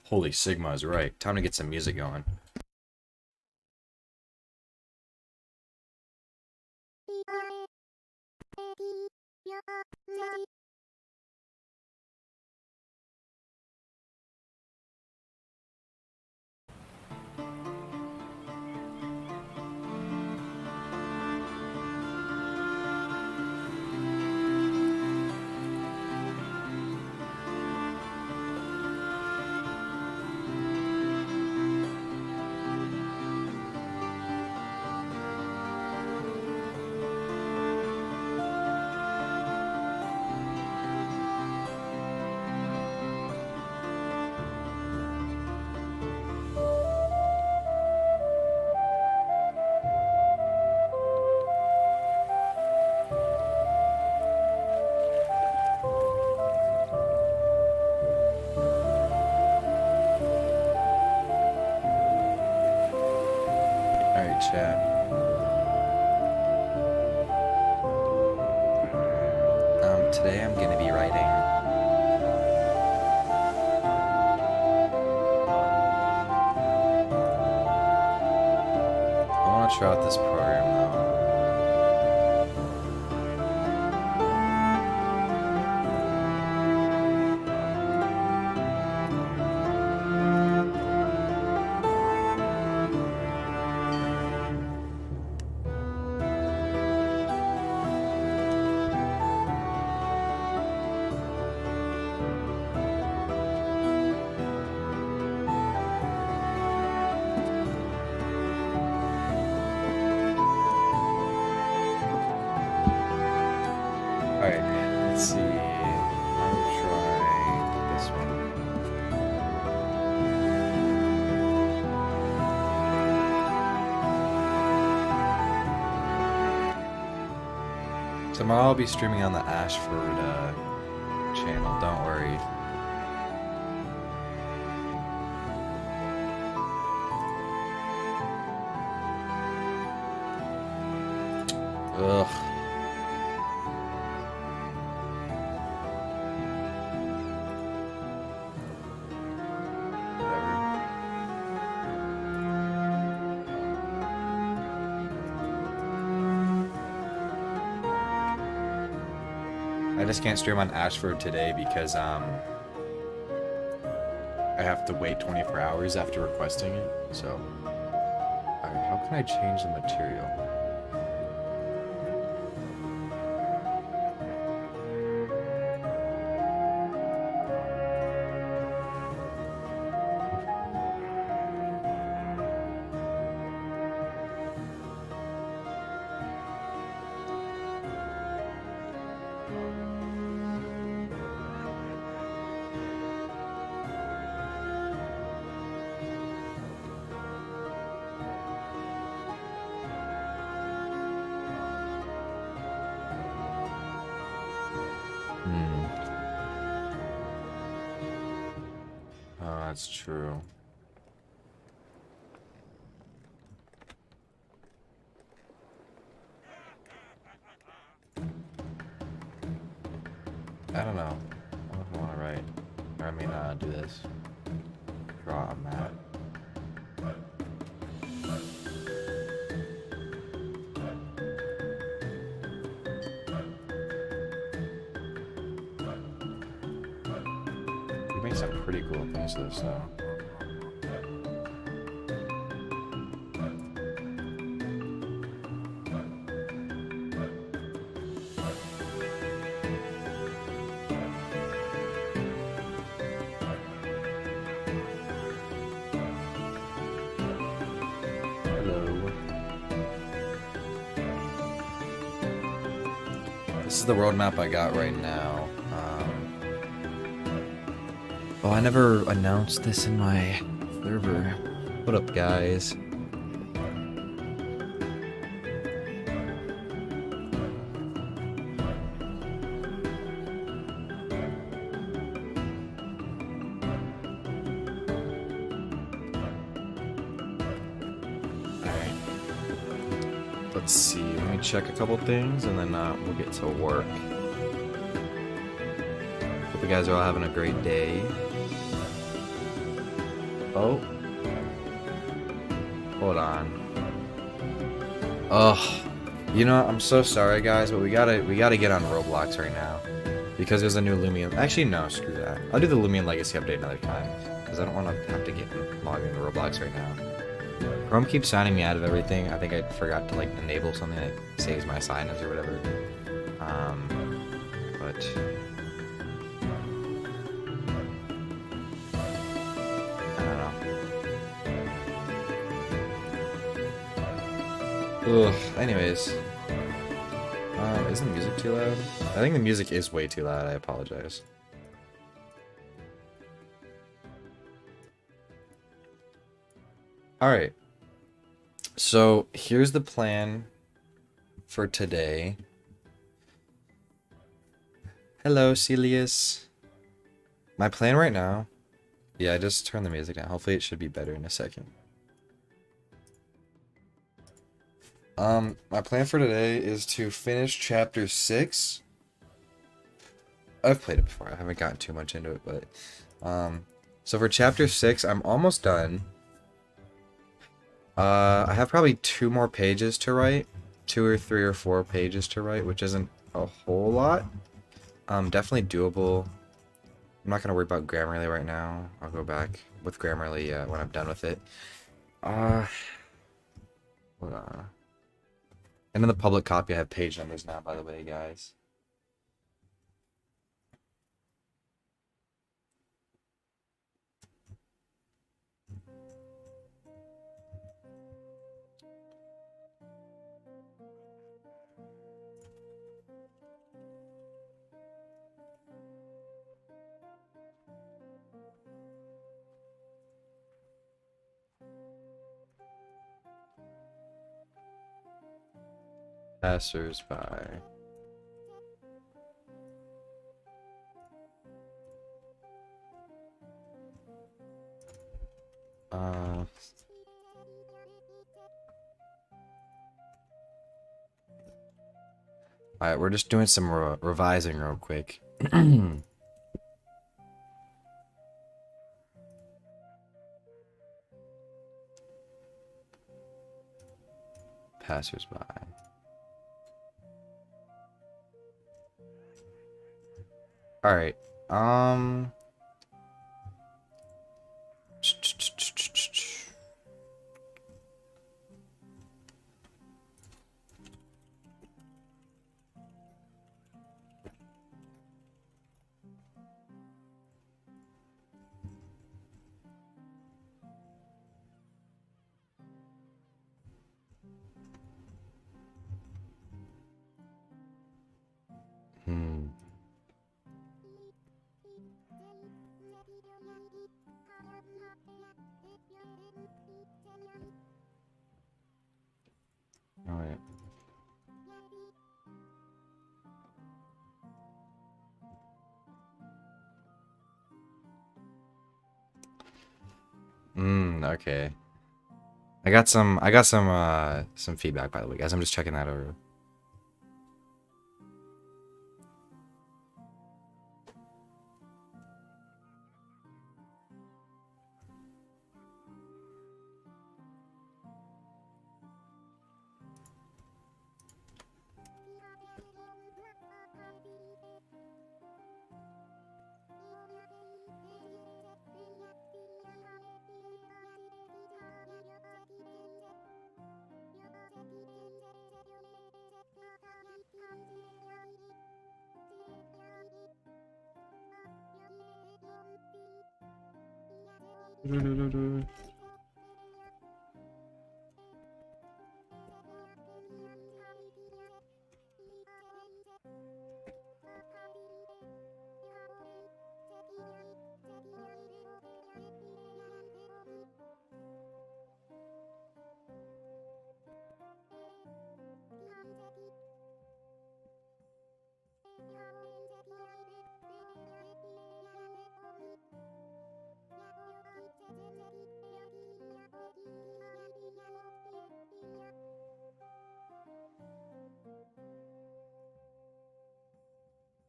Holy Sigma is right. Time to get some music going. Alright, chat. Today I'm gonna be writing. I wanna try out this program though. Alright, let's see. I'll try this one. Tomorrow I'll be streaming on the Ashford channel, don't worry. Ugh. I just can't stream on Ashford today because I have to wait 24 hours after requesting it. So, alright, how can I change the material? Oh, that's true. I don't know. I don't know if I want to write. Or I mean, do this. Draw a map. You make some pretty cool things to this, though. This is the world map I got right now. Oh, I never announced this in my server. What up, guys? Let's see, let me check a couple things and then we'll get to work. Hope we guys are all having a great day. Oh. Hold on. Oh. You know, I'm so sorry guys, but we gotta get on Roblox right now. Because there's a new Lumion. Actually, no, screw that. I'll do the Lumion Legacy update another time. Because I don't want to have to log into Roblox right now. Chrome keeps signing me out of everything. I think I forgot to, like, enable something that saves my sign-ins or whatever. But... I don't know. Ugh, anyways. Isn't the music too loud? I think the music is way too loud, I apologize. Alright. So, here's the plan for today. Hello, Celius. My plan right now... Yeah, I just turned the music down. Hopefully it should be better in a second. My plan for today is to finish chapter 6. I've played it before. I haven't gotten too much into it, but... So for chapter 6, I'm almost done. I have probably 2 more pages to write. 2 or 3 or 4 pages to write, which isn't a whole lot. Definitely doable. I'm not going to worry about Grammarly right now. I'll go back with Grammarly when I'm done with it. Hold on. And in the public copy, I have page numbers now, by the way, guys. Passers-by. Alright, we're just doing some revising real quick. Passers-by. Alright, Alright. Okay. I got some feedback, by the way, guys. I'm just checking that over.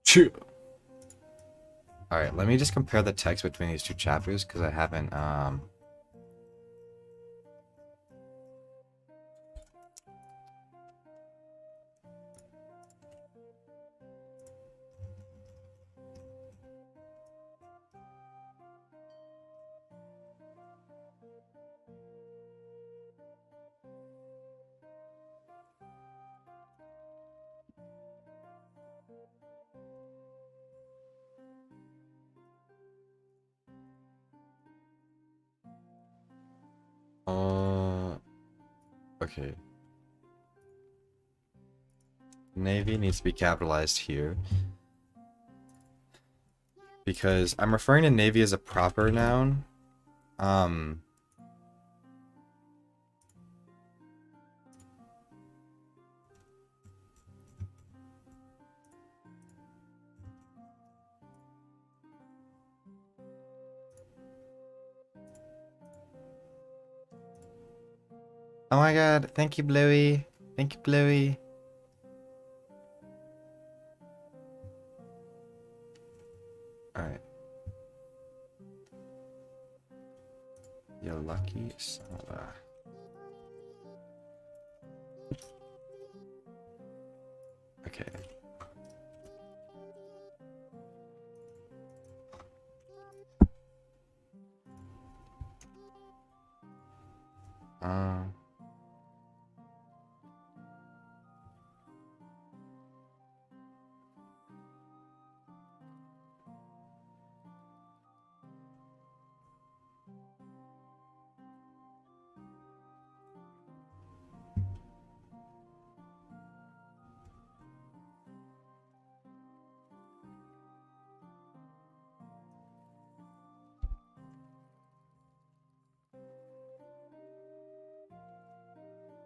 Chew. Alright, let me just compare the text between these two chapters, because I haven't, okay. Navy needs to be capitalized here. Because I'm referring to Navy as a proper noun. Oh my god, thank you, Bluey. Thank you, Bluey. Alright. You lucky son of a... Okay. Uh...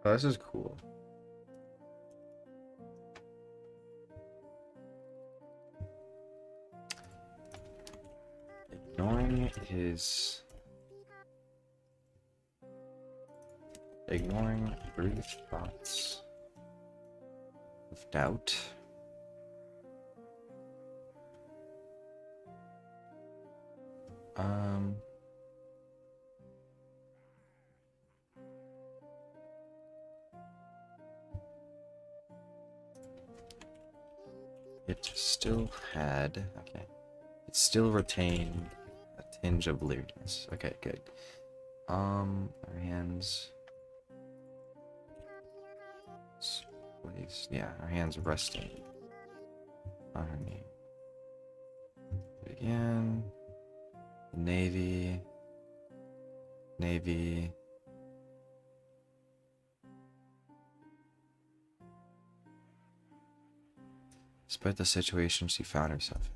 Oh, this is cool. Ignoring brief thoughts of doubt. It still had, okay. It still retained a tinge of lewdness. Okay, good. Our hands. Please, yeah, our hands resting on her knee. Again. Navy. Navy. Despite the situation she found herself in.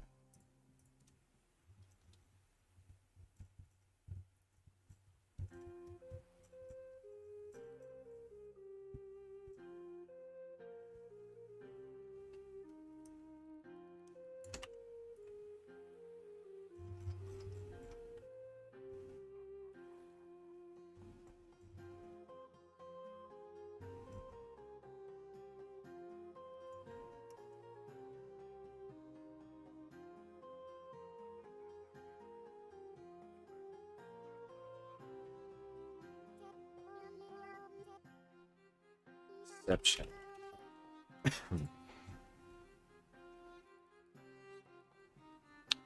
Deception.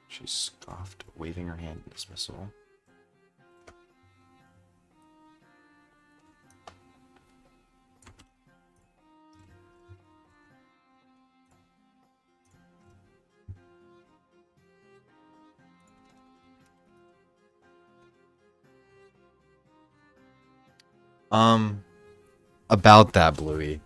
She scoffed, waving her hand in dismissal. About that, Bluey.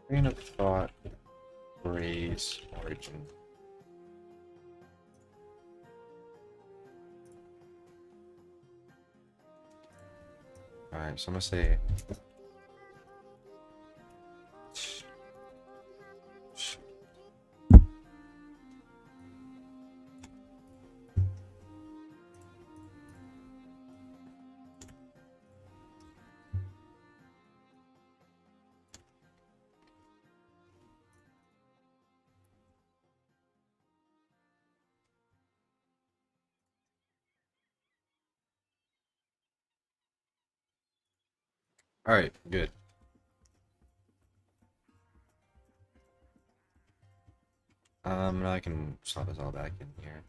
Train of thought, phrase, origin. Alright, so I'm gonna say alright, good. Now I can slot this all back in here.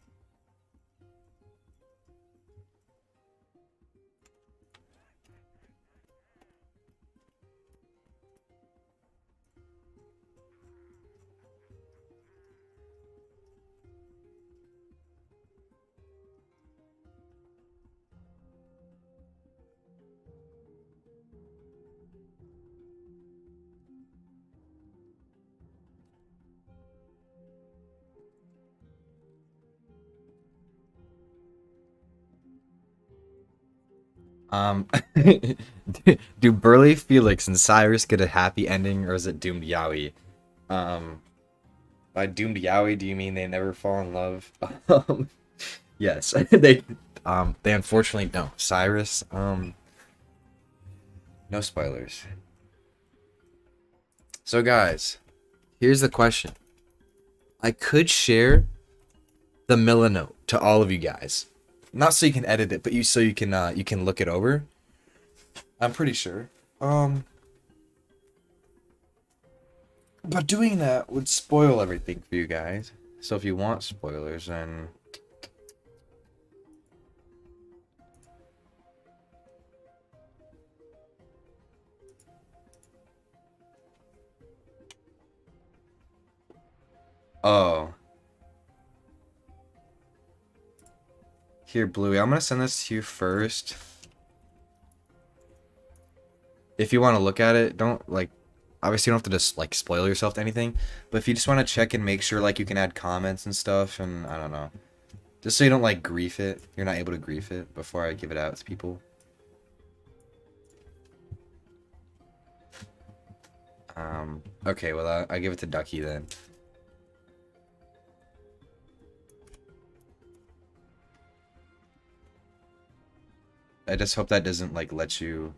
Um, do Burly Felix and Cyrus get a happy ending, or is it doomed Yaoi? Um, by doomed Yaoi, do you mean they never fall in love? Yes, they unfortunately don't. Cyrus, no spoilers. So guys, here's the question. I could share the Milanote to all of you guys. Not so you can edit it, but you can look it over. I'm pretty sure. But doing that would spoil everything for you guys. So if you want spoilers, then oh. Here, Bluey, I'm gonna send this to you first. If you want to look at it, don't like obviously you don't have to just like spoil yourself to anything, but if you just want to check and make sure like you can add comments and stuff and I don't know. Just so you don't like grief it. You're not able to grief it before I give it out to people. Okay, well I give it to Ducky then. I just hope that doesn't like let you.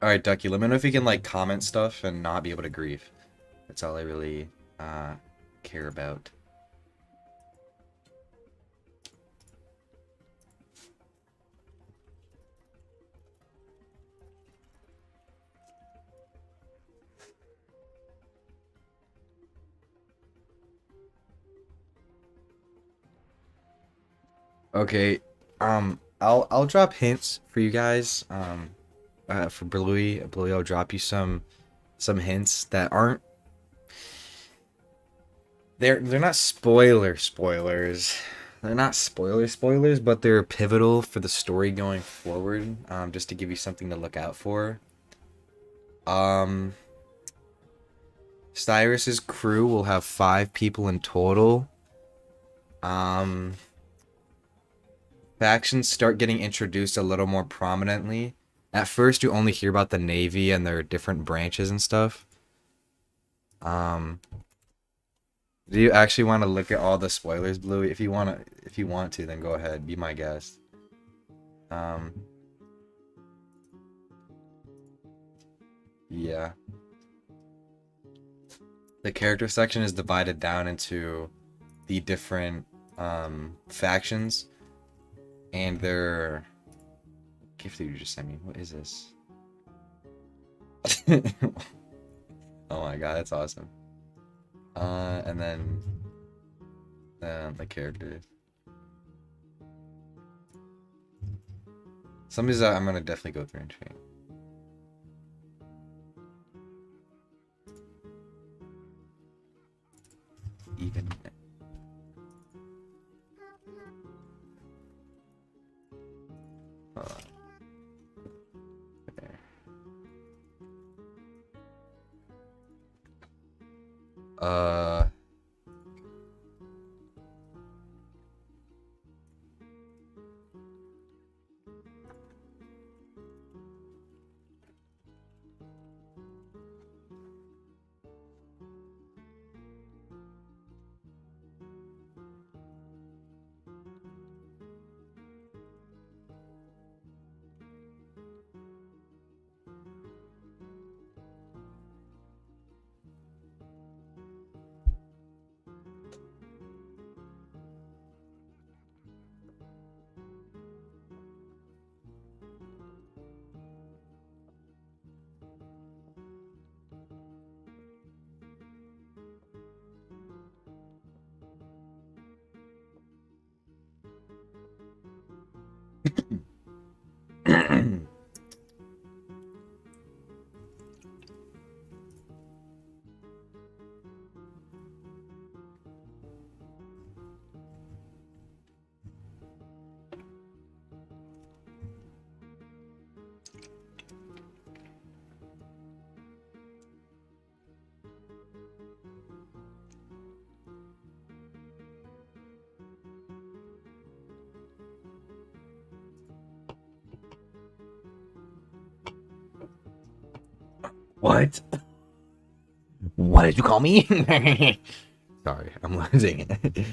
Alright, Ducky, let me know if you can like comment stuff and not be able to grief. That's all I really care about. Okay, I'll drop hints for you guys. For Bluey, I'll drop you some hints that aren't. They're not spoilers. They're not spoilers, but they're pivotal for the story going forward. Just to give you something to look out for. Um, Cyrus's crew will have 5 people in total. Um, Factions start getting introduced a little more prominently. At first, you only hear about the Navy and their different branches and stuff. Um, do you actually want to look at all the spoilers, Bluey? If you want to, then go ahead. Be my guest. Um, yeah. The character section is divided down into the different factions, and their gift that you just sent me. What is this? Oh my god, that's awesome. And then the characters. Some of these I'm gonna definitely go through and change. Even. There. What? What did you call me? Sorry, I'm losing it.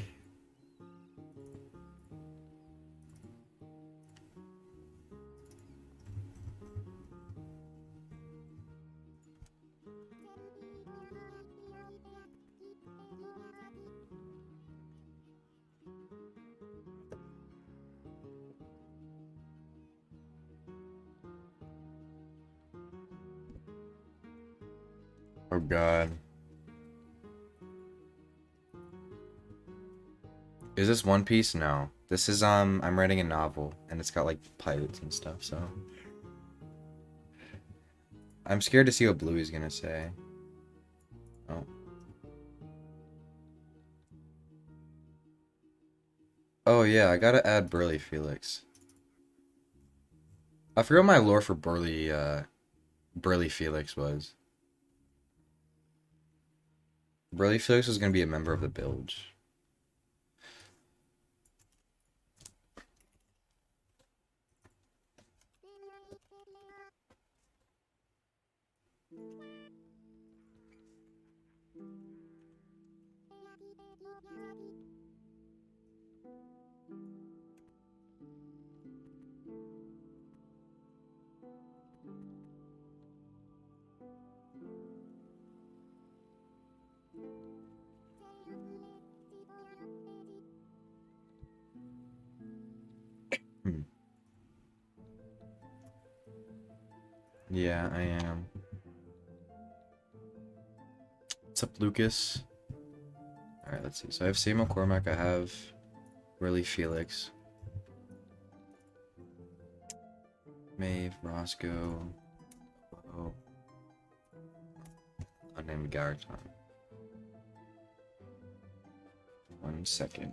Oh god. Is this One Piece? No. This is I'm writing a novel and it's got like pirates and stuff, so I'm scared to see what Bluey's gonna say. Oh. Oh yeah, I gotta add Burly Felix. I forgot my lore for Burly Felix was. Burly Felix was gonna be a member of the Bilge. Hmm. Yeah, I am. What's up, Lucas? Alright, let's see. So I have Sam McCormack, I have Burly Felix. Maeve, Roscoe. Oh. Unnamed Garton. 1 second.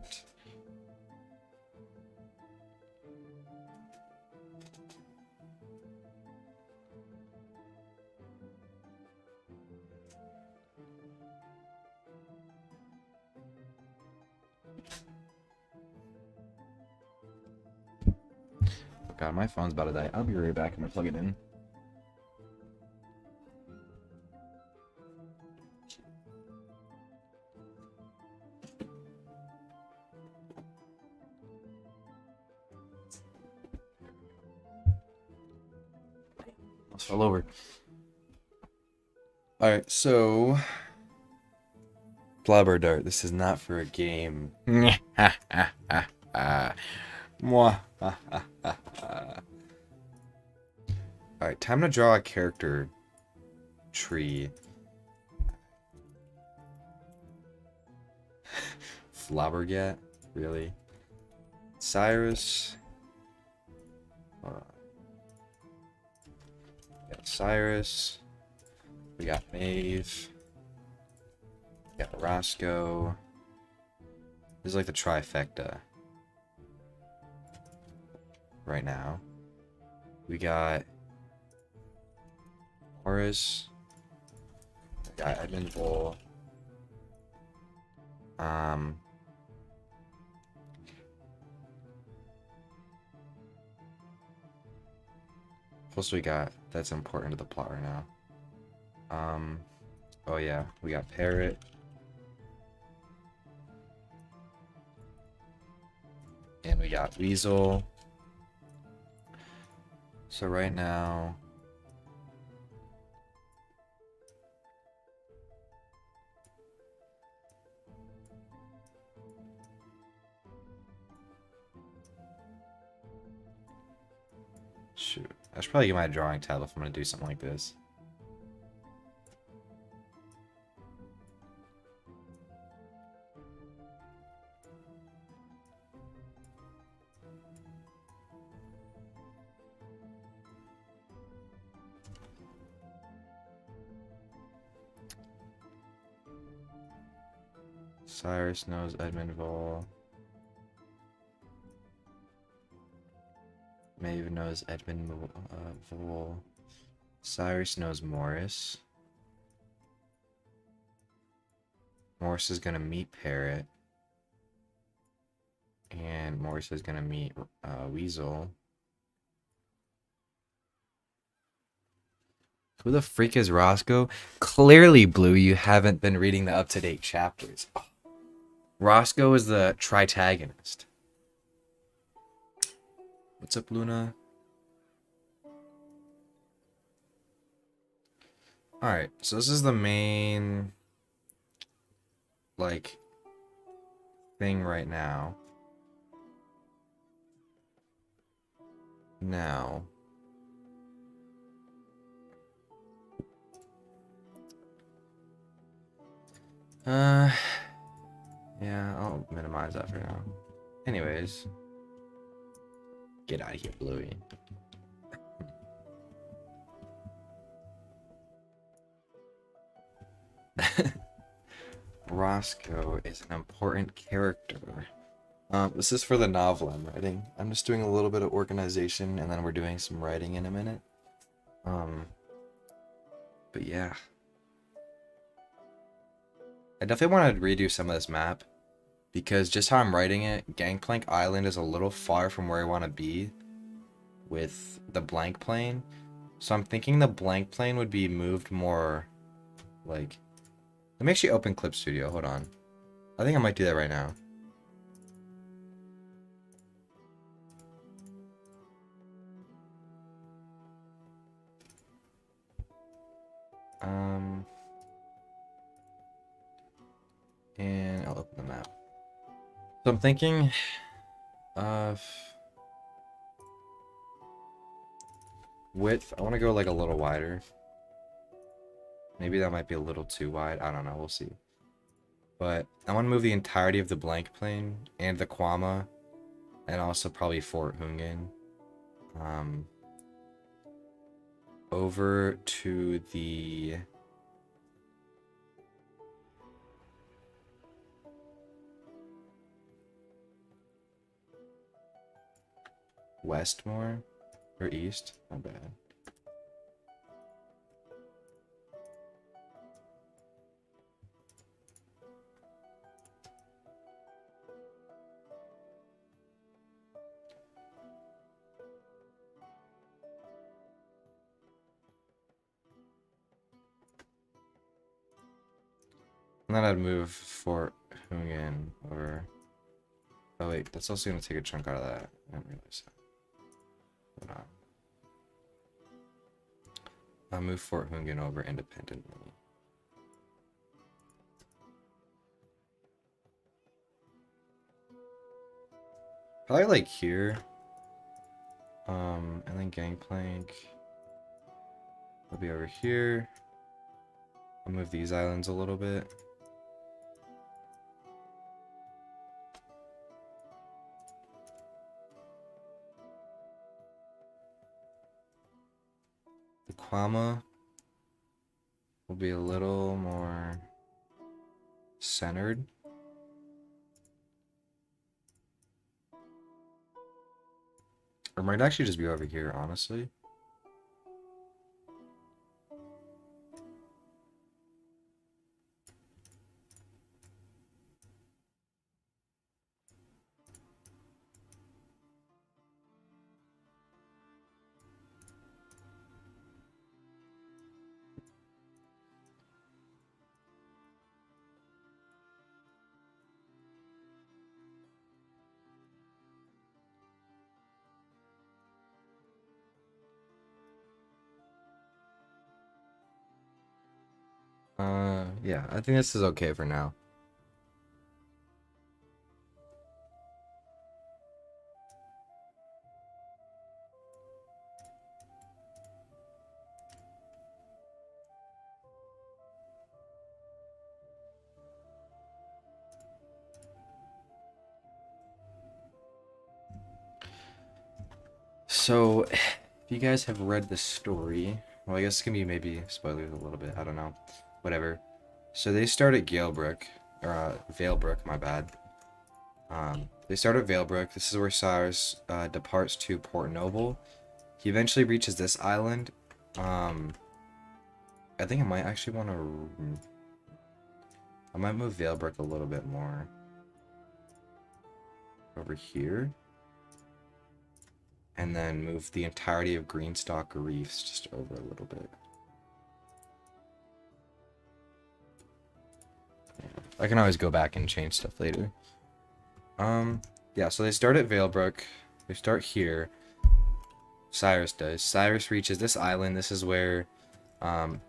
God, my phone's about to die. I'll be right back. I'm gonna plug it in. Almost fell over. Alright, so Blabber Dart, this is not for a game. Mwah. Alright, time to draw a character tree. Flabbergat? Really? Cyrus? Hold on. Cyrus. We got Maeve. We got Roscoe. This is like the trifecta right now. We got Horace. We got Edmund Bull. Plus we got, that's important to the plot right now. Oh yeah, we got Parrot. And we got Weasel. So right now, shoot, I should probably get my drawing tab if I'm gonna do something like this. Cyrus knows Edmund Vol. Maeve knows Edmund Vol. Cyrus knows Morris. Morris is gonna meet Parrot. And Morris is gonna meet Weasel. Who the freak is Roscoe? Clearly, Blue, you haven't been reading the up-to-date chapters. Oh. Roscoe is the tritagonist. What's up, Luna? Alright, so this is the main, like, thing right now. Now. Yeah, I'll minimize that for now. Anyways. Get out of here, Bluey. Roscoe is an important character. This is for the novel I'm writing. I'm just doing a little bit of organization, and then we're doing some writing in a minute. But yeah. I definitely want to redo some of this map, because just how I'm writing it, Gangplank Island is a little far from where I want to be with the blank plane. So I'm thinking the blank plane would be moved more, like... Let me actually open Clip Studio, hold on. I think I might do that right now. And I'll open the map. So I'm thinking of width. I want to go like a little wider. Maybe that might be a little too wide. I don't know. We'll see. But I want to move the entirety of the blank plane and the Kwama, and also probably Fort Hungen, over to the west more, or east. My bad. And then I'd move Fort Hungen over. Oh wait, that's also gonna take a chunk out of that. I didn't realize that. Hold on. I'll move Fort Hungen over independently. Probably like here. And then Gangplank will be over here. I'll move these islands a little bit. The Quama will be a little more centered. Or might actually just be over here, honestly. Yeah, I think this is okay for now. So, if you guys have read the story, well, I guess it's gonna be maybe spoilers a little bit. I don't know. Whatever. So they start at Galebrook, or Valebrook, my bad. They start at Valebrook. This is where Cyrus departs to Port Noble. He eventually reaches this island. I think I might actually want to. I might move Valebrook a little bit more over here. And then move the entirety of Greenstock Reefs just over a little bit. I can always go back and change stuff later. Yeah, so they start at Valebrook. They start here. Cyrus does. Cyrus reaches this island. This is where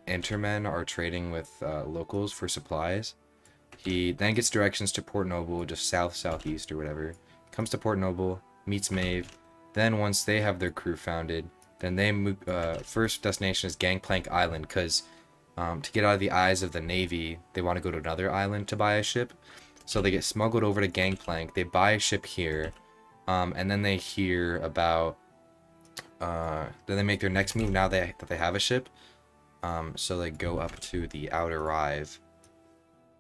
Intermen are trading with locals for supplies. He then gets directions to Port Noble, just southeast or whatever. Comes to Port Noble, meets Maeve. Then once they have their crew founded, then they move. First destination is Gangplank Island, because to get out of the eyes of the Navy, they want to go to another island to buy a ship. So they get smuggled over to Gangplank. They buy a ship here, and then they hear about. Then they make their next move now that they have a ship. So they go up to the Outer Rive,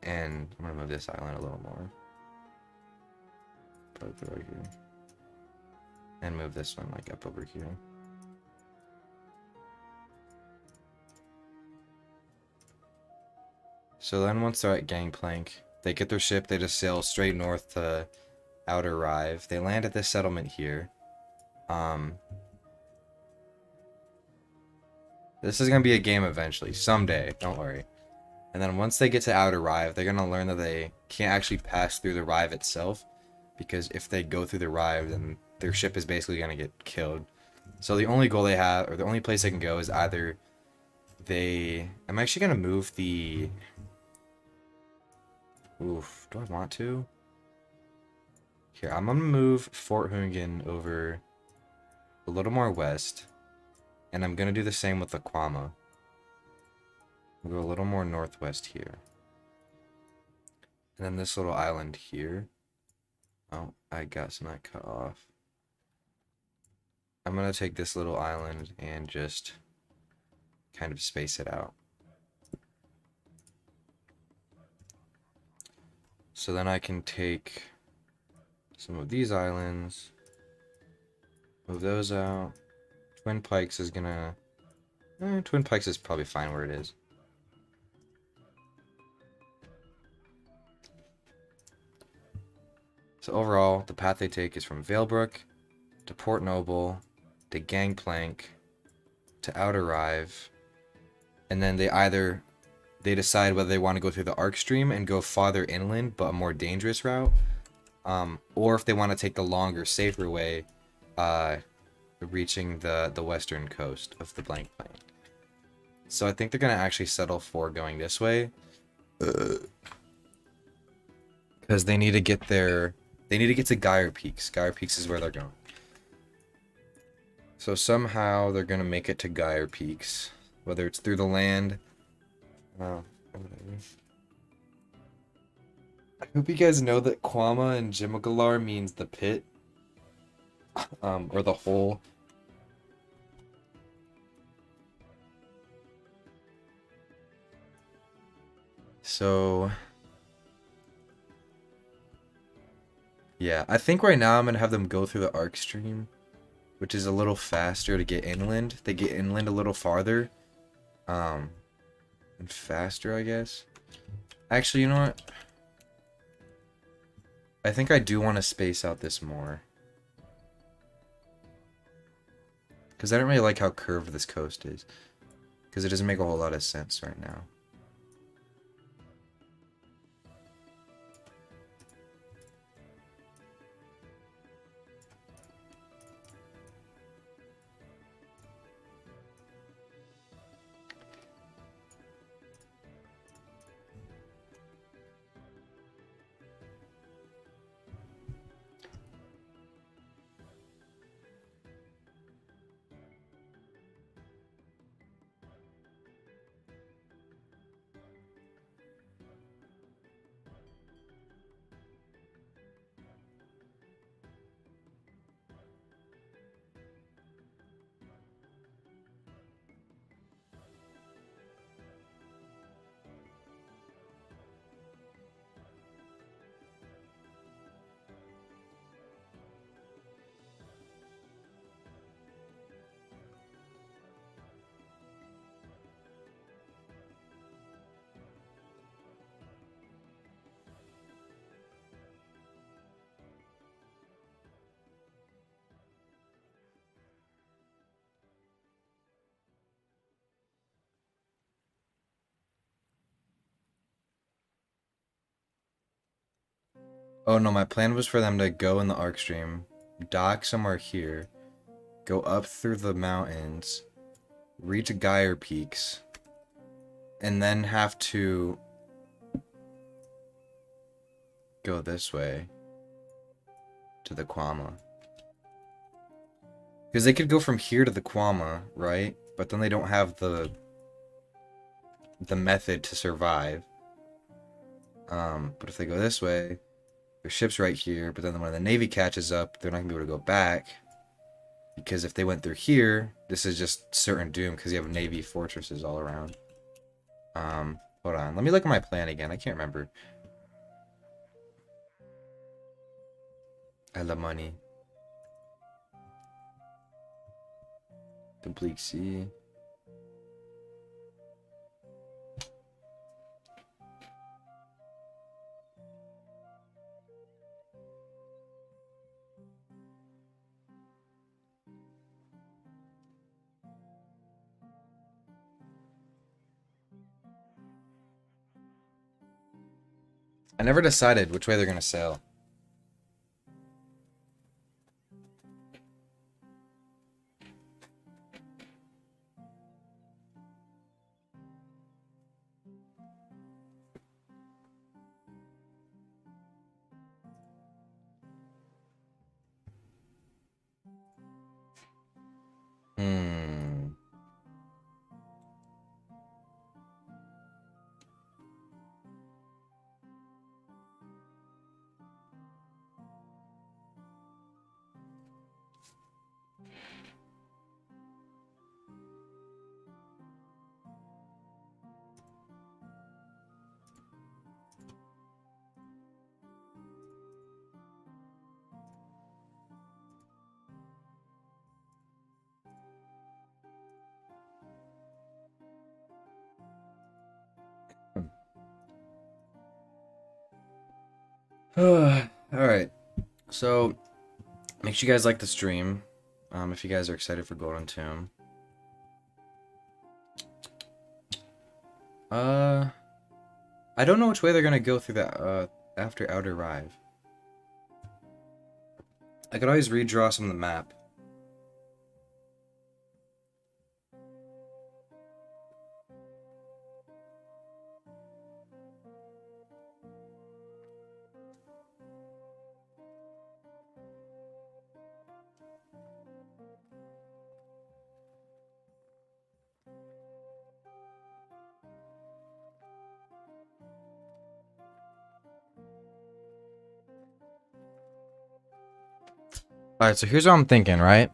and I'm gonna move this island a little more. Put it right here. And move this one like up over here. So then once they're at Gangplank, they get their ship, they just sail straight north to Outer Rive. They land at this settlement here. This is going to be a game eventually, someday, don't worry. And then once they get to Outer Rive, they're going to learn that they can't actually pass through the Rive itself, because if they go through the Rive, then their ship is basically going to get killed. So the only goal they have, or the only place they can go, is either they... I'm actually going to move the... Oof, do I want to? Here, I'm going to move Fort Hungen over a little more west. And I'm going to do the same with the Quama. We'll go a little more northwest here. And then this little island here. Oh, I got some of that cut off. I'm going to take this little island and just kind of space it out. So then I can take some of these islands, move those out. Twin Pikes is gonna... Twin Pikes is probably fine where it is. So overall, the path they take is from Valebrook to Port Noble to Gangplank to Outer Rive, and then they decide whether they want to go through the Arc Stream and go farther inland but a more dangerous route, or if they want to take the longer, safer way, reaching the western coast of the Blank Plain. So I think they're gonna actually settle for going this way, because they need to get to Gyre Peaks. Gyre Peaks is where they're going. So somehow they're gonna make it to Gyre Peaks, whether it's through the land. Whatever. I hope you guys know that Quama and Jimagalar means the pit, or the hole. So yeah, I think right now I'm gonna have them go through the arc stream, which is a little faster to get inland. They get inland a little farther, and faster, I guess. Actually, you know what? I think I do want to space out this more. Because I don't really like how curved this coast is. Because it doesn't make a whole lot of sense right now. Oh no, my plan was for them to go in the arc stream, dock somewhere here, go up through the mountains, reach Gyre Peaks, and then have to go this way to the Kwama. Because they could go from here to the Kwama, right? But then they don't have the method to survive. But if they go this way, their ship's right here, but then when the Navy catches up, they're not going to be able to go back. Because if they went through here, this is just certain doom because you have Navy fortresses all around. Hold on. Let me look at my plan again. I can't remember. I love money. Complete sea. I never decided which way they're gonna sail. Hmm. Alright. So, make sure you guys like the stream. If you guys are excited for Golden Tomb. I don't know which way they're gonna go through that, after Outer Rive. I could always redraw some of the map. Alright, so here's what I'm thinking, right?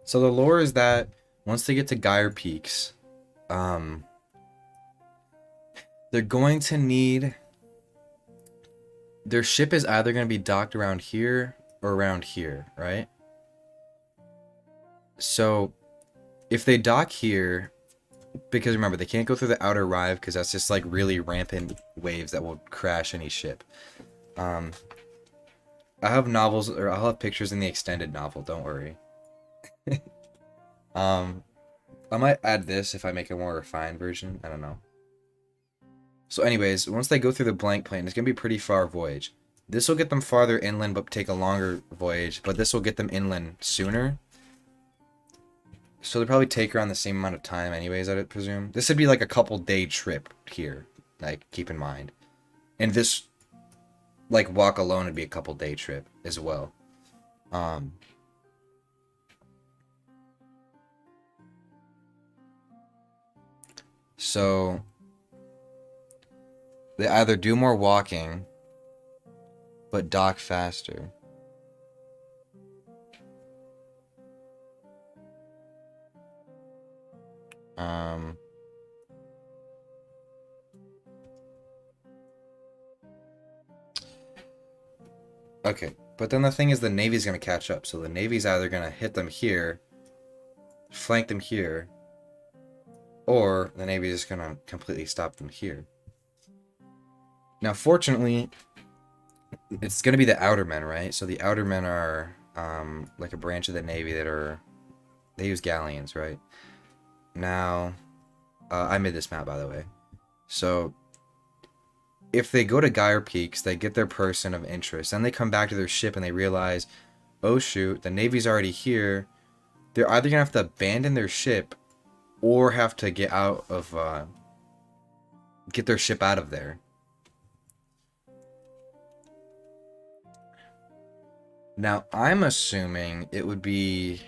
So the lore is that once they get to Gyre Peaks, They're going to need... Their ship is either going to be docked around here or around here, right? So, if they dock here, because remember, they can't go through the outer rive because that's just like really rampant waves that will crash any ship. Um, I have novels, or I'll have pictures in the extended novel, don't worry. um, I might add this if I make a more refined version, I don't know. So anyways, once they go through the blank plane, it's going to be a pretty far voyage. This will get them farther inland but take a longer voyage, but this will get them inland sooner. So they'll probably take around the same amount of time anyways, I'd presume. This would be like a couple day trip here, like, keep in mind. And this, like, walk alone would be a couple day trip as well. So they either do more walking, but dock faster. Okay, but then the thing is the Navy's going to catch up. So the Navy's either going to hit them here, flank them here, or the Navy is going to completely stop them here. Now, fortunately, it's going to be the outer men, right? So the outer men are like a branch of the Navy that are... They use galleons, right? Now, I made this map, by the way. So, if they go to Gyre Peaks, they get their person of interest. Then they come back to their ship and they realize, oh shoot, the Navy's already here. They're either going to have to abandon their ship or have to get out of... get their ship out of there. Now, I'm assuming it would be...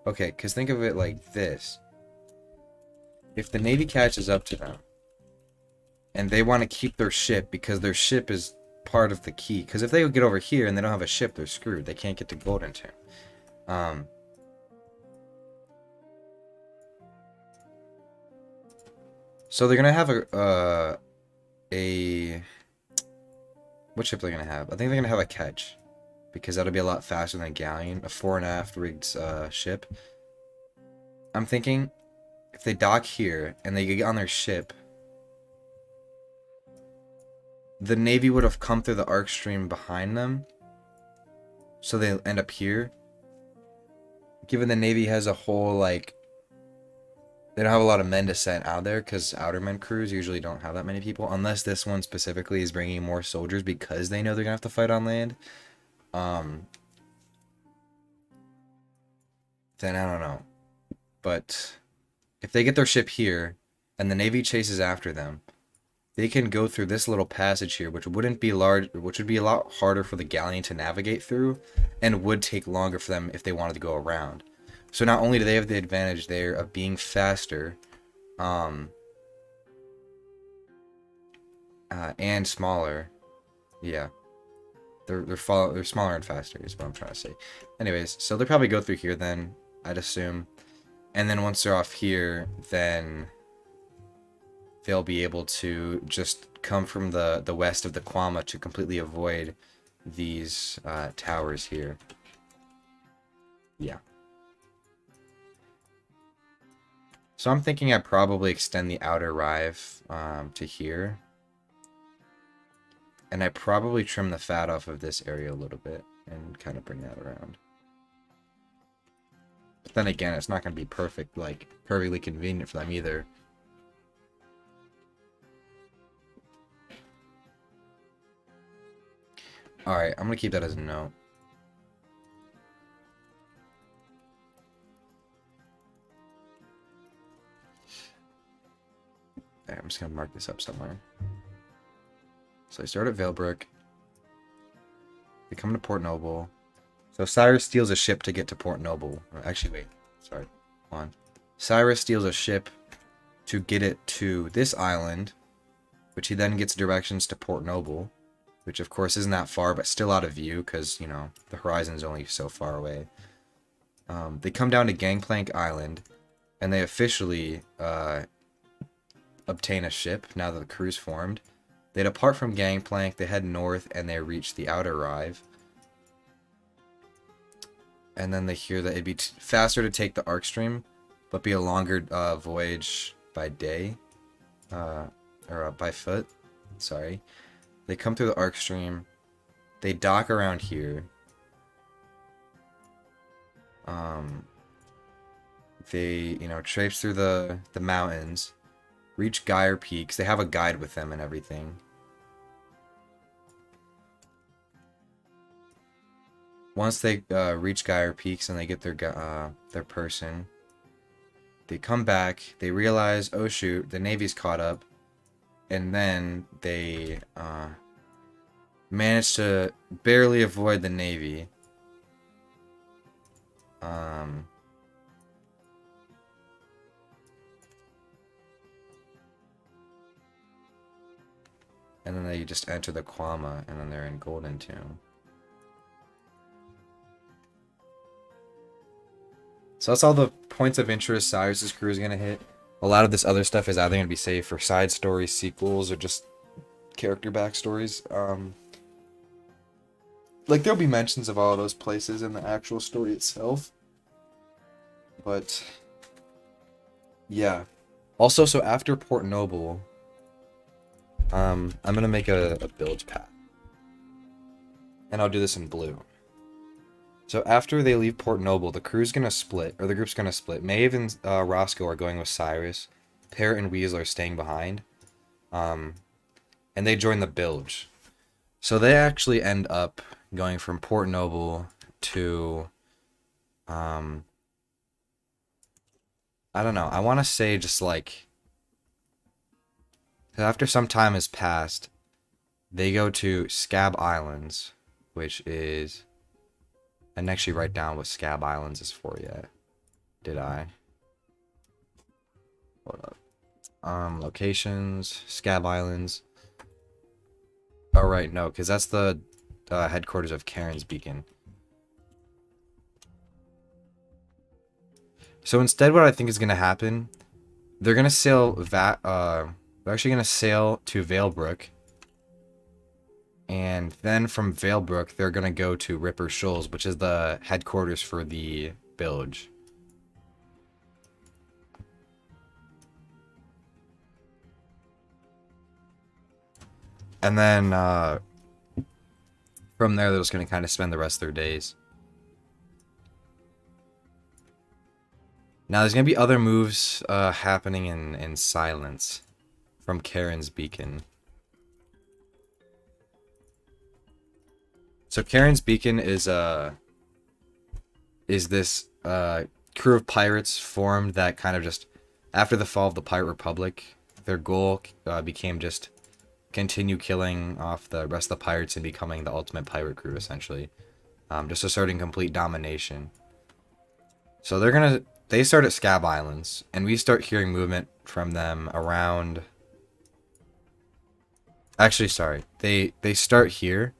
Okay, because think of it like this. If the Navy catches up to them, and they want to keep their ship because their ship is part of the key. Because if they get over here and they don't have a ship, they're screwed. They can't get to Golden Tomb. So they're gonna have a what ship they're gonna have? I think they're gonna have a ketch, because that'll be a lot faster than a galleon, a fore and aft rigged ship. I'm thinking if they dock here and they get on their ship, the Navy would have come through the arc stream behind them, so they end up here. Given the Navy has a whole, like, they don't have a lot of men to send out there, because outermen crews usually don't have that many people, unless this one specifically is bringing more soldiers because they know they're gonna have to fight on land. Then I don't know. But if they get their ship here and the Navy chases after them, they can go through this little passage here, which wouldn't be large, which would be a lot harder for the galleon to navigate through, and would take longer for them if they wanted to go around. So not only do they have the advantage there of being faster, and smaller, yeah, they're smaller and faster is what I'm trying to say. Anyways, so they'll probably go through here then, I'd assume, and then once they're off here, then they'll be able to just come from the west of the Kwama to completely avoid these towers here. Yeah. So I'm thinking I'd probably extend the outer rive to here. And I probably trim the fat off of this area a little bit and kind of bring that around. But then again, it's not going to be perfect, like, perfectly convenient for them either. Alright, I'm going to keep that as a note. Okay, I'm just going to mark this up somewhere. So they start at Valebrook. They come to Port Noble. So Cyrus steals a ship to get to Port Noble. Or actually, wait. Sorry. Hold on. Cyrus steals a ship to get it to this island, which he then gets directions to Port Noble, which of course isn't that far, but still out of view because, you know, the horizon's only so far away. They come down to Gangplank Island, and they officially obtain a ship now that the crew's formed. They depart from Gangplank, they head north, and they reach the Outer Rive. And then they hear that it'd be faster to take the Arc Stream, but be a longer voyage by day. Or by foot. Sorry. They come through the Arc Stream. They dock around here. They, traipse through the mountains. Reach Gyre Peaks. They have a guide with them and everything. Once they reach Gyre Peaks and they get their person, they come back. They realize, oh shoot, the Navy's caught up, and then they manage to barely avoid the Navy. And then they just enter the Kwama, and then they're in Golden Tomb. So that's all the points of interest Cyrus's crew is going to hit. A lot of this other stuff is either going to be saved for side stories, sequels, or just character backstories. Like, there'll be mentions of all of those places in the actual story itself. But, yeah. Also, so after Port Noble, I'm going to make a build path. And I'll do this in blue. So after they leave Port Noble, the crew's going to split, or the group's going to split. Maeve and Roscoe are going with Cyrus. Parrot and Weasel are staying behind. And they join the Bilge. So they actually end up going from Port Noble to... I don't know. I want to say just like... after some time has passed, they go to Scab Islands, which is... I didn't actually write down what Scab Islands is for yet. Did I? Hold up. Locations, Scab Islands. Oh, right, no, because that's the headquarters of Karen's Beacon. So instead, what I think is going to happen, they're going to sail they're actually going to sail to Valebrook. And then from Valebrook, they're going to go to Ripper Shoals, which is the headquarters for the Bilge. And then from there, they're just going to kind of spend the rest of their days. Now, there's going to be other moves happening in silence from Karen's Beacon. So Karen's Beacon is this crew of pirates formed that kind of just, after the fall of the Pirate Republic, their goal became just continue killing off the rest of the pirates and becoming the ultimate pirate crew, essentially. Just asserting complete domination. So they start at Scab Islands, and we start hearing movement from them around... Actually, sorry. They start here,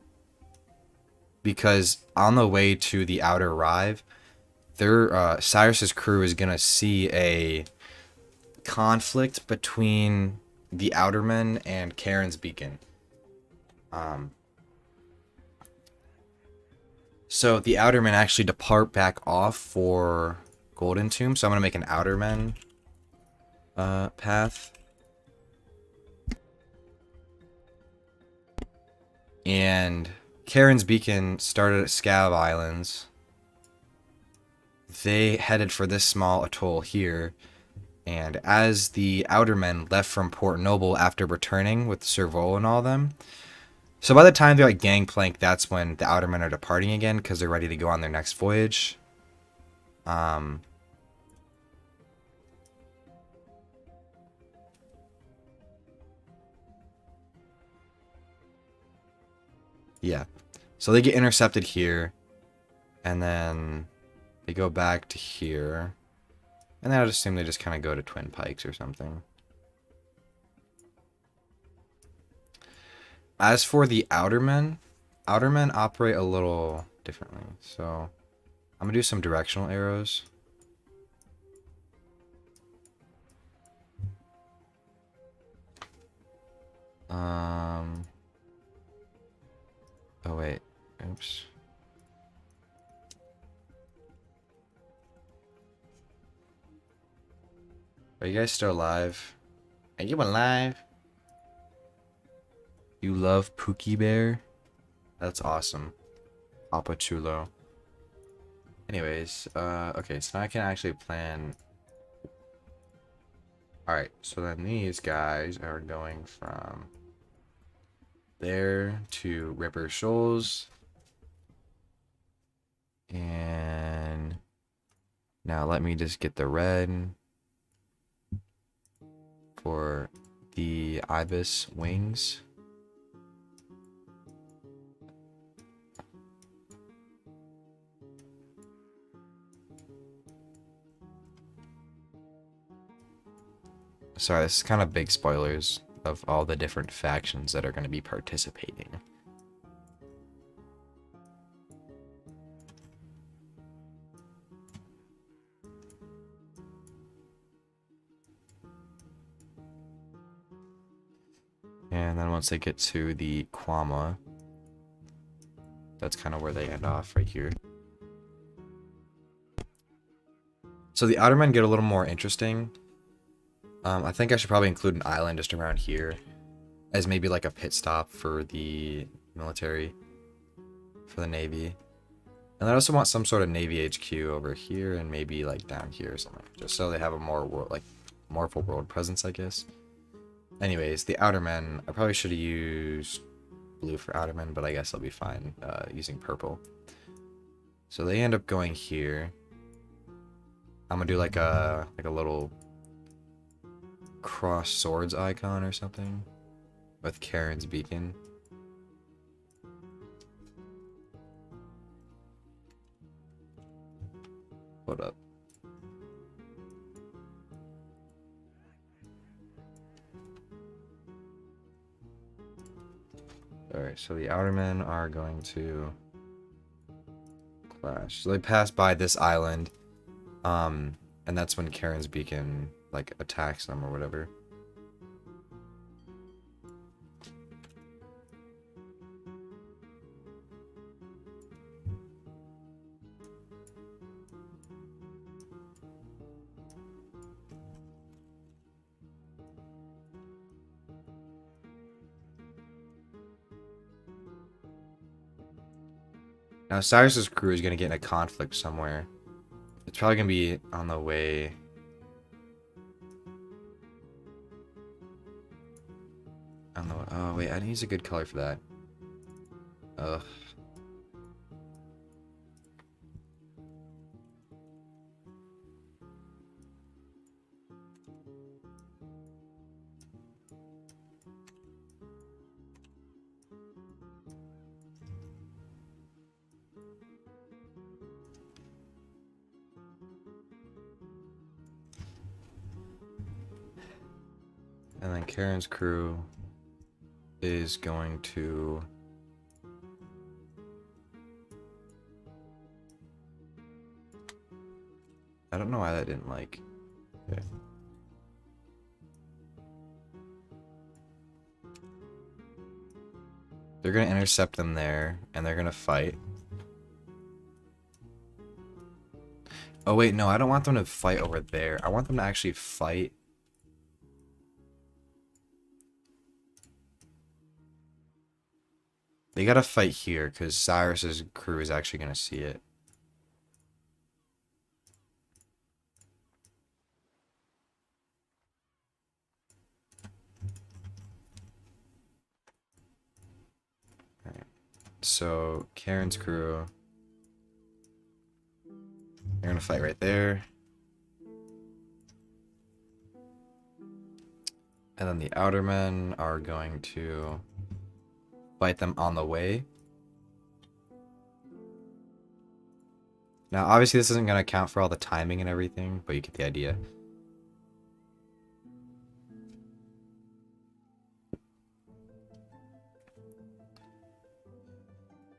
because on the way to the Outer Rive, Cyrus's crew is going to see a conflict between the Outermen and Karen's Beacon. So the Outermen actually depart back off for Golden Tomb, so I'm going to make an Outermen path. And Karen's Beacon started at Scab Islands. They headed for this small atoll here. And as the Outermen left from Port Noble after returning with Serval and all them. So by the time they're at Gangplank, that's when the Outermen are departing again, because they're ready to go on their next voyage. Yeah. So they get intercepted here, and then they go back to here, and then I'll just assume they just kind of go to Twin Pikes or something. As for the Outermen operate a little differently. So I'm going to do some directional arrows. Um. Oh wait. Oops. Are you guys still alive? Are you alive? You love Pookie Bear? That's awesome. Papa Chulo. Anyways, okay, so now I can actually plan. Alright, so then these guys are going from there to Ripper Shoals. And now let me just get the red for the ibis wings. Sorry, this is kind of big spoilers of all the different factions that are going to be participating. And then once they get to the Kwama, that's kind of where they end off right here. So the outer men get a little more interesting. I think I should probably include an island just around here as maybe like a pit stop for the military, for the Navy. And I also want some sort of Navy HQ over here and maybe like down here or something, just so they have a more of a world presence, I guess. Anyways, the outer men, I probably should have used blue for outer men, but I guess I'll be fine using purple. So they end up going here. I'm gonna do like a little cross swords icon or something with Karen's beacon. What up? Alright, so the outer men are going to clash. So they pass by this island, and that's when Karen's beacon like attacks them or whatever. Now Cyrus's crew is gonna get in a conflict somewhere. It's probably gonna be on the way. Oh wait, I didn't use a good color for that. Ugh. And then Karen's crew is going to I don't know why that didn't like. Okay. They're gonna intercept them there, and they're gonna fight. Oh wait, no, I don't want them to fight over there. I want them to actually fight. They gotta fight here, because Cyrus's crew is actually gonna see it. Alright. So, Karen's crew, they're gonna fight right there. And then the outer men are going to fight them on the way. Now, obviously this isn't going to account for all the timing and everything, but you get the idea.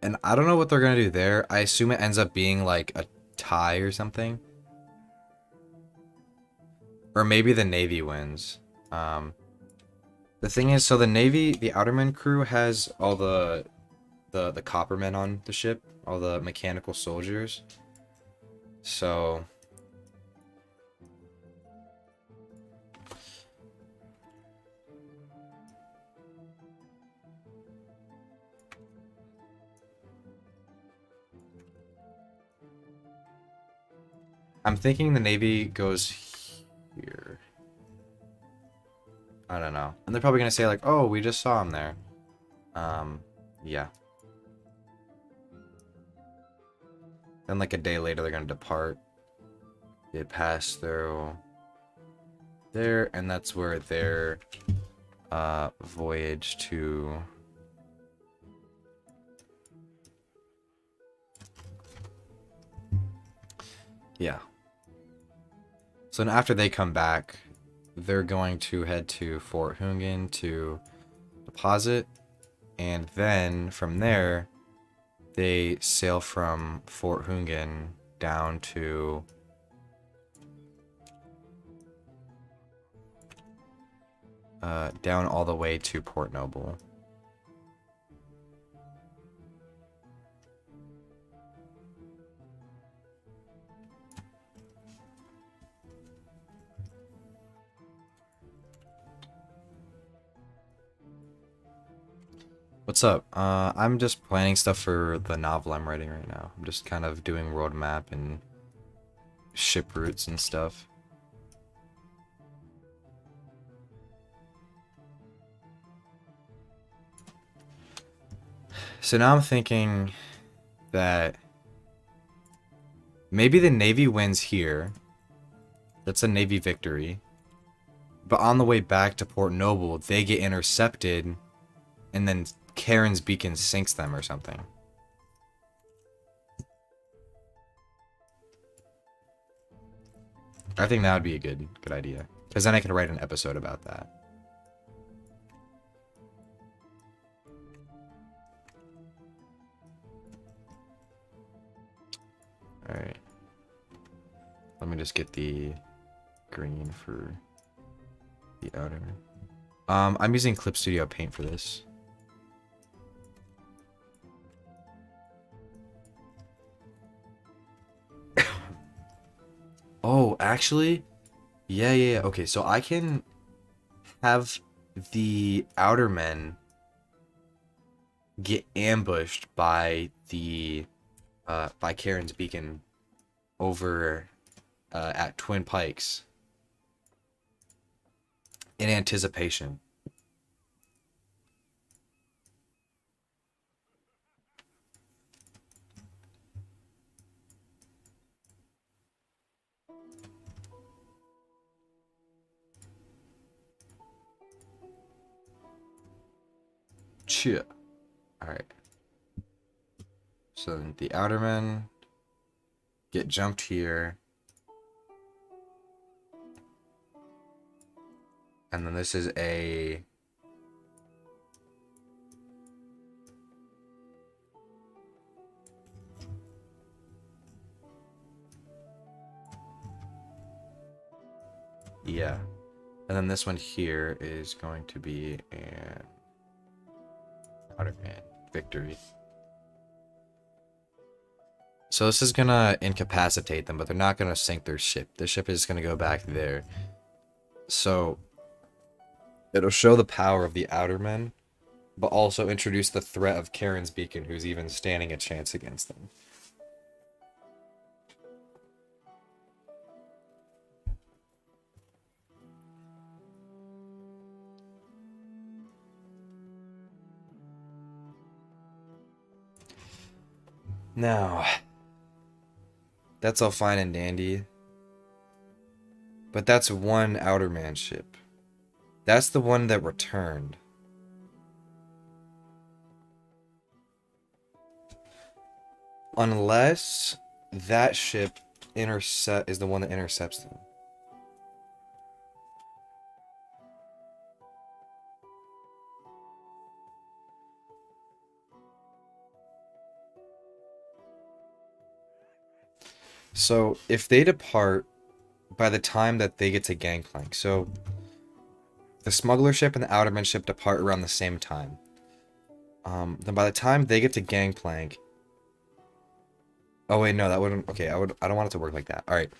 And I don't know what they're going to do there. I assume it ends up being like a tie or something. Or maybe the Navy wins. The thing is, so the Navy, the Outerman crew has all the coppermen on the ship, all the mechanical soldiers. So I'm thinking the Navy goes here. I don't know. And they're probably gonna say like, "Oh, we just saw him there." Yeah. Then like a day later, they're gonna depart. They pass through there, and that's where their voyage to yeah. So then after they come back, they're going to head to Fort Hungen to deposit, and then from there, they sail from Fort Hungen down to down all the way to Port Noble. What's up? I'm just planning stuff for the novel I'm writing right now. I'm just kind of doing roadmap and ship routes and stuff. So now I'm thinking that maybe the Navy wins here. That's a Navy victory. But on the way back to Port Noble, they get intercepted, and then Karen's beacon sinks them or something. I think that would be a good idea. Because then I could write an episode about that. Alright. Let me just get the green for the outer. I'm using Clip Studio Paint for this. Oh, actually? Yeah. Okay, so I can have the outer men get ambushed by the by Karen's beacon over at Twin Pikes in anticipation. Chia. Alright. So then the outer men get jumped here. And then this is a yeah. And then this one here is going to be an outer man victory. So this is gonna incapacitate them, but they're not gonna sink their ship. The ship is gonna go back there. So it'll show the power of the outer men, but also introduce the threat of Karen's beacon, who's even standing a chance against them. Now, that's all fine and dandy, but that's one outer man ship. That's the one that returned. Unless that ship is the one that intercepts them. So if they depart by the time that they get to Gangplank, so The smuggler ship and the outerman ship depart around the same time. Then by the time they get to Gangplank... Oh wait, no, that wouldn't... Okay, I don't want it to work like that. Alright.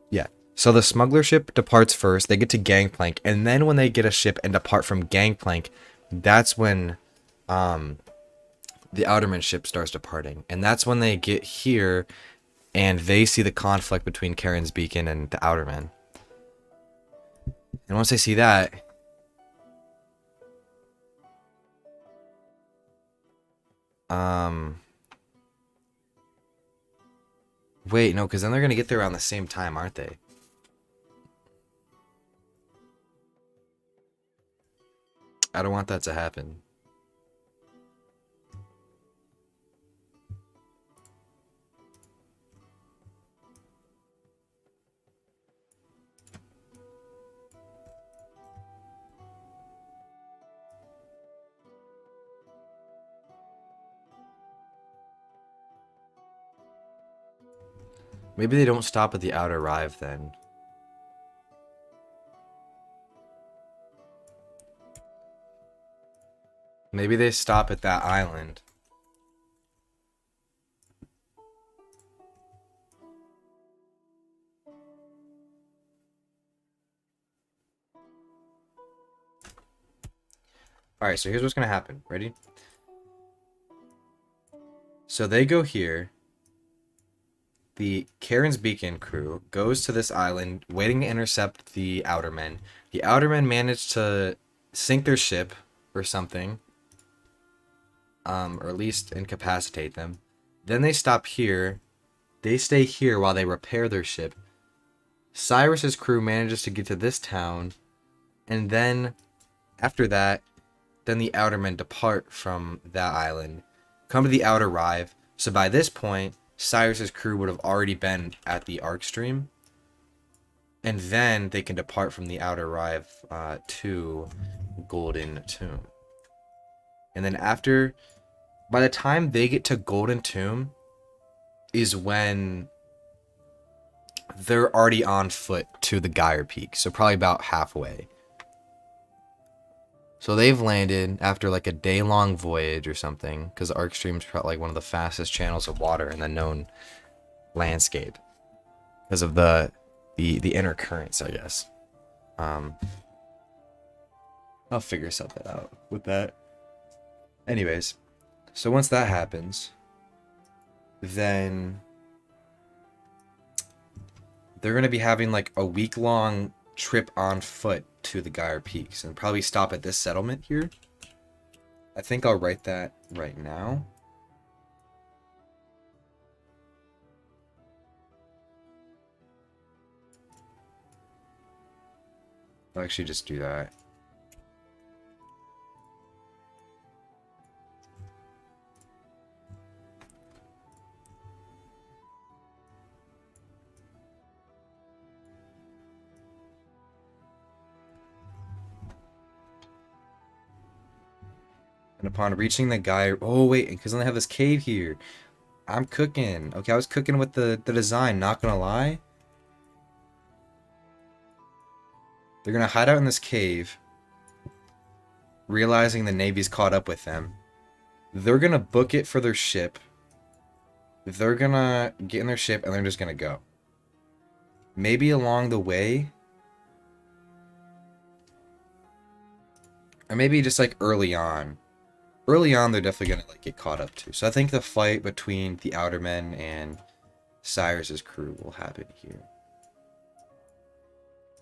Yeah. So the smuggler ship departs first, they get to Gangplank, and then when they get a ship and depart from Gangplank, that's when the outerman ship starts departing. And that's when they get here and they see the conflict between Karen's Beacon and the outerman. And once they see that, wait, no, because then they're gonna get there around the same time, aren't they? I don't want that to happen. Maybe they don't stop at the outer Rive then. Maybe they stop at that island. Alright, so here's what's gonna happen. Ready? So they go here. The Karen's Beacon crew goes to this island, waiting to intercept the outermen. The outermen manage to sink their ship or something. Or at least incapacitate them. Then they stop here. They stay here while they repair their ship. Cyrus's crew manages to get to this town. And then, after that, then the outermen depart from that island. Come to the outer Rive. So by this point, Cyrus's crew would have already been at the arc stream, and then they can depart from the outer Rive to Golden Tomb. And then after, by the time they get to Golden Tomb, is when they're already on foot to the Gyre Peak, so probably about halfway. So they've landed after like a day-long voyage or something, because the arc stream's probably like one of the fastest channels of water in the known landscape, because of the inner currents, I guess. I'll figure something out with that. Anyways, so once that happens, then they're gonna be having like a week-long trip on foot to the Gyre Peaks and probably stop at this settlement here. I think I'll write that right now. I'll actually just do that. And upon reaching the Gyre... Oh, wait, because then they have this cave here. I'm cooking. Okay, I was cooking with the design, not gonna lie. They're gonna hide out in this cave, realizing the Navy's caught up with them. They're gonna book it for their ship. They're gonna get in their ship, and they're just gonna go. Maybe along the way... Or maybe just, like, early on. Early on, they're definitely gonna like get caught up to. So I think the fight between the outermen and Cyrus's crew will happen here.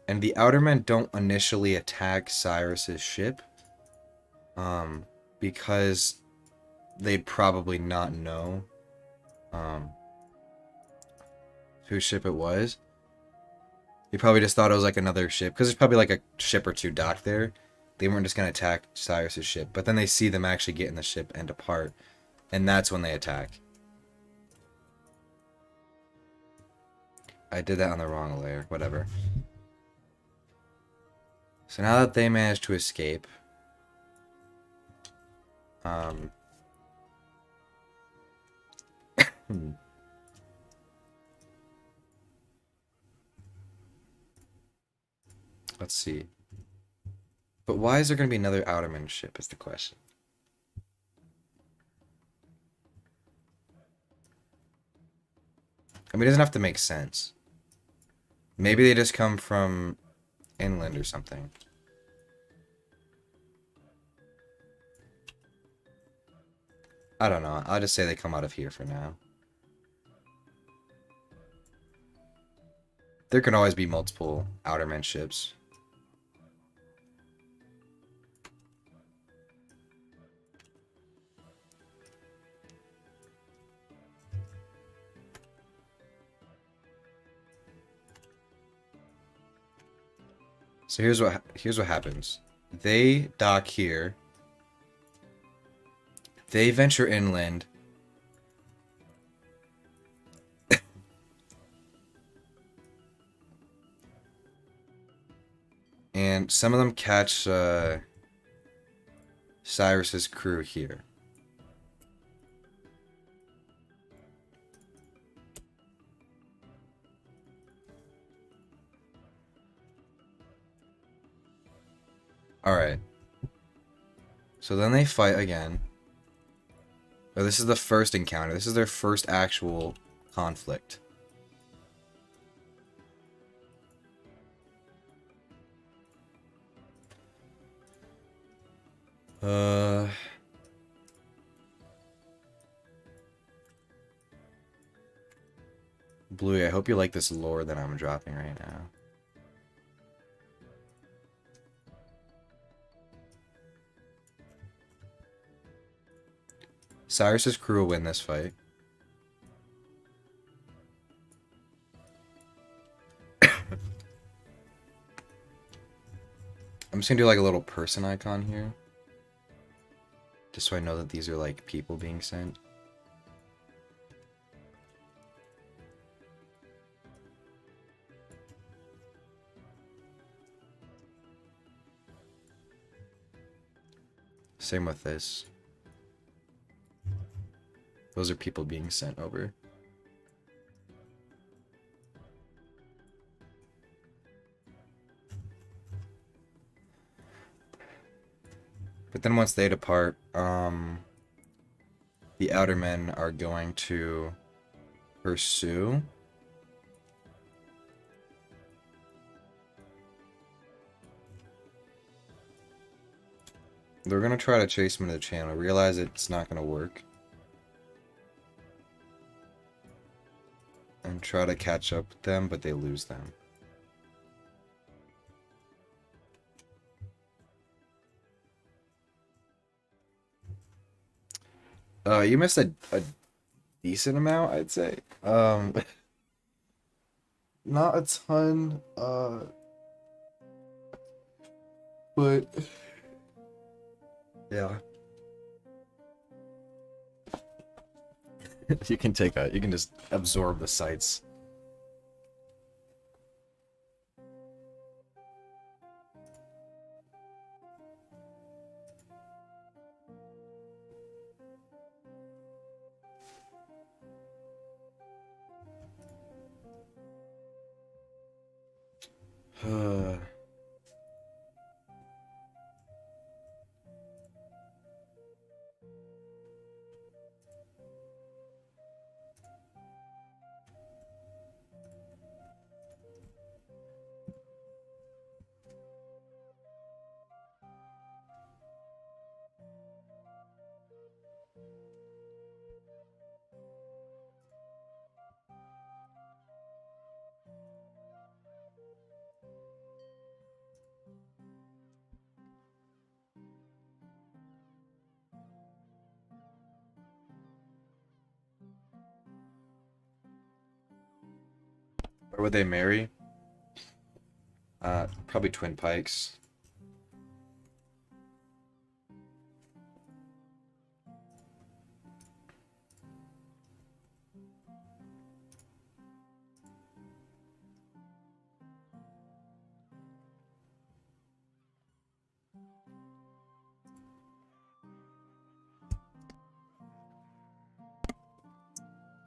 And the outermen don't initially attack Cyrus's ship, because they'd probably not know whose ship it was. They probably just thought it was like another ship, because there's probably like a ship or two docked there. They weren't just going to attack Cyrus's ship. But then they see them actually get in the ship and depart. And that's when they attack. I did that on the wrong layer. Whatever. So now that they managed to escape... let's see. But why is there going to be another Outerman ship is the question. I mean, it doesn't have to make sense. Maybe they just come from inland or something. I don't know. I'll just say they come out of here for now. There can always be multiple Outerman ships. So here's what happens. They dock here. They venture inland. And some of them catch Cyrus's crew here. Alright. So then they fight again. Oh, this is the first encounter. This is their first actual conflict. Bluey, I hope you like this lore that I'm dropping right now. Cyrus's crew will win this fight. I'm just gonna do like a little person icon here. Just so I know that these are like people being sent. Same with this. Those are people being sent over. But then once they depart, the outer men are going to pursue. They're going to try to chase them to the channel, realize it's not going to work. And try to catch up with them, but they lose them. You missed a decent amount, I'd say. Not a ton, but yeah. You can just absorb the sights. Where would they marry? Probably Twin Pikes.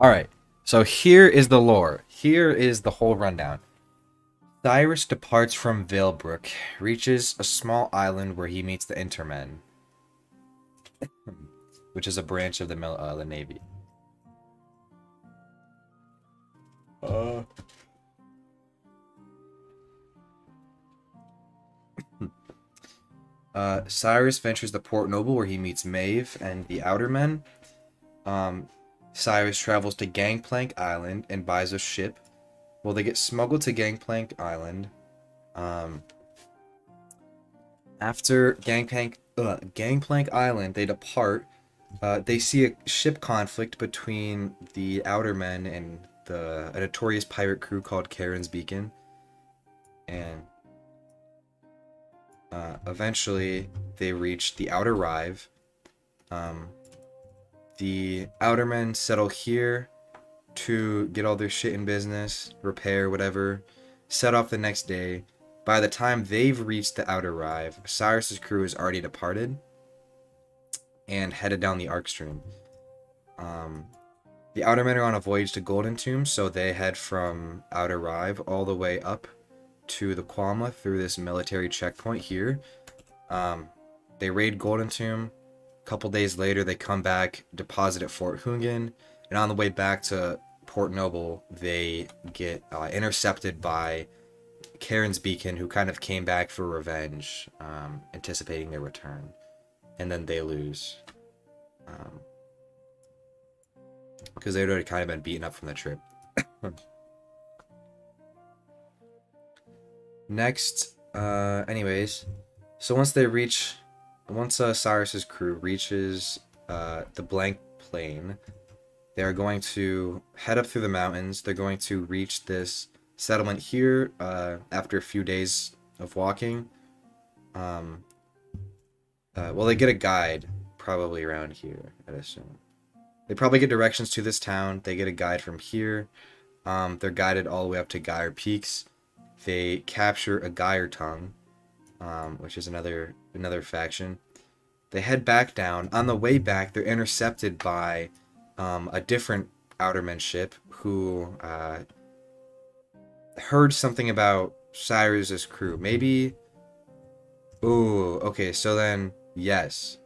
Alright, so here is the lore. Here is the whole rundown. Cyrus departs from Valebrook, reaches a small island where he meets the Intermen, which is a branch of the Navy. Uh, Cyrus ventures to Port Noble where he meets Maeve and the Outer Men. Um, Cyrus travels to Gangplank Island and buys a ship. Well, they get smuggled to Gangplank Island. Um, After Gangplank Island, they depart. They see a ship conflict between the Outer Men and a notorious pirate crew called Karen's Beacon. And eventually, they reach the Outer Rive. Um, the Outer Men settle here to get all their shit in business, repair, whatever. Set off the next day. By the time they've reached the Outer Rive, Cyrus's crew has already departed and headed down the Arc Stream. Um, the Outer Men are on a voyage to Golden Tomb, so they head from Outer Rive all the way up to the Quamla through this military checkpoint here. They raid Golden Tomb. A couple days later, they come back, deposit at Fort Hungen, and on the way back to Port Noble, they get intercepted by Karen's Beacon, who kind of came back for revenge, anticipating their return. And then they lose. Because they'd already kind of been beaten up from the trip. Next, anyways, so once Cyrus's crew reaches the blank plain, they're going to head up through the mountains. They're going to reach this settlement here after a few days of walking. Well, they get a guide probably around here, I'd assume. They probably get directions to this town. They get a guide from here. They're guided all the way up to Gyre Peaks. They capture a Gyre Tongue, which is another faction. They head back down. On the way back, they're intercepted by a different Outerman ship who heard something about Cyrus's crew. Maybe. Ooh, okay. So then, yes,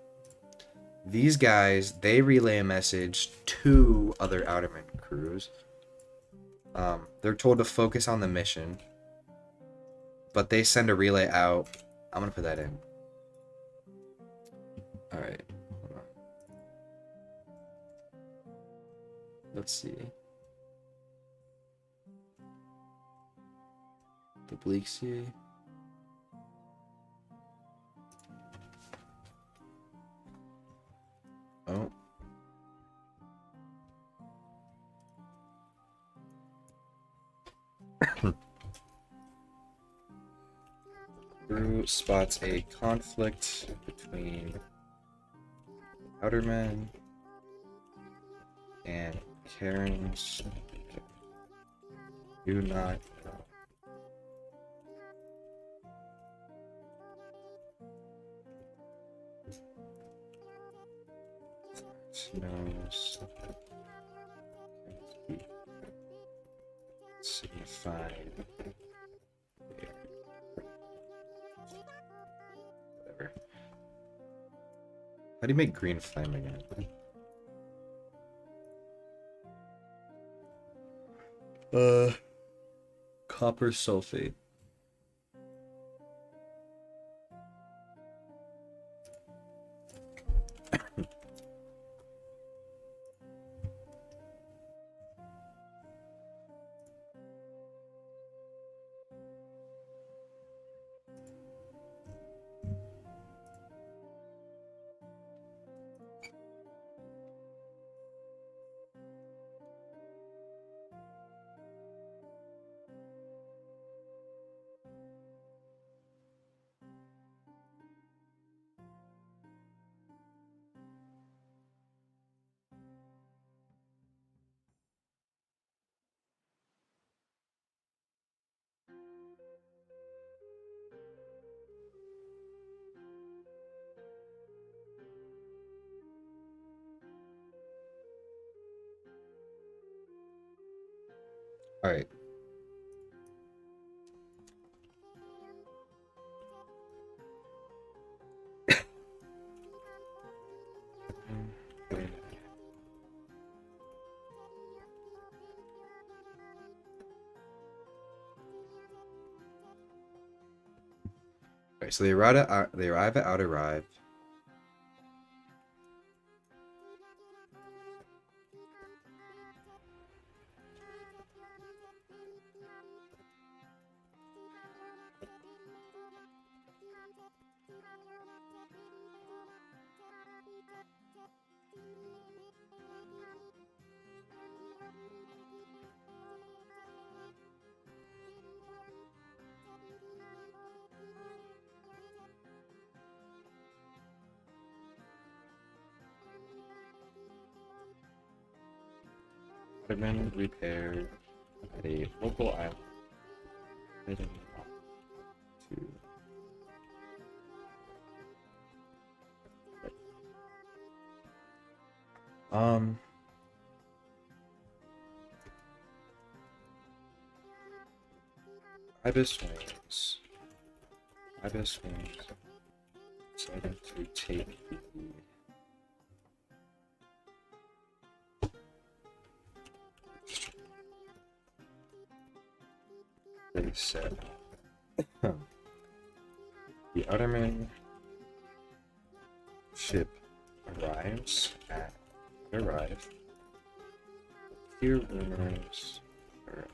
these guys, they relay a message to other Outerman crews. They're told to focus on the mission, but they send a relay out. I'm gonna put that in. All right. Hold on. Let's see. The Bleak Sea. Oh. Crew spots a conflict between Outermen and Karen's. Do not know. Knows signified. Whatever. How do you make green flame again? Copper sulfate. All right. Right, so they arrive at Outer Rive. Have been repaired at a local island. Heading on to Ibis Wings. Ibis Wings decided to take they said the Utterman ship arrives. Few rumors are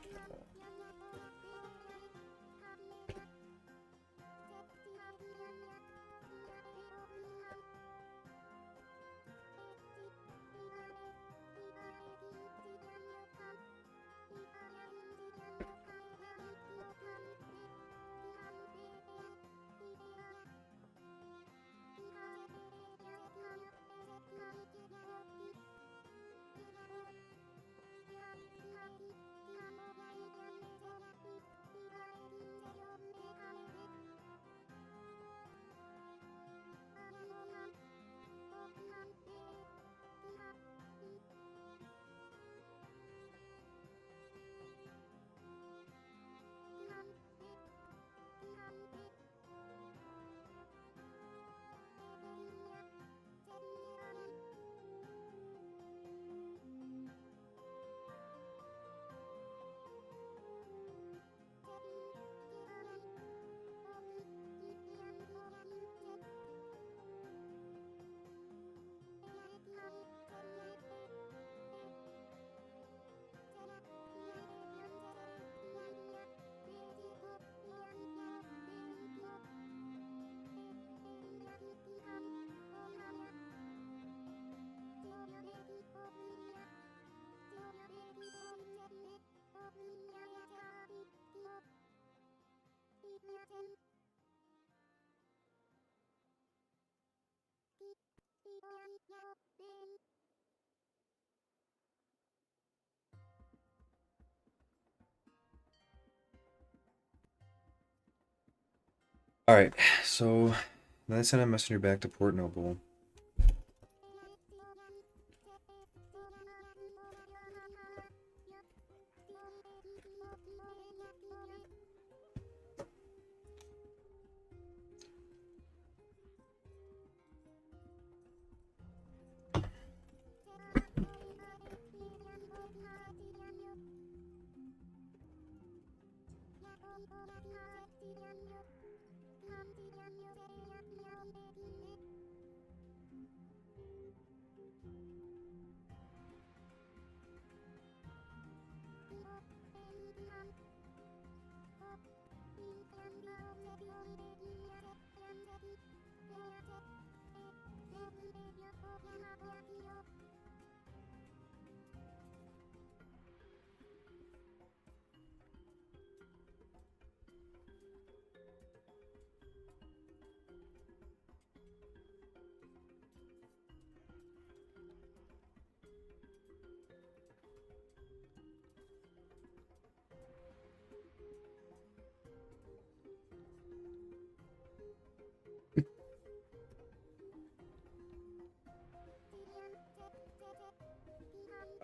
Alright, so then I sent a messenger back to Port Noble.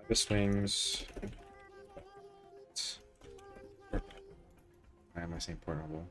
Ibis Wings. Why am I saying Port Noble?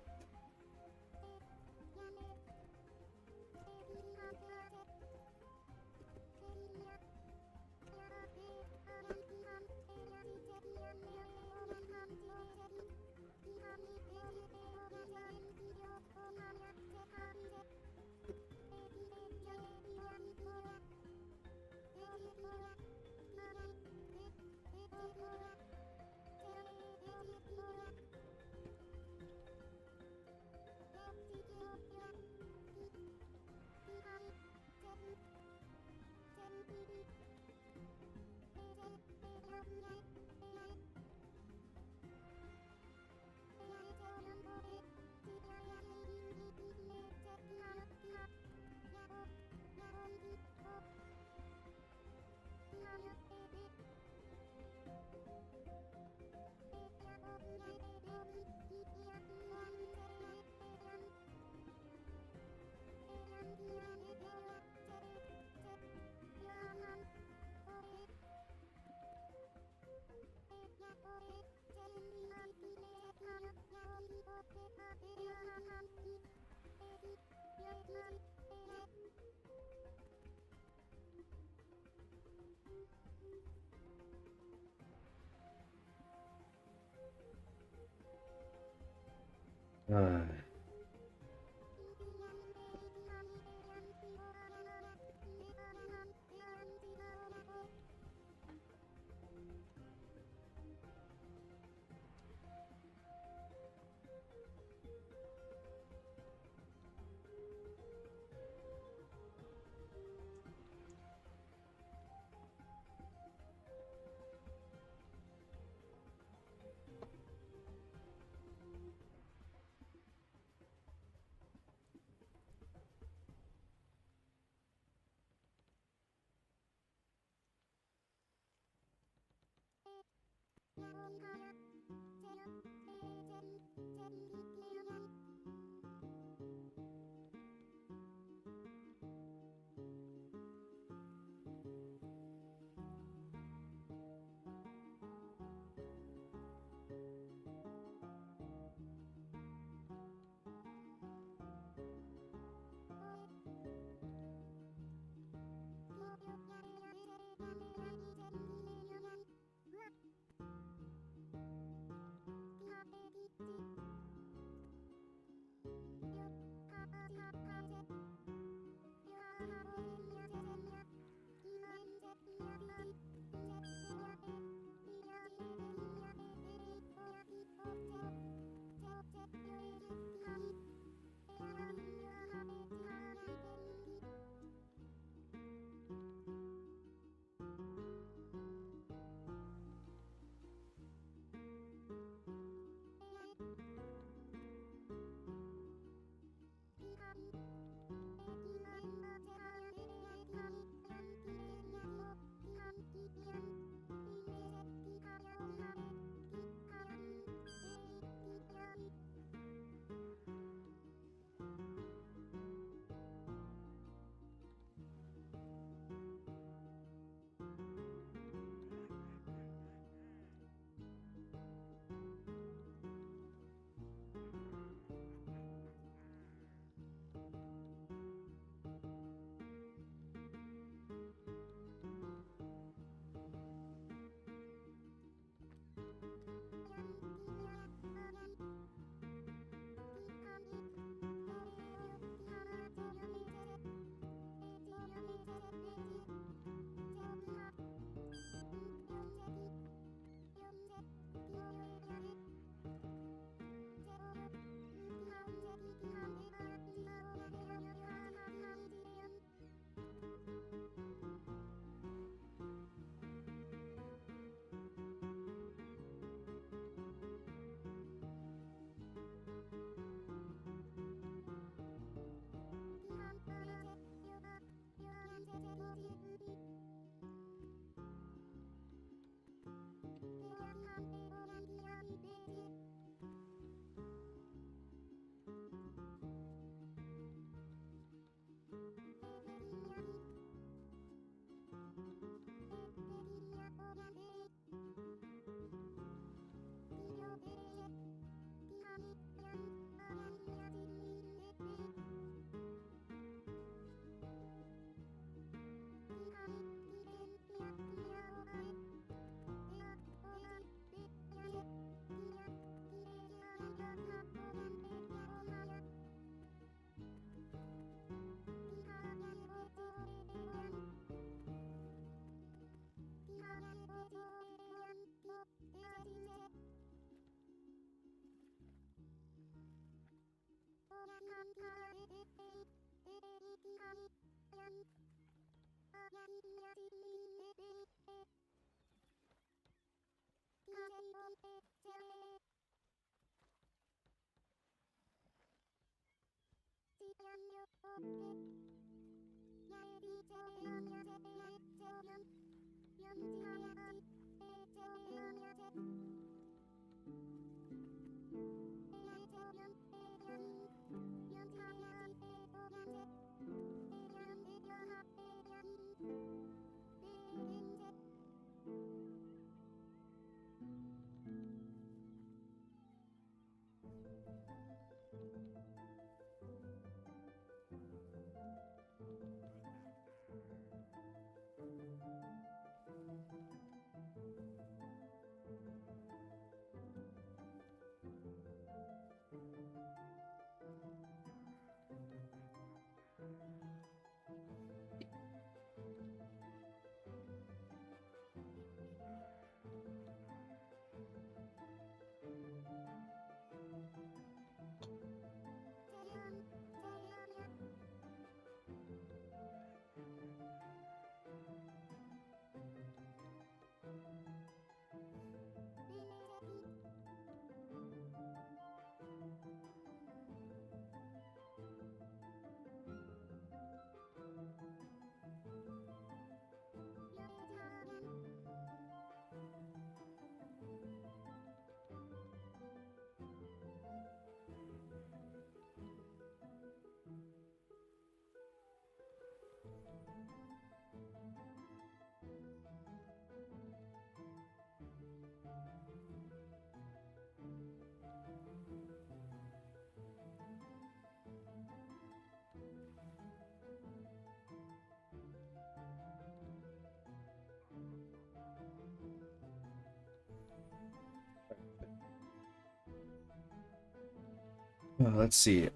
Let's see.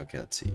Okay, let's see.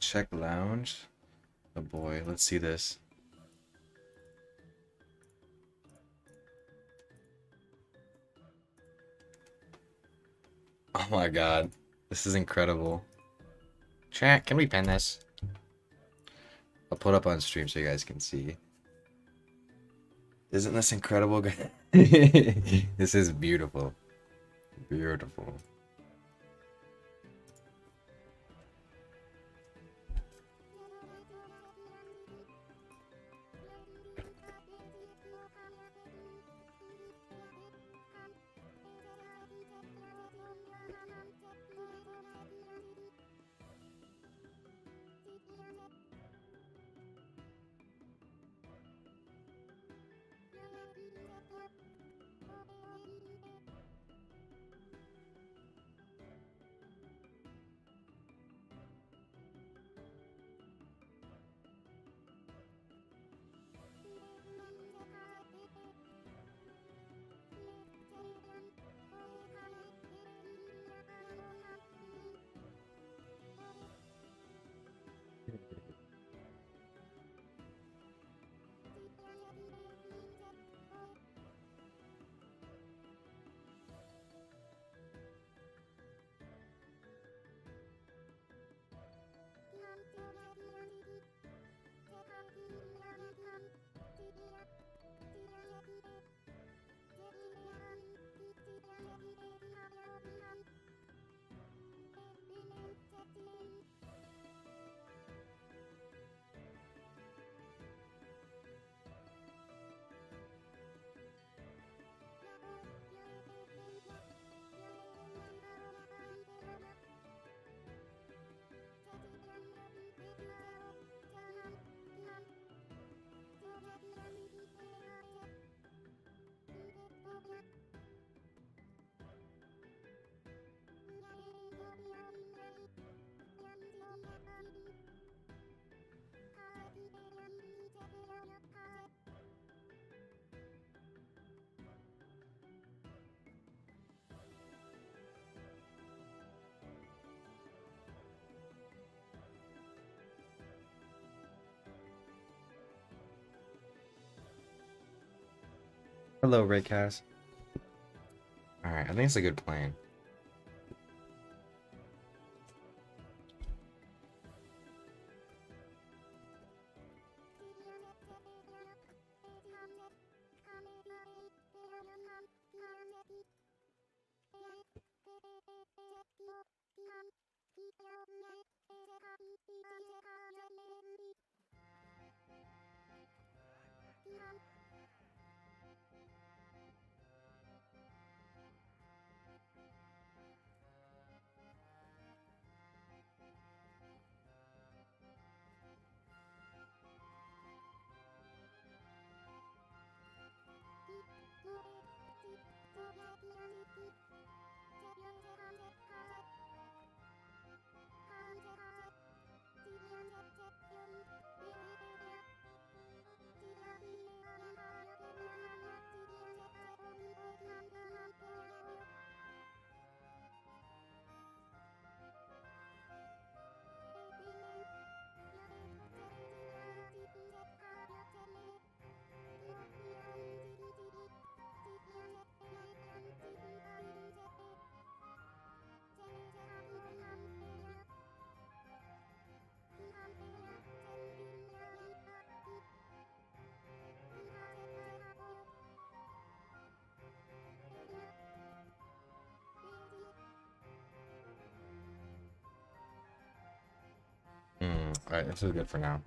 Check lounge. Oh boy, let's see this. Oh my god. This is incredible. Chat, can we pen this? I'll put it up on stream so you guys can see. Isn't this incredible, guys? This is beautiful. Beautiful. Hello, Raycast. Alright, I think it's a good plan. Alright, this is good for now.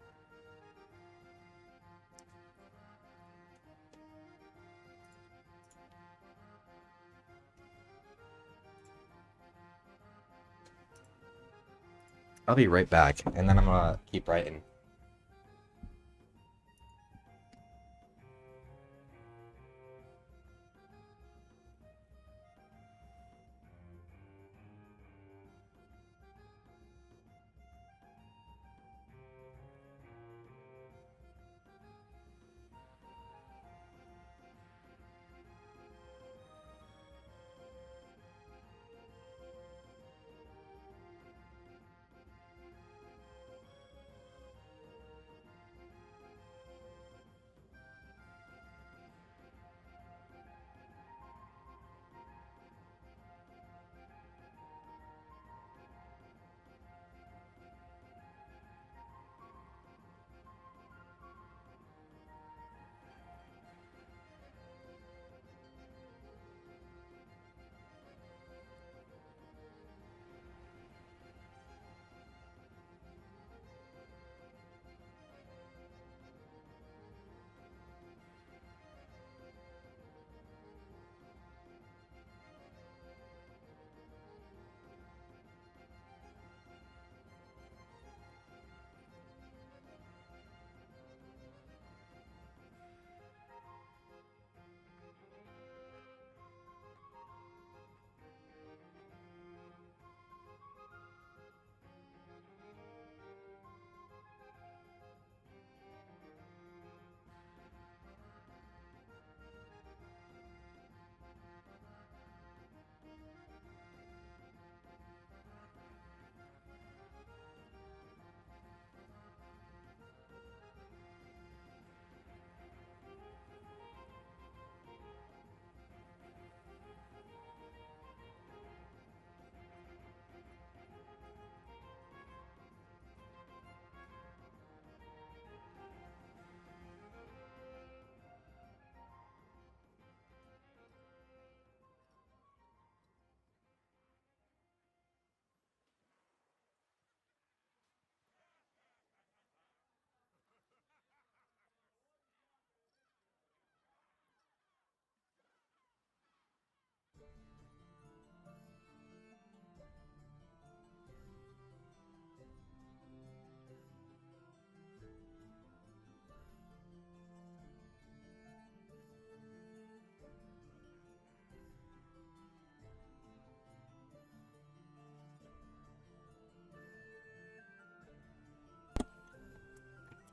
I'll be right back, and then I'm gonna keep writing.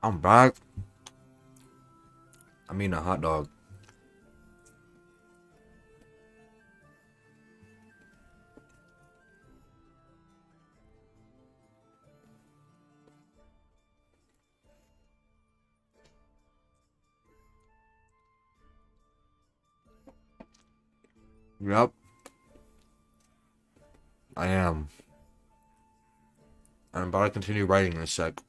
I'm back. I'm eating a hot dog. Yep, I am. I'm about to continue writing in a sec.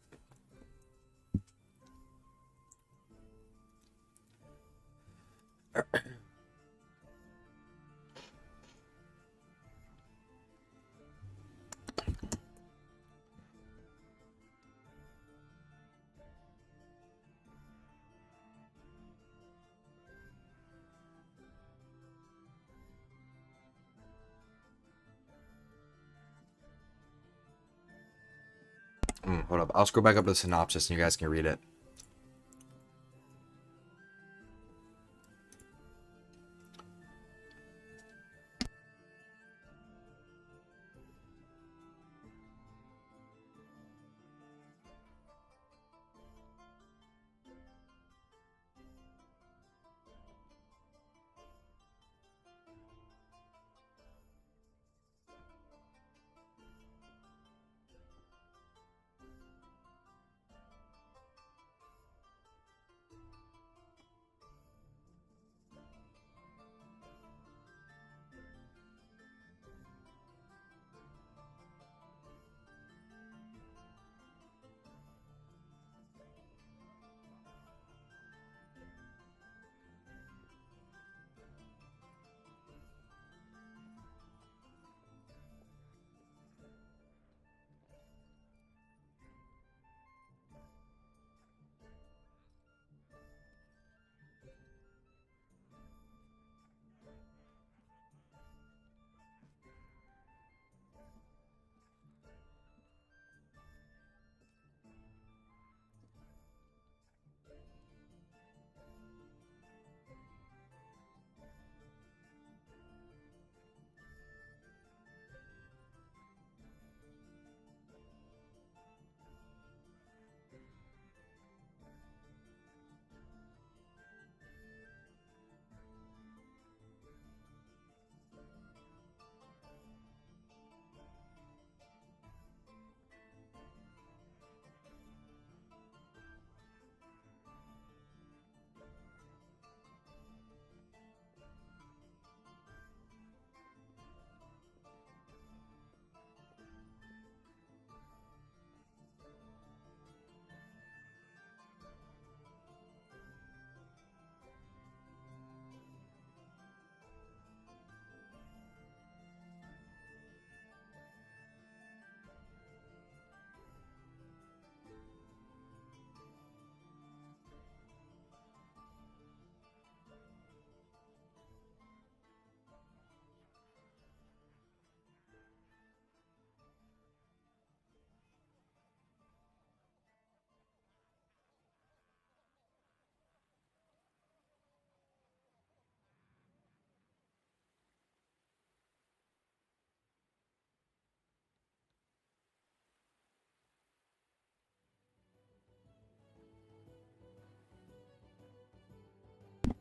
Hold up. I'll scroll back up to the synopsis and you guys can read it.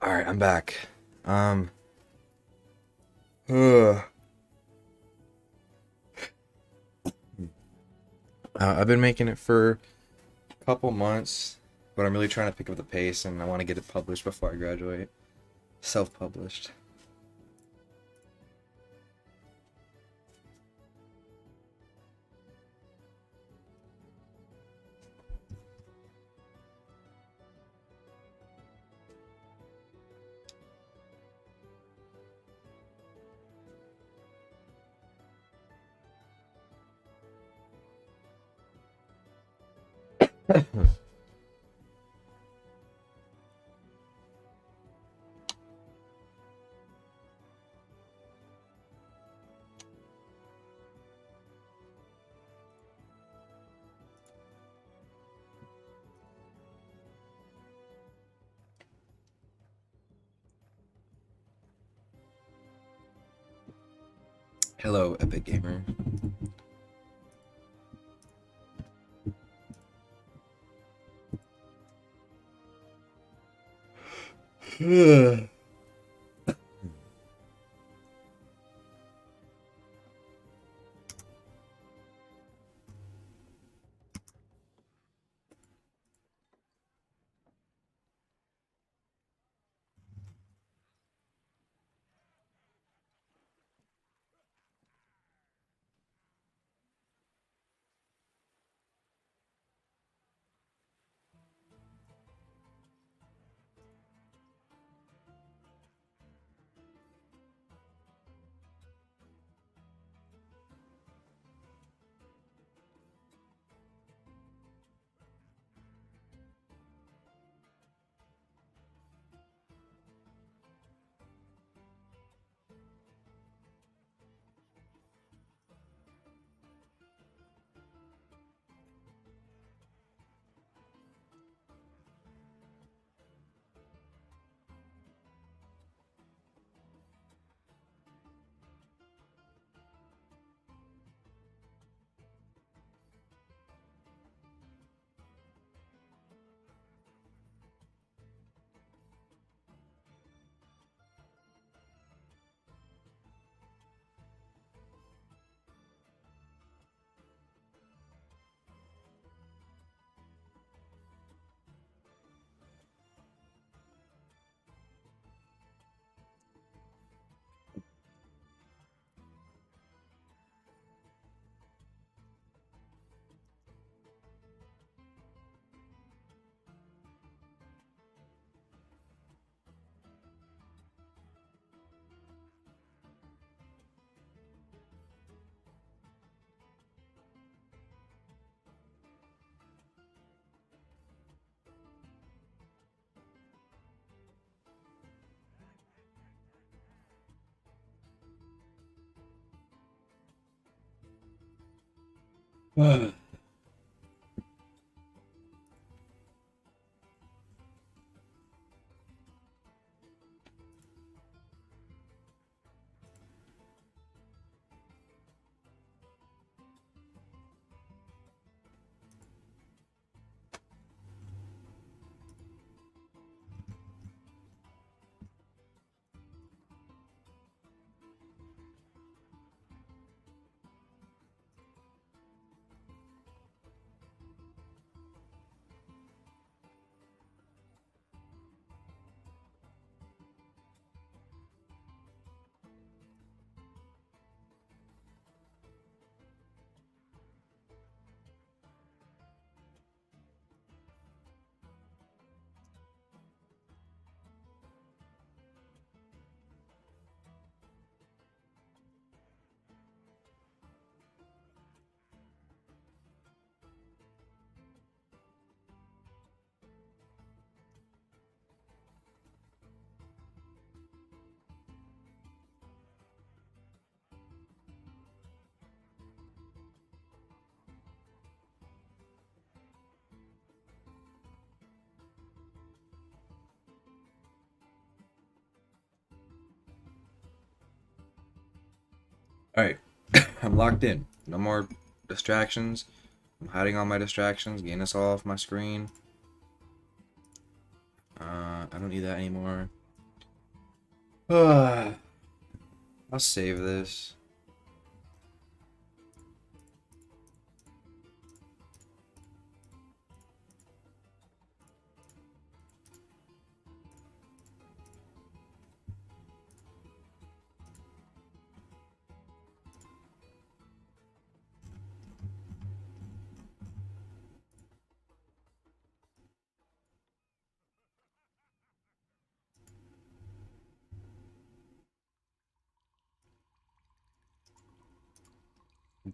All right, I'm back. Ugh. I've been making it for a couple months, but I'm really trying to pick up the pace, and I want to get it published before I graduate. Self-published. Hello, Epic Gamer. Alright, I'm locked in. No more distractions. I'm hiding all my distractions, getting us all off my screen. I don't need that anymore. I'll save this.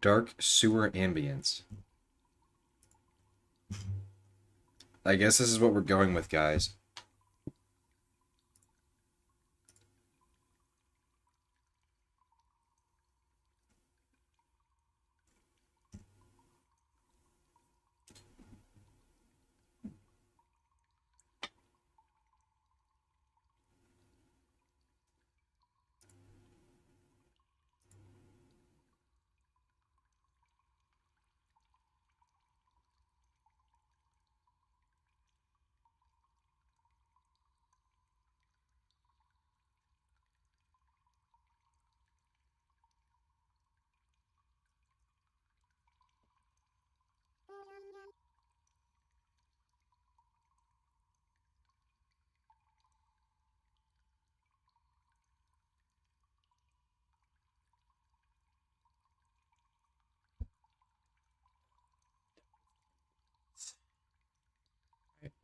Dark sewer ambience. I guess this is what we're going with, guys.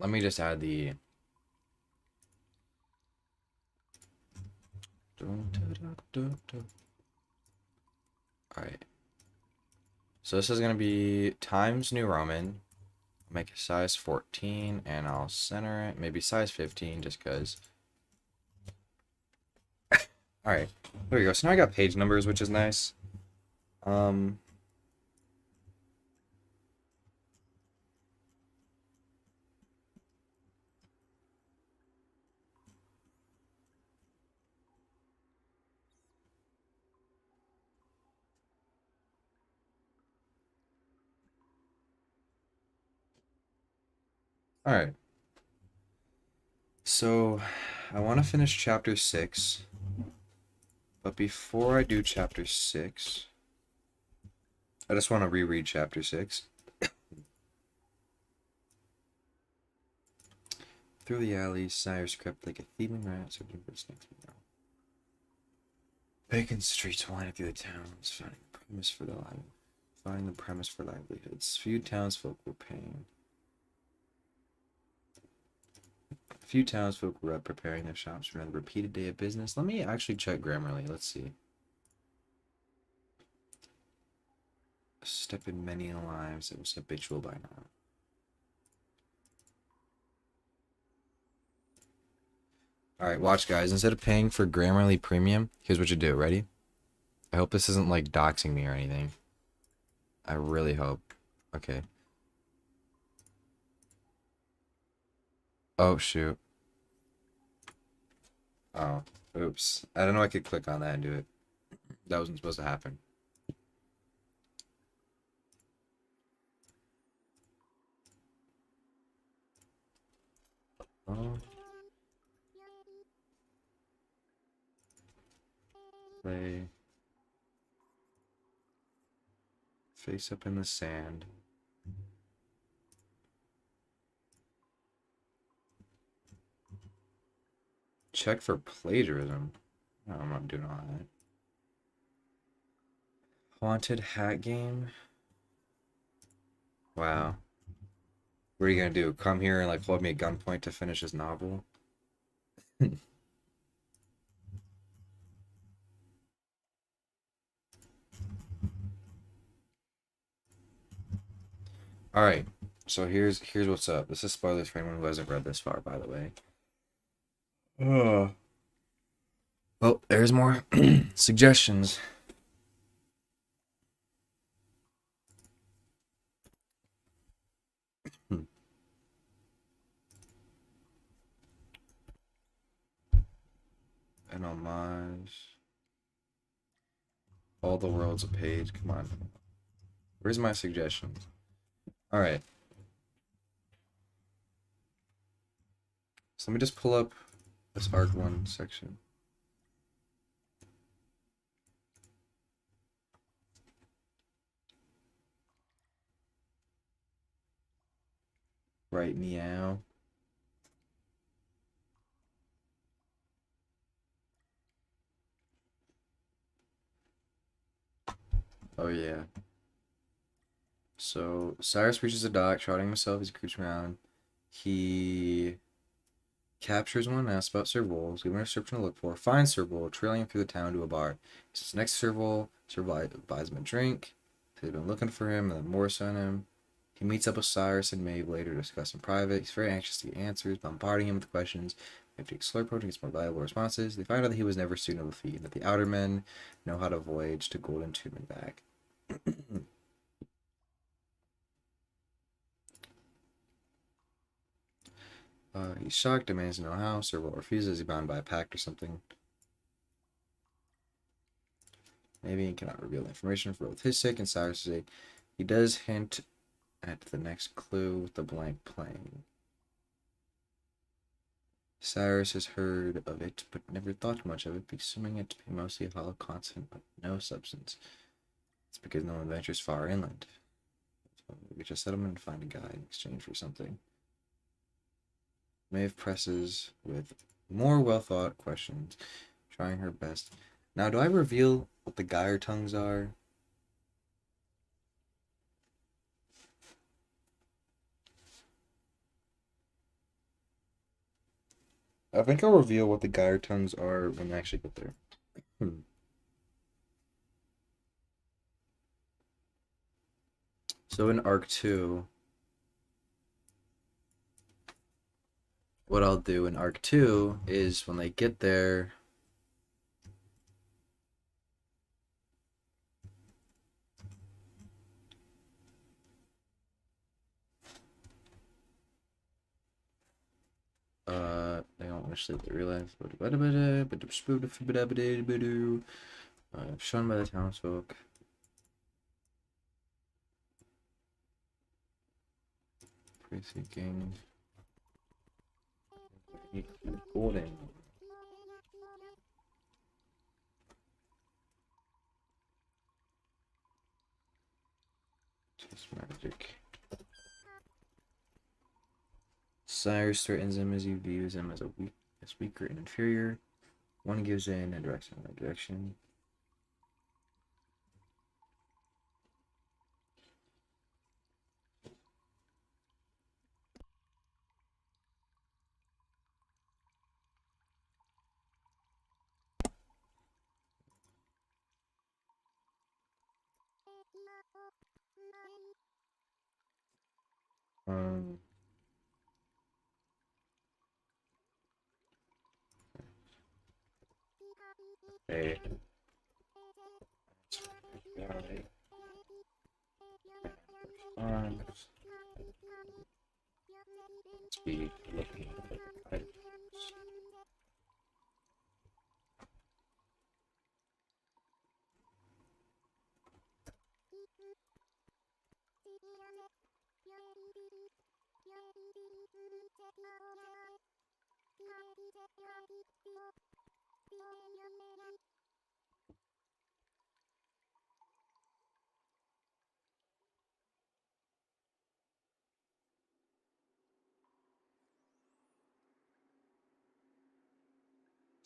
Let me just add the... Alright. So this is going to be Times New Roman. Make a size 14 and I'll center it. Maybe size 15 just because. Alright. There we go. So now I got page numbers, which is nice. Alright. So I want to finish chapter 6. But before I do chapter 6, I just want to reread chapter 6. Through the alleys, sires crept like a thieving rat, searching for snakes. Vacant streets winding through the towns, finding the premise for livelihoods. Few townsfolk were paying. A few townsfolk were up preparing their shops for another repeated day of business. Let me actually check Grammarly. Let's see. A step in many lives. It was habitual by now. Alright, watch, guys. Instead of paying for Grammarly Premium, here's what you do. Ready? I hope this isn't like doxing me or anything. I really hope. Okay. Oh, shoot. Oh, oops. I don't know I could click on that and do it. That wasn't supposed to happen. Oh. Play. Face up in the sand. Check for plagiarism. No, I'm not doing all that. Haunted hat game? Wow. What are you gonna do? Come here and like hold me at gunpoint to finish this novel? Alright. So here's what's up. This is spoilers for anyone who hasn't read this far, by the way. Well, there's more suggestions. An homage. All the world's a page. Come on. Where's my suggestions? Alright. So let me just pull up this arc 1 section. Right, meow. Oh yeah. So Cyrus reaches a dock, trotting himself, he's cruising around. He captures one, asks about servals, given a description to look for, finds serval, trailing him through the town to a bar. He says next serval buys him a drink. They've been looking for him, and then Morris on him. He meets up with Cyrus and Maeve later to discuss in private. He's very anxious to get answers, bombarding him with questions. Maeve takes slow approach and gets more valuable responses. They find out that he was never a student of the feet, and that the outer men know how to voyage to Golden Tomb and back. He's shocked, demands to know how. Serval refuses. Is he bound by a pact or something? Maybe he cannot reveal the information for both his sake and Cyrus' sake. He does hint at the next clue with the blank plane. Cyrus has heard of it, but never thought much of it, assuming it to be mostly a hollow constant, but no substance. It's because no one ventures far inland. So we get a settlement and find a guide in exchange for something. Maeve presses with more well-thought questions, trying her best. Now, do I reveal what the gyre tongues are? I think I'll reveal what the gyre tongues are when I actually get there. So in Arc 2, what I'll do in Arc 2 is when they get there, they don't initially realize shown by the townsfolk. Pre-seeking. Recording. Test magic. Cyrus threatens him as he views him as weaker and inferior. One gives in and directs him in the right direction. Um. Okay. Let's be looking at the items.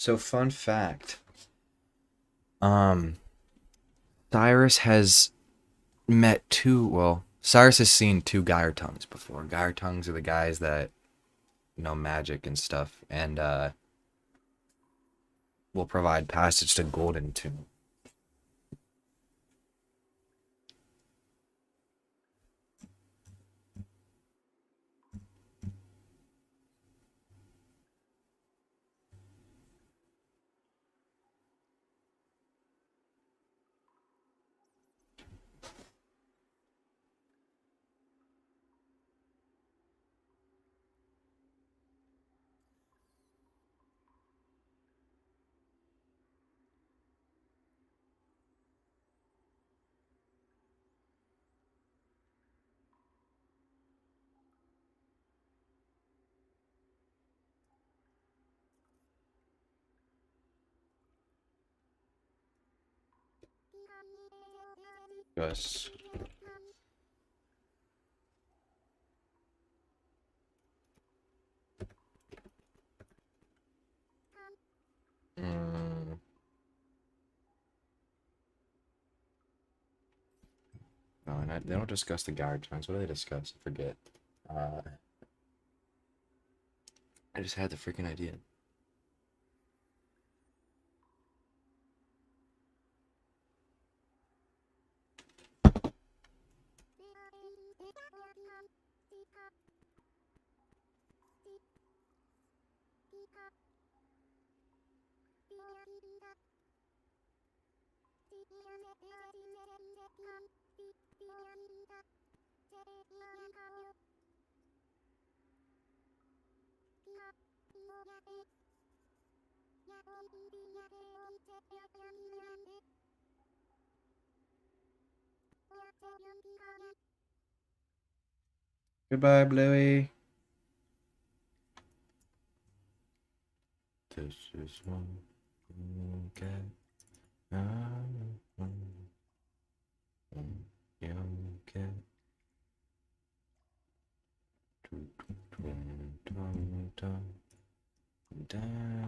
So fun fact, um, Cyrus has Cyrus has seen two Gyre tongues before. Gyre tongues are the guys that know magic and stuff, and will provide passage to Golden Tomb. Yes. Mm, no, and they don't discuss the Gyre tongues. What do they discuss? I forget. Uh, I just had the freaking idea. Goodbye, Bluey. This is one cat. Young cat. Down.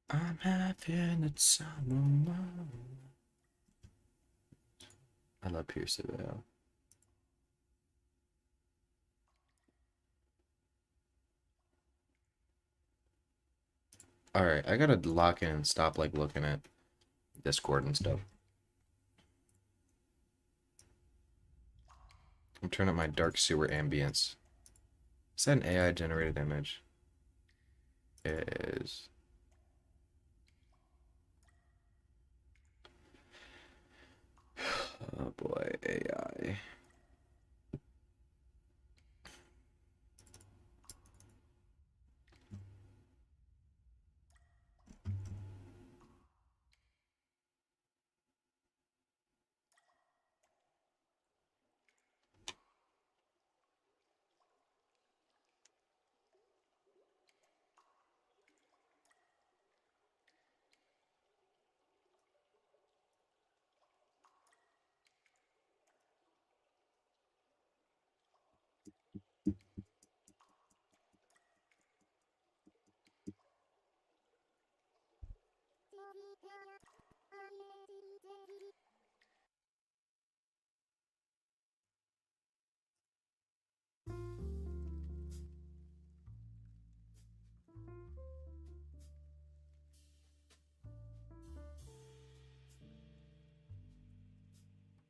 I'm having a time of my. I love Pierce the Veil. Alright, I gotta lock in and stop like looking at Discord and stuff. I'm turning up my dark sewer ambience. Is that an AI generated image? It is. Oh boy, AI.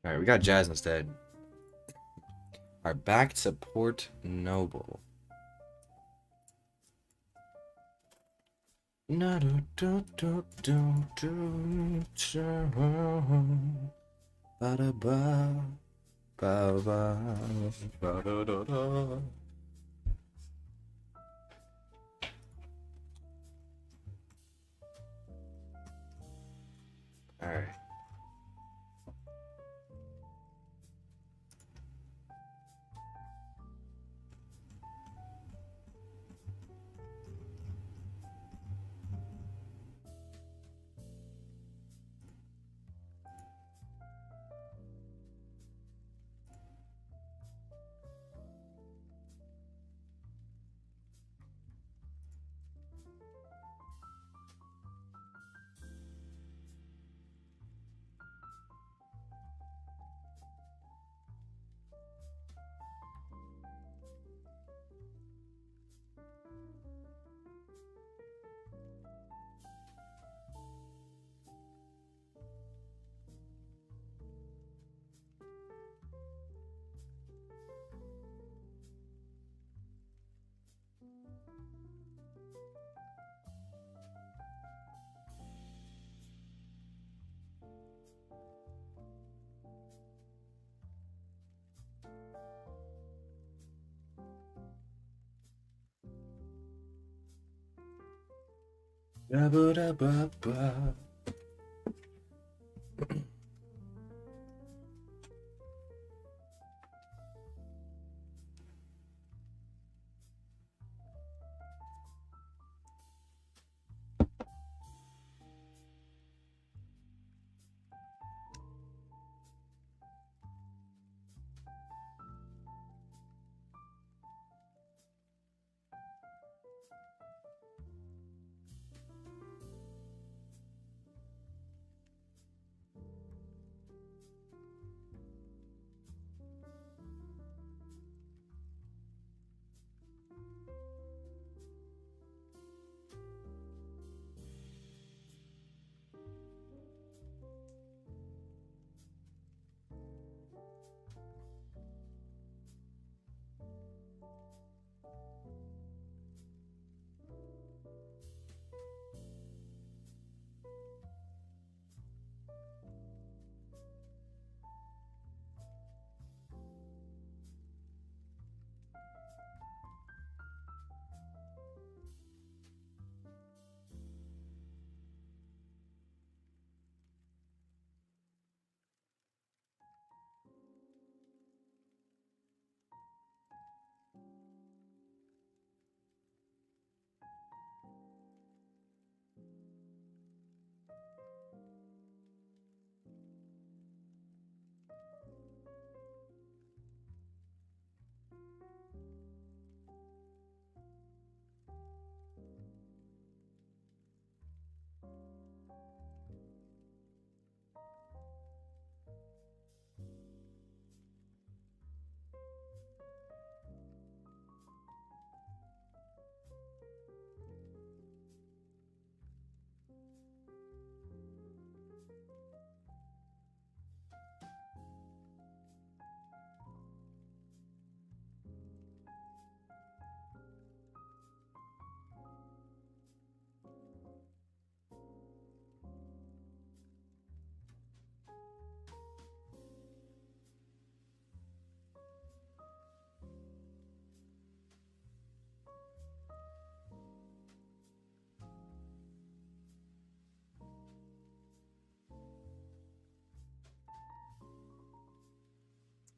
Alright, we got Jazz instead. Alright, back to Port Noble. Alright.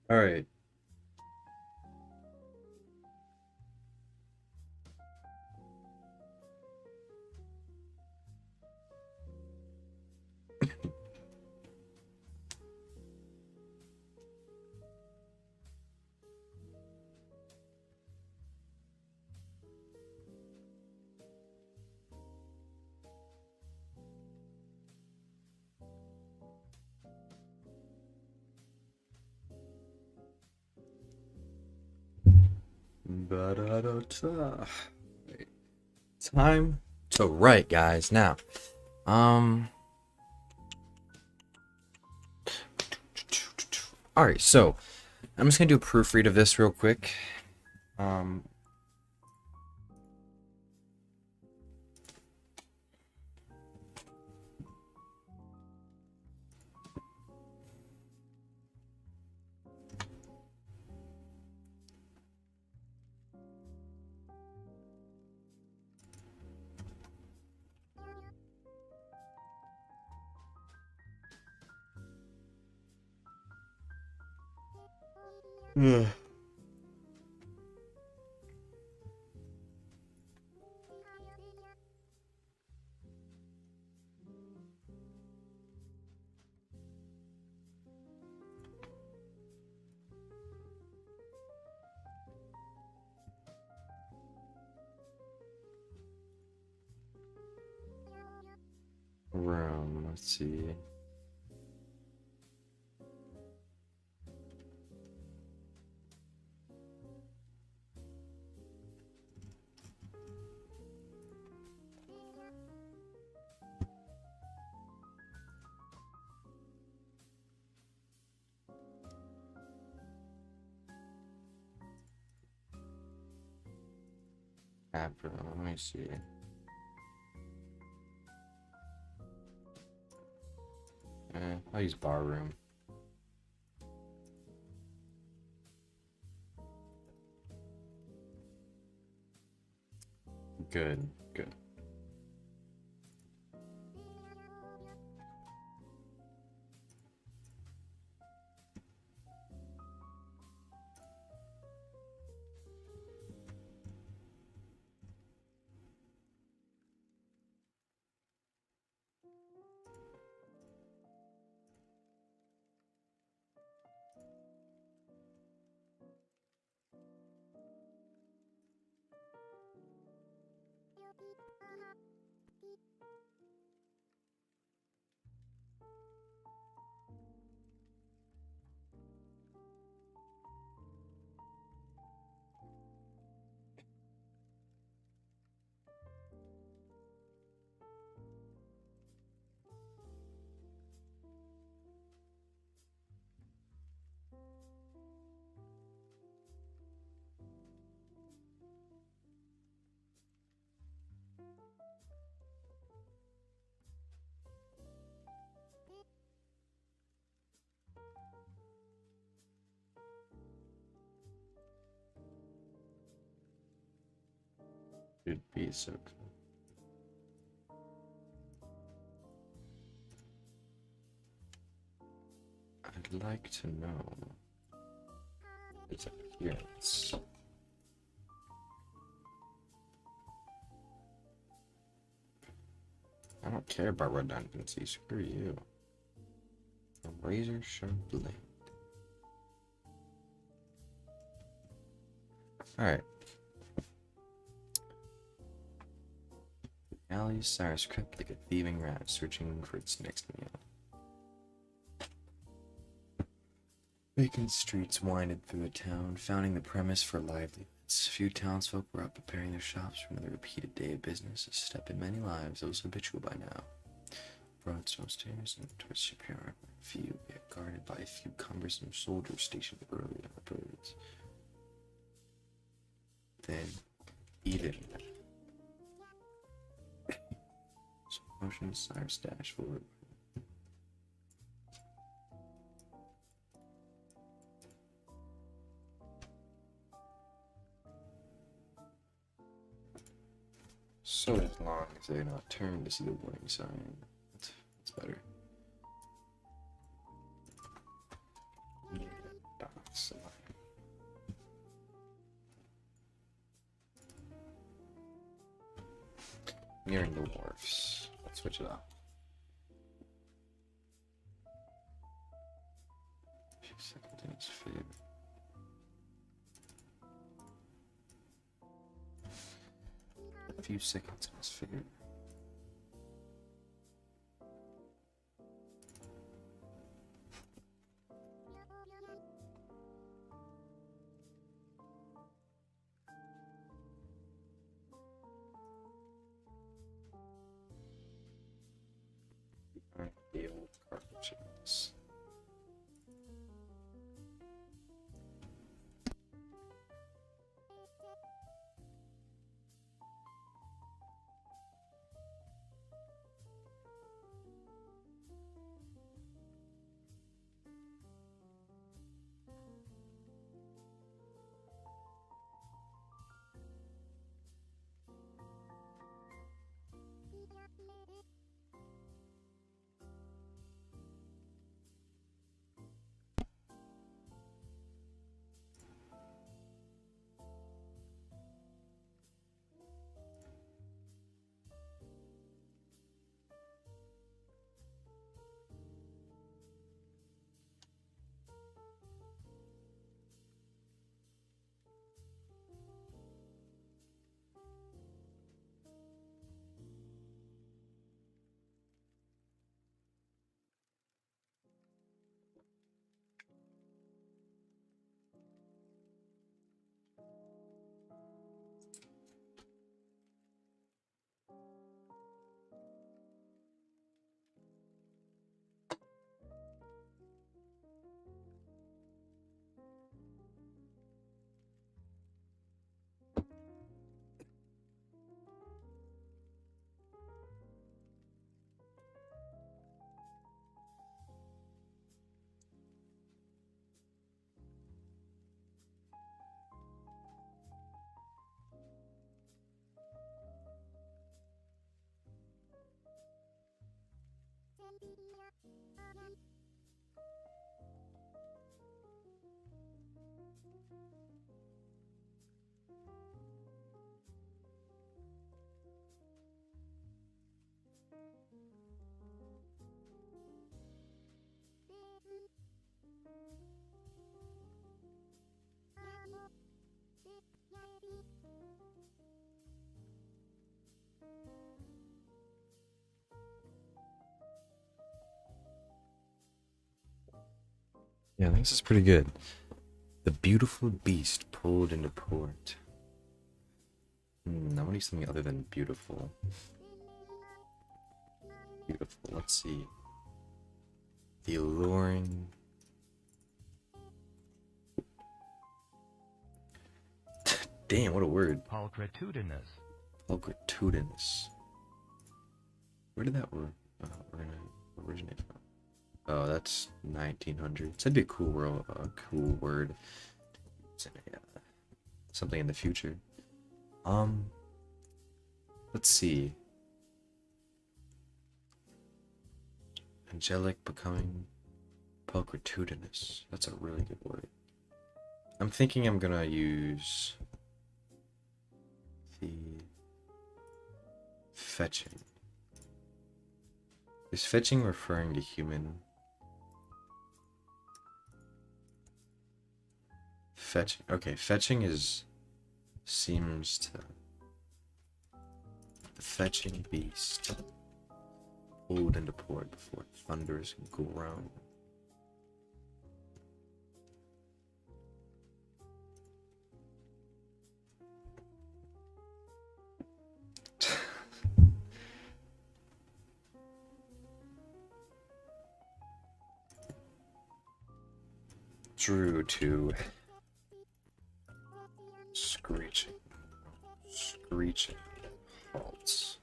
Alright. Ba-da-da-da. Wait. Time to write, guys. Now, um, Alright, so I'm just gonna do a proofread of this real quick. Um, Ugh. Room, let's see. App room, let me see. I'll use bar room. Good, good. It'd be so cool. I'd like to know its appearance. I don't care about redundancy, screw you. A razor sharp blade. Alright. Alley's Cyrus crept like a thieving rat, searching for its next meal. Vacant streets winded through a town, founding the premise for livelihoods. Few townsfolk were up preparing their shops for another repeated day of business, a step in many lives that was habitual by now. Broad stone stairs and towards Shipyard, few yet guarded by a few cumbersome soldiers stationed early on the birds. Then, Eden. So motion Cyrus dash forward. So as long as they're not turned to see the warning sign, that's better. Docks. Nearing the wharfs. Let's switch it up. A few seconds in its favor. A few seconds in its favor. The old cartridges. Yeah, I think this is pretty good. The beautiful beast pulled into port. I want to use something other than beautiful. Beautiful. Let's see. The alluring. Damn, what a word. Pulchritudinous. Pulchritudinous. Where did that word originate from? Oh, that's 1900s. That'd be a cool word. Something in the future. Let's see. Angelic becoming pulchritudinous. That's a really good word. I'm thinking I'm gonna use the fetching. Is fetching referring to human? Fetching. Okay, fetching seems to. The fetching beast. Pulled into port before thunders groan. Drew to screeching halts.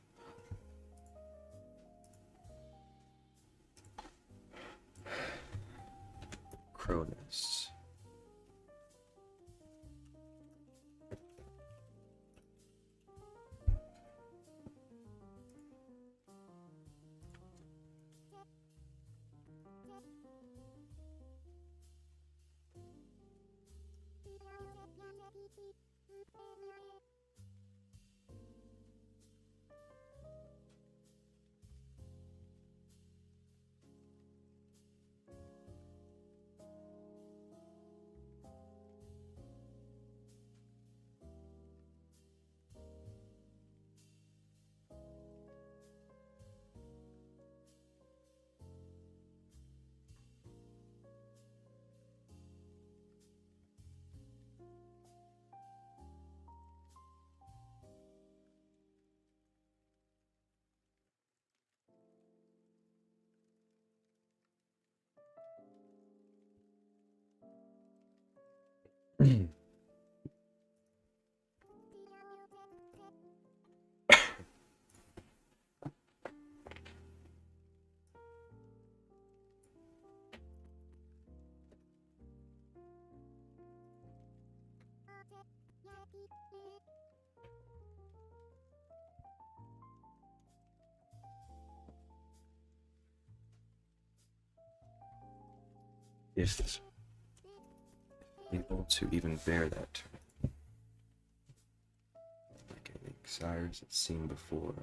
Cronus. If able to even bear that term. Like a desires it's seen before.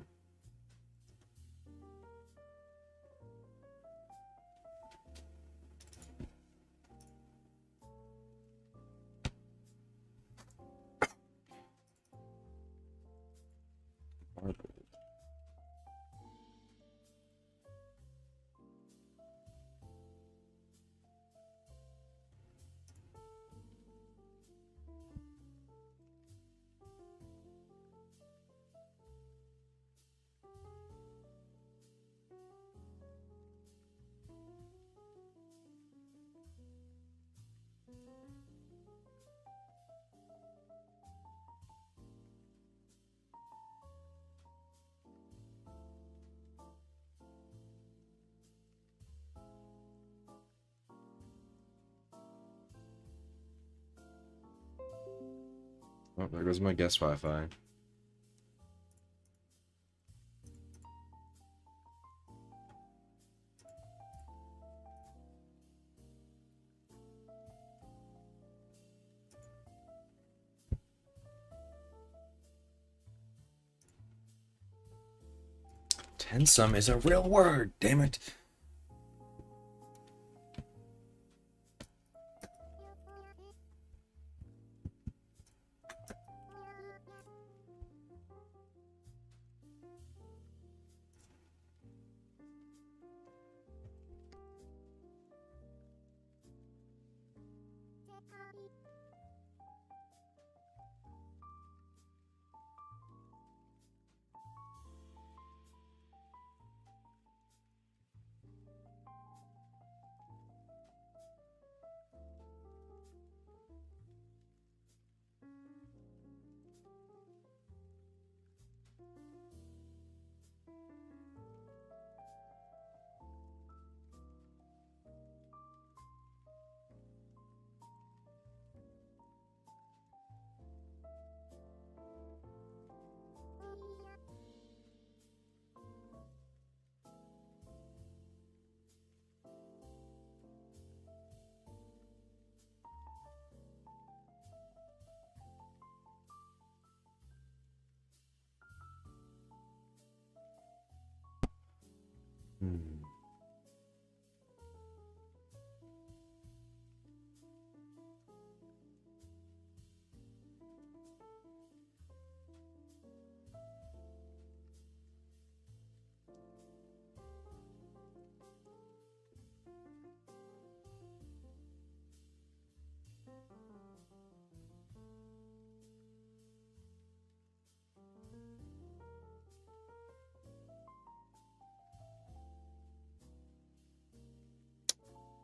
Marble. Oh, there goes my guest Wi-Fi. Handsome is a real word, damn it.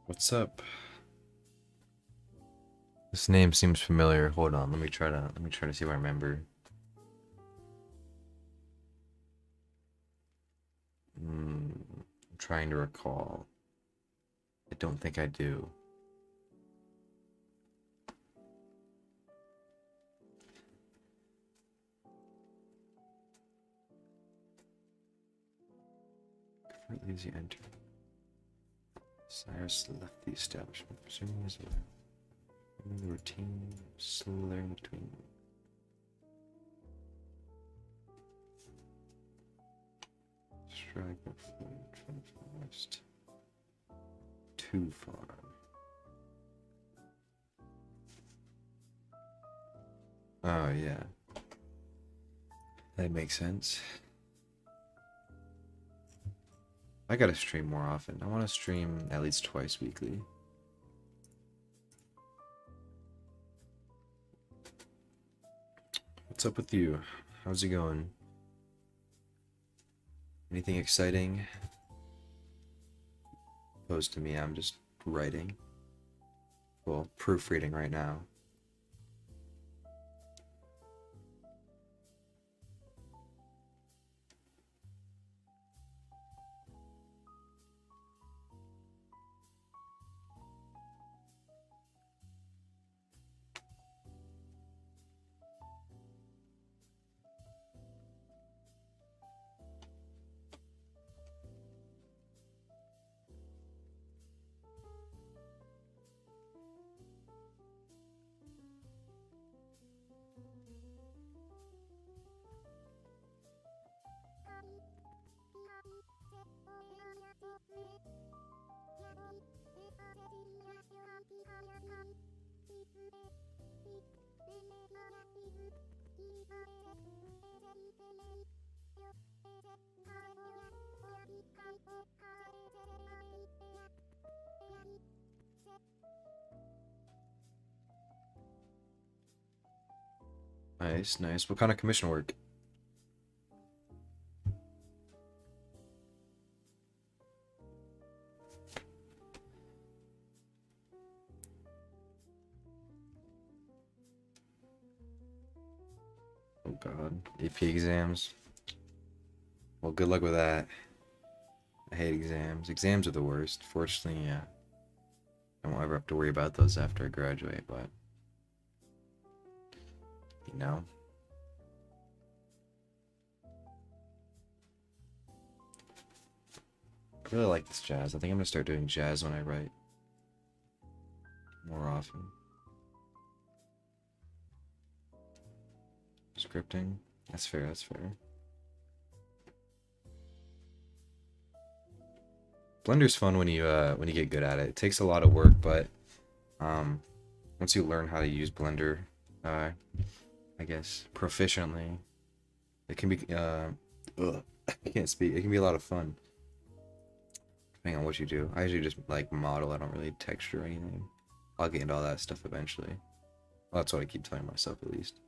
What's up? This name seems familiar. Hold on, let me try to see if I remember. I'm trying to recall. I don't think I do. Completely as you enter. Cyrus left the establishment, presuming as well. The routine slurring between. Strike from west. Too far. Oh yeah, that makes sense. I gotta stream more often. I want to stream at least twice weekly. What's up with you? How's it going? Anything exciting? Opposed to me, I'm just writing. Well, proofreading right now. Nice, nice. What kind of commission work? Oh god. AP exams. Well, good luck with that. I hate exams. Exams are the worst. Fortunately, yeah. I won't ever have to worry about those after I graduate, but... You know? I really like this jazz. I think I'm gonna start doing jazz when I write. More often. Scripting. That's fair, that's fair. Blender's fun when you get good at it. It takes a lot of work, but um, once you learn how to use Blender, I guess proficiently, it can be I can't speak. It can be a lot of fun depending on what you do. I usually just like model. I don't really texture or anything. I'll get into all that stuff eventually. Well, that's what I keep telling myself at least.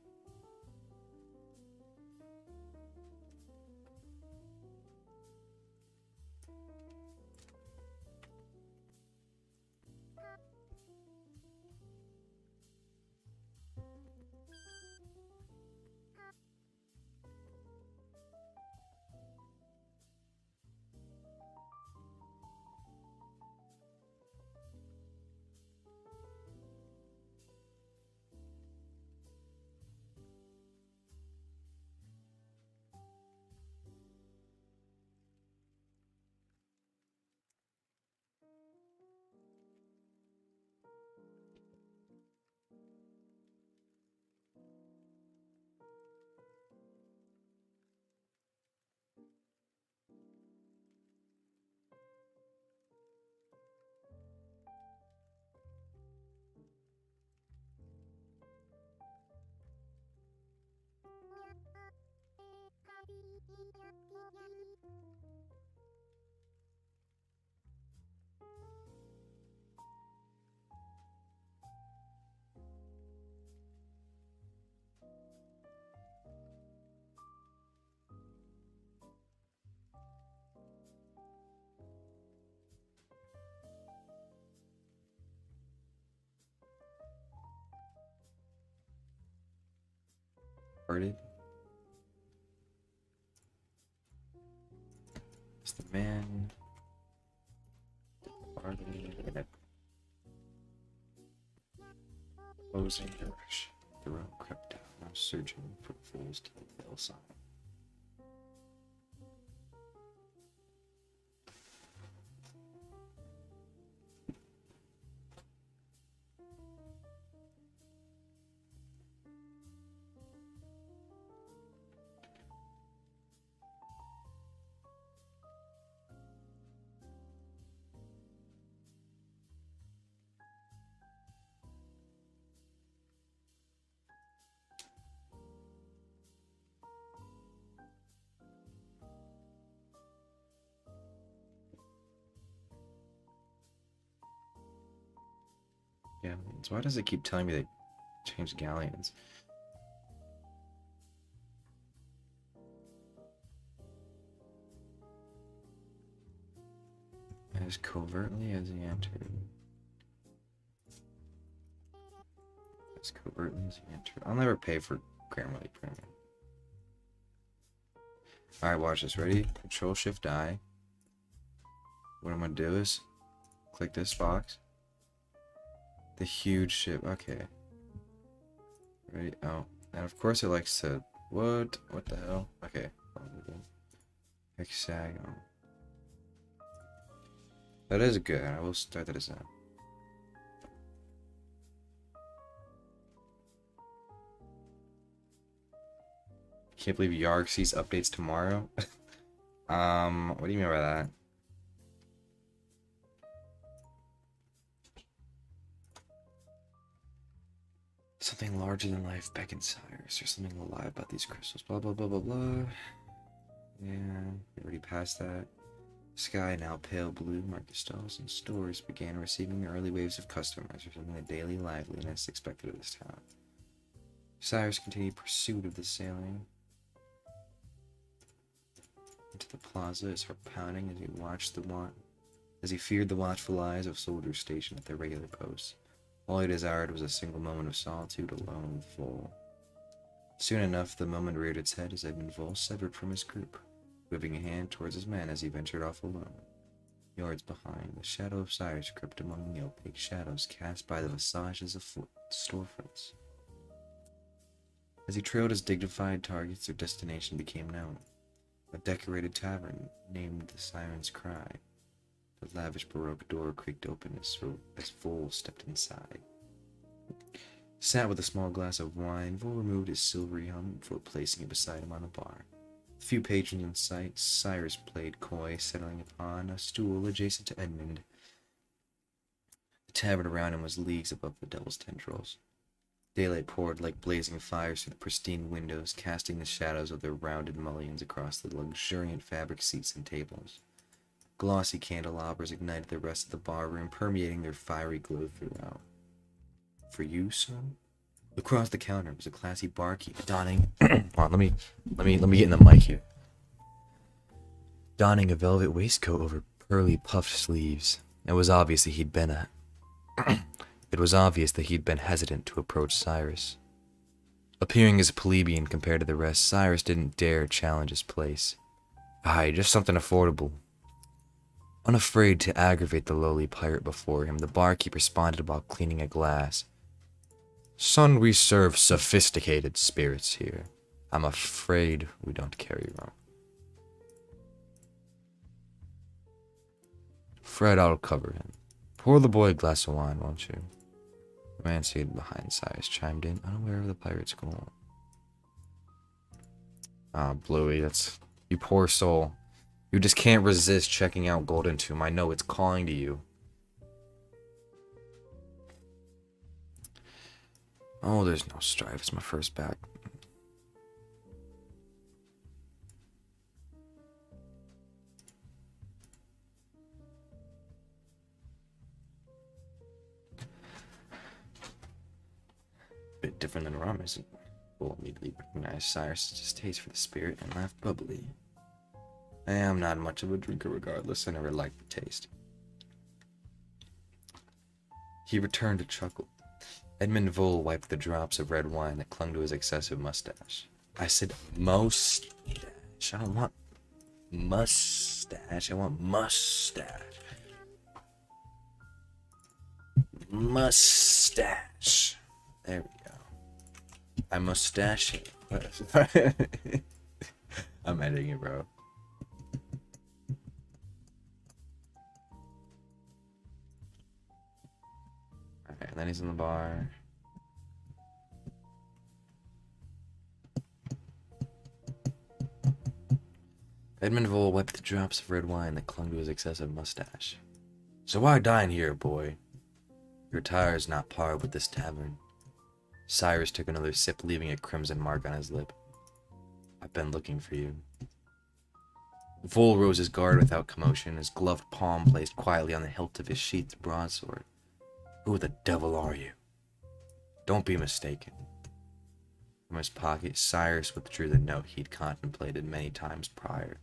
Started. It's the man. Closing the rush. The road crept down. I was searching for fools to the hillside. Galleons. Why does it keep telling me they changed galleons? As covertly as he entered. As covertly as he entered. I'll never pay for Grammarly Premium. Alright, watch this. Ready? Control Shift I. What I'm gonna do is click this box. The huge ship. Okay. Ready? Oh. And of course it likes to... What? What the hell? Okay. Hexagon. That is good. I will start that as that. Can't believe Yarg sees updates tomorrow. What do you mean by that? Something larger than life beckons Cyrus. There's something alive about these crystals. Blah blah blah blah blah. Yeah, we already passed that. Sky now pale blue. Market stalls and stores began receiving early waves of customers, resuming the daily liveliness expected of this town. Cyrus continued pursuit of the sailing into the plaza, his heart pounding as he feared the watchful eyes of soldiers stationed at their regular posts. All he desired was a single moment of solitude alone with Vol. Soon enough, the moment reared its head as Edmund Vol severed from his group, waving a hand towards his men as he ventured off alone. Yards behind, the shadow of Cyrus crept among the opaque shadows cast by the visages of storefronts. As he trailed his dignified targets, their destination became known. A decorated tavern named the Siren's Cry. The lavish Baroque door creaked open as Vol stepped inside. Sat with a small glass of wine, Vol removed his silvery helmet before placing it beside him on the bar. Few patrons in sight, Cyrus played coy, settling upon a stool adjacent to Edmund. The tavern around him was leagues above the devil's tendrils. Daylight poured like blazing fires through the pristine windows, casting the shadows of their rounded mullions across the luxuriant fabric seats and tables. Glossy candelabras ignited the rest of the barroom, permeating their fiery glow throughout. For you, son? Across the counter was a classy barkeep donning. Hold on, let me get in the mic here. Donning a velvet waistcoat over pearly puffed sleeves. It was obvious that he'd been hesitant to approach Cyrus. Appearing as a plebeian compared to the rest, Cyrus didn't dare challenge his place. Aye, just something affordable. Unafraid to aggravate the lowly pirate before him, the barkeep responded while cleaning a glass. Son, we serve sophisticated spirits here. I'm afraid we don't carry rum. Fred, I'll cover him. Pour the boy a glass of wine, won't you? The man seated behind Cyrus chimed in, unaware of the pirate's goal. Ah, Bluey, that's... You poor soul. You just can't resist checking out Golden Tomb. I know it's calling to you. Oh, there's no strife. It's my first back. Bit different than rum, isn't it? Bull immediately recognized Cyrus's taste for the spirit and laughed bubbly. I am not much of a drinker regardless. I never liked the taste. He returned a chuckle. Edmund Vole wiped the drops of red wine that clung to his excessive mustache. I said mustache. I don't want mustache. I want mustache. Mustache. There we go. I mustache it. I'm editing it, bro. Okay, and then he's in the bar. Edmund Vole wiped the drops of red wine that clung to his excessive mustache. So why dine here, boy? Your attire is not par with this tavern. Cyrus took another sip, leaving a crimson mark on his lip. I've been looking for you. Vole rose his guard without commotion, his gloved palm placed quietly on the hilt of his sheathed broadsword. Who the devil are you? Don't be mistaken. From his pocket, Cyrus withdrew the note he'd contemplated many times prior,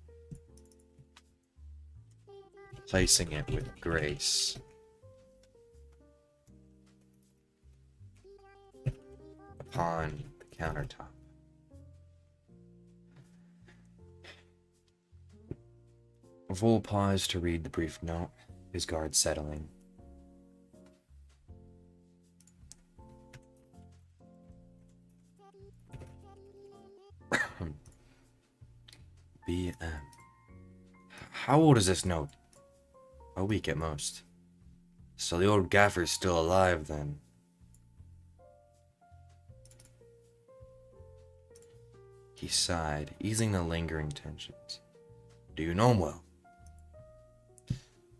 placing it with grace upon the countertop. Vole paused to read the brief note, his guard settling. BM. How old is this note? A week at most. So the old gaffer's still alive then. He sighed, easing the lingering tensions. Do you know him well?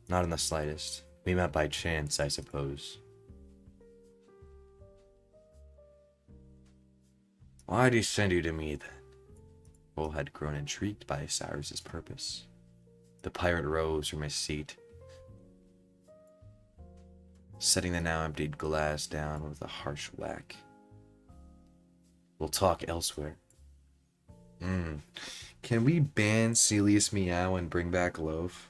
Not in the slightest. We met by chance, I suppose. Why'd he send you to me then? Bull had grown intrigued by Cyrus's purpose. The pirate rose from his seat, setting the now emptied glass down with a harsh whack. We'll talk elsewhere. Can we ban Celius Meow and bring back Loaf?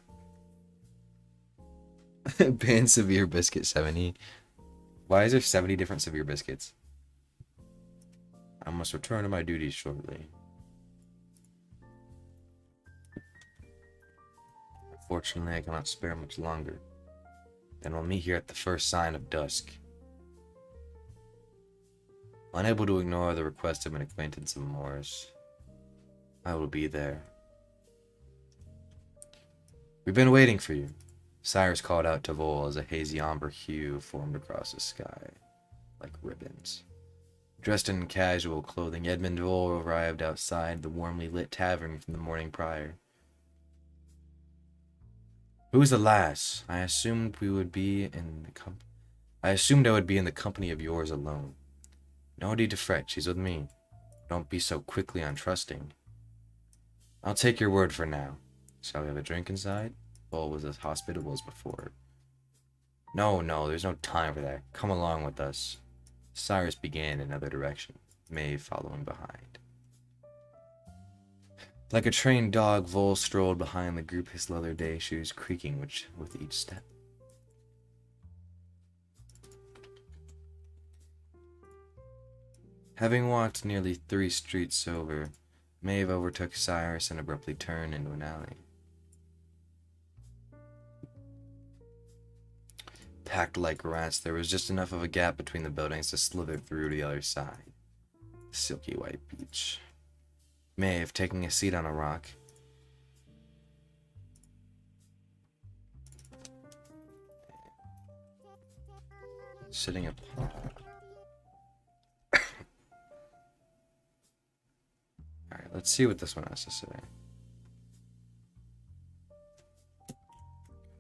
Ban Severe Biscuit 70. Why is there 70 different Severe Biscuits? I must return to my duties shortly. Unfortunately, I cannot spare much longer. Then we'll meet here at the first sign of dusk. Unable to ignore the request of an acquaintance of Morris, I will be there. We've been waiting for you, Cyrus called out to Vole as a hazy amber hue formed across the sky, like ribbons. Dressed in casual clothing, Edmund Vole arrived outside the warmly lit tavern from the morning prior. Who's the lass? I assumed I would be in the company of yours alone. No need to fret, she's with me. Don't be so quickly untrusting. I'll take your word for now. Shall we have a drink inside? Bull was as hospitable as before. No, there's no time for that. Come along with us. Cyrus began in another direction, Maeve following behind. Like a trained dog, Vole strolled behind the group, his leather day shoes creaking with each step. Having walked nearly 3 streets over, Maeve overtook Cyrus and abruptly turned into an alley. Packed like rats, there was just enough of a gap between the buildings to slither through to the other side. Silky white beach. Maeve, taking a seat on a rock, sitting upon. Alright, let's see what this one has to say.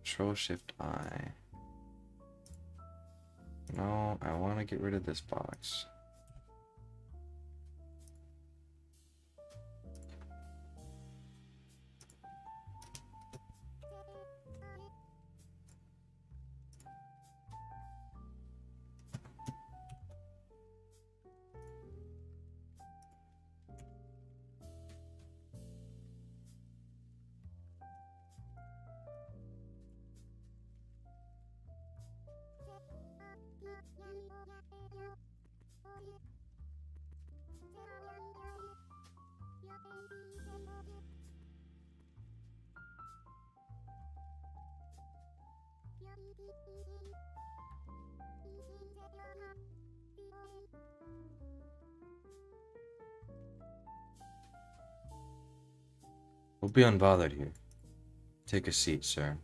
Control Shift I. No, I want to get rid of this box. We'll be unbothered here. Take a seat, sir.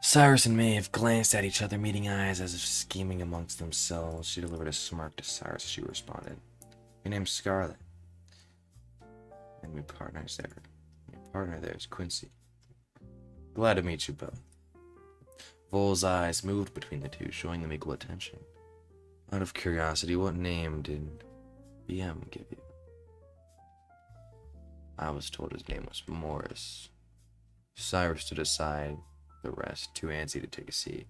Cyrus and Maeve glanced at each other, meeting eyes as if scheming amongst themselves. She delivered a smirk to Cyrus as she responded. Your name's Scarlet. And my partner's there. Your partner there is Quincy. Glad to meet you both. Vole's eyes moved between the two, showing them equal attention. Out of curiosity, what name did BM give you? I was told his name was Morris. Cyrus stood aside, the rest too antsy to take a seat.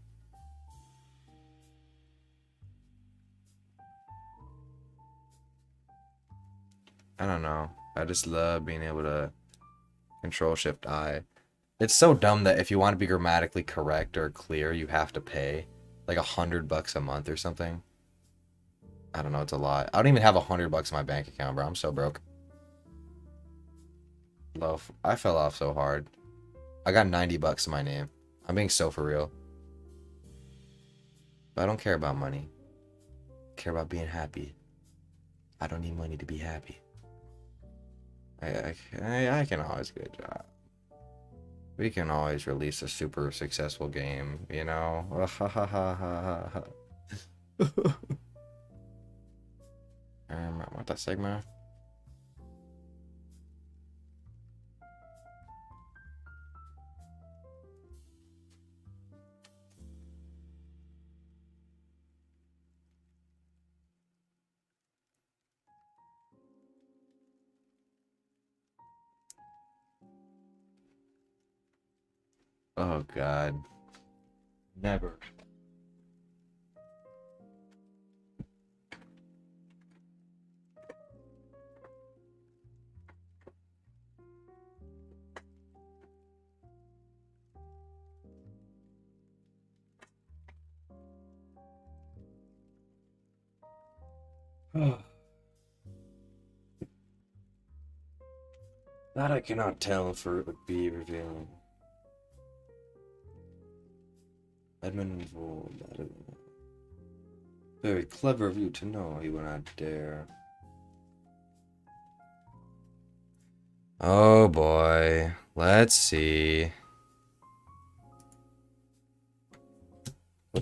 I don't know. I just love being able to Control Shift I. It's so dumb that if you want to be grammatically correct or clear, you have to pay like $100 a month or something. I don't know, it's a lot. I don't even have $100 in my bank account, bro. I'm so broke. Loaf. I fell off so hard. I got $90 in my name. I'm being so for real. But I don't care about money. I care about being happy. I don't need money to be happy. I can always get a job. We can always release a super successful game, you know? What the Sigma? Oh God. Never. That I cannot tell, for it would be revealing. Edmund Vole, very clever of you to know he would not dare. Oh boy, let's see.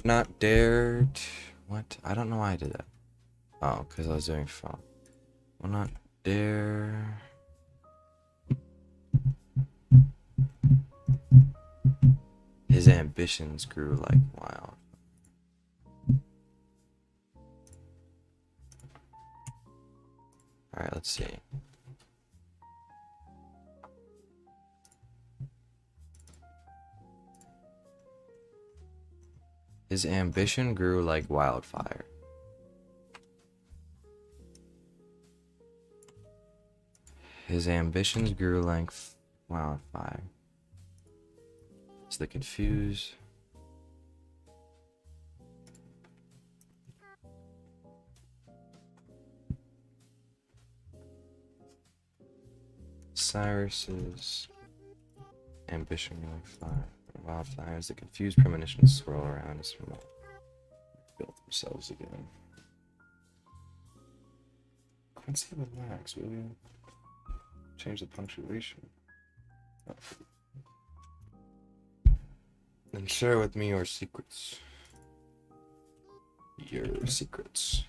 Not dared. What? I don't know why I did that. Oh, because I was doing phone. Will not dare. His ambitions grew like wild. Alright, let's see. His ambition grew like wildfire. His ambitions grew like wildfire. It's the confused. Cyrus's ambition grew like fire. Wildfires, the confused premonitions swirl around his remote. Build themselves again. Quincy, relax, will you? Change the punctuation. Oh. And share with me your secrets. Your secrets.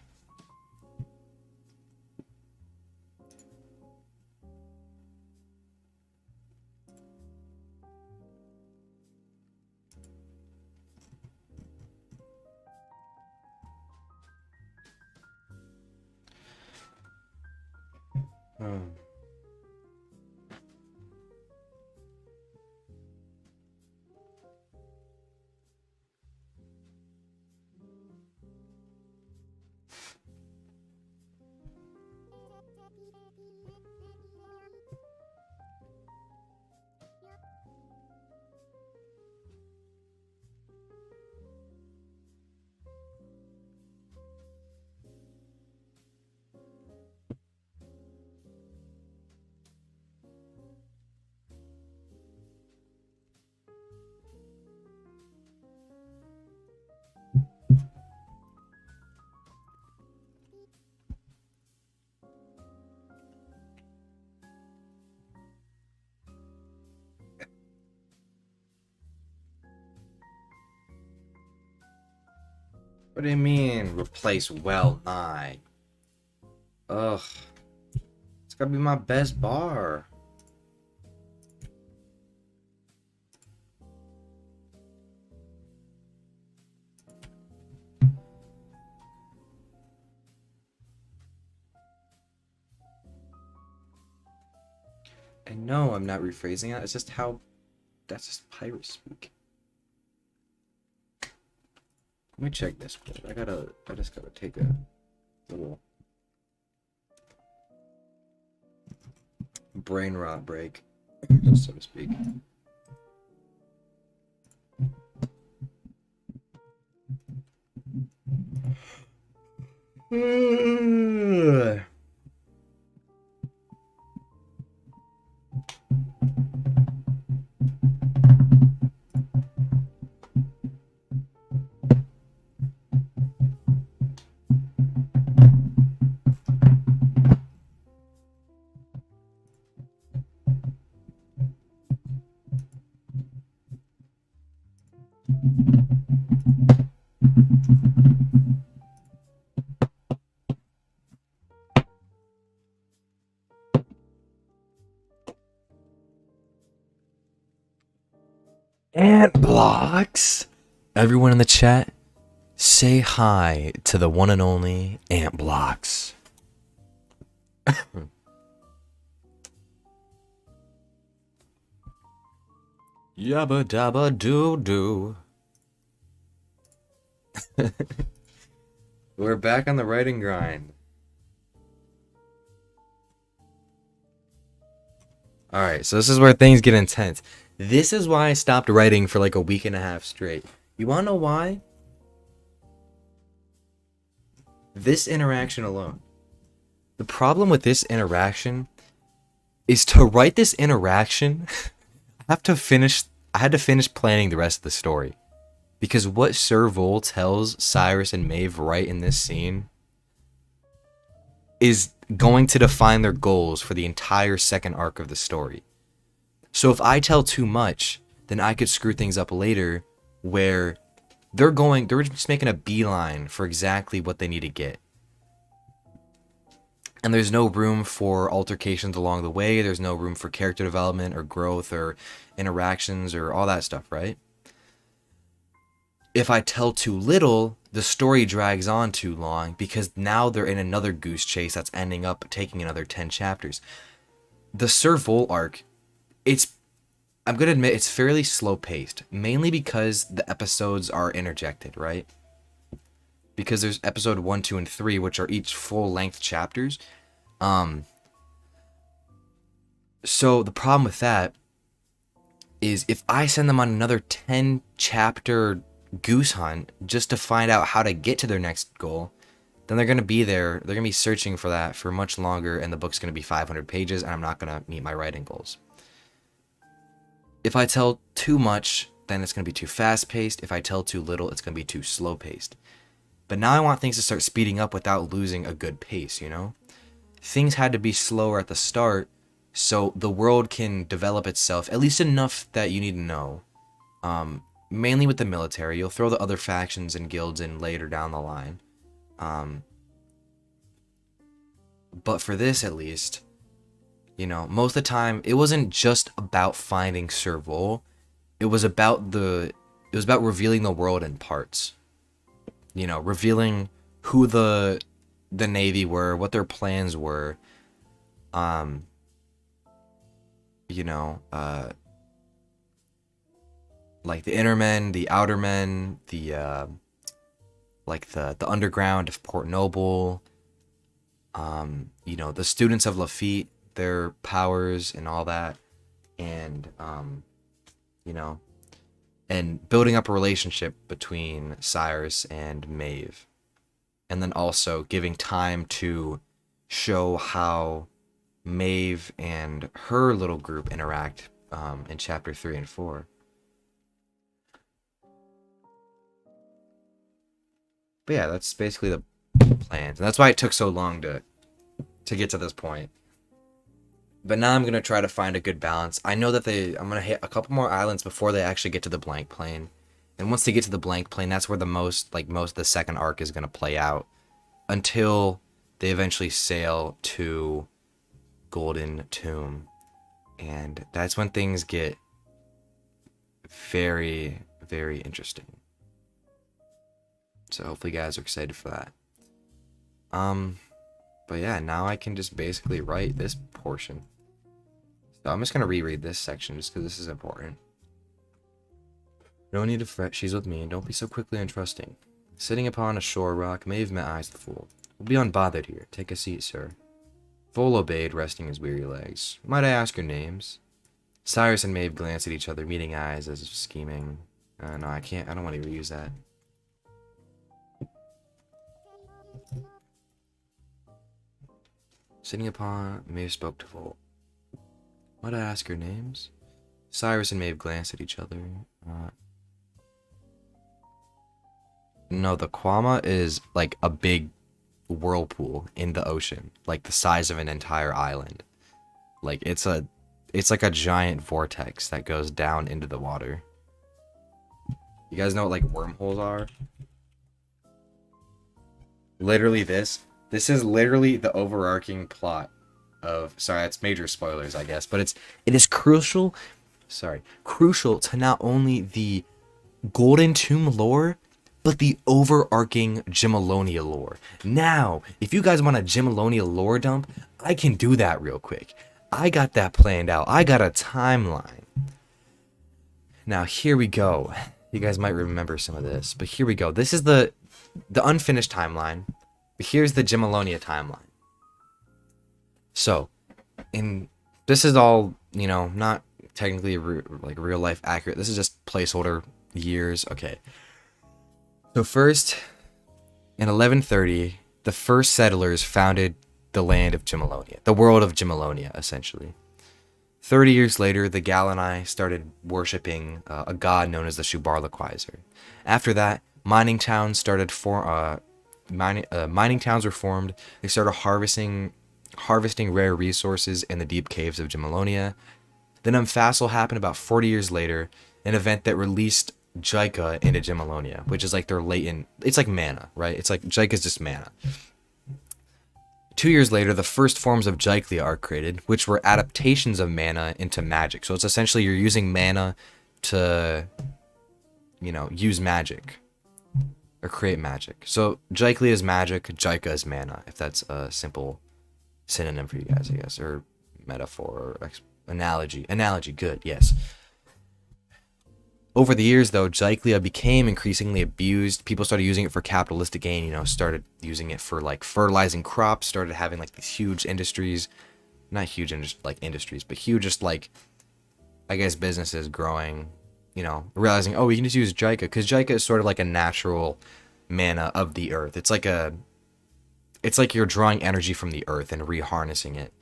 Oh. What do you mean, replace well nigh? Ugh. It's gotta be my best bar. I know I'm not rephrasing it, it's just how... That's just pirate speak. Let me check this quick. I just gotta take a little brain rot break, so to speak. Ant blocks. Everyone in the chat, say hi to the one and only Ant blocks. Yabba dabba doo doo. We're back on the writing grind. Alright, so this is where things get intense. This is why I stopped writing for like a week and a half straight. You wanna know why? This interaction alone. The problem with this interaction is to write this interaction, I had to finish planning the rest of the story. Because what Sir Vol tells Cyrus and Maeve right in this scene is going to define their goals for the entire second arc of the story. So if I tell too much, then I could screw things up later where they're just making a beeline for exactly what they need to get. And there's no room for altercations along the way. There's no room for character development or growth or interactions or all that stuff, right? If I tell too little, the story drags on too long because now they're in another goose chase that's ending up taking another 10 chapters. The Sir Vol arc, I'm going to admit it's fairly slow paced, mainly because the episodes are interjected, right? Because there's episode 1, 2, and 3, which are each full length chapters. So the problem with that is if I send them on another 10 chapter goose hunt just to find out how to get to their next goal, then they're going to be there. They're going to be searching for that for much longer, and the book's going to be 500 pages, and I'm not going to meet my writing goals. If I tell too much, then it's going to be too fast-paced. If I tell too little, it's going to be too slow-paced. But now I want things to start speeding up without losing a good pace, you know? Things had to be slower at the start so the world can develop itself, at least enough that you need to know. Mainly with the military. You'll throw the other factions and guilds in later down the line. But for this, at least, you know, most of the time, it wasn't just about finding Sir Vol. It was about revealing the world in parts. You know, revealing who the Navy were, what their plans were. You know, like the inner men, the outer men, the underground of Port Noble. You know, the students of Lafitte, their powers and all that, and you know, and building up a relationship between Cyrus and Maeve, and then also giving time to show how Maeve and her little group interact in chapter 3 and 4. But yeah, that's basically the plans, and that's why it took so long to get to this point. But now I'm gonna try to find a good balance. I know that I'm gonna hit a couple more islands before they actually get to the blank plane, and once they get to the blank plane, that's where most of the second arc is gonna play out, until they eventually sail to Golden Tomb, and that's when things get very, very interesting. So hopefully you guys are excited for that. But yeah, now I can just basically write this portion. So I'm just gonna reread this section just because this is important. No need to fret, she's with me, and don't be so quickly untrusting. Sitting upon a shore rock, Maeve met Eyes the Fool. We'll be unbothered here. Take a seat, sir. Vol obeyed, resting his weary legs. Might I ask your names? Cyrus and Maeve glanced at each other, meeting eyes as if scheming. No, I can't. I don't want to reuse that. Sitting upon, Maeve spoke to Vol. Might I ask your names? Cyrus and Maeve glanced at each other. No, the Kwama is like a big whirlpool in the ocean, like the size of an entire island. Like it's like a giant vortex that goes down into the water. You guys know what like wormholes are? Literally this is literally the overarching plot of, sorry, that's major spoilers, I guess, but it is crucial to not only the Golden Tomb lore, but the overarching Gimmelonia lore. Now, if you guys want a Gimmelonia lore dump, I can do that real quick. I got that planned out. I got a timeline. Now, here we go. You guys might remember some of this, but here we go. This is the unfinished timeline. But here's the Gimmelonia timeline. So, this is all, you know, not technically like real life accurate. This is just placeholder years. Okay. So first, in 1130, the first settlers founded the land of Gimmelonia, the world of Gimmelonia, essentially. 30 years later, the Galani started worshipping a god known as the Shubarliquizer. After that, mining towns were formed. They started harvesting rare resources in the deep caves of Gimmelonia. Then Umfassil happened about 40 years later, an event that released Jaika into Gymalonia, which is like their latent. It's like mana, right? It's like Jaika's just mana. 2 years later, the first forms of Jaiklia are created, which were adaptations of mana into magic. So it's essentially you're using mana to, use magic or create magic. So Jaiklia is magic, Jaika is mana, if that's a simple synonym for you guys, I guess, or metaphor or analogy. Analogy, good, yes. Over the years, though, Jaiklia became increasingly abused. People started using it for capitalistic gain, started using it for like fertilizing crops, started having like these huge industries, not huge industries, but huge just like, I guess, businesses growing, realizing, oh, we can just use Jaika, because Jaika is sort of like a natural mana of the earth. It's like you're drawing energy from the earth and reharnessing it.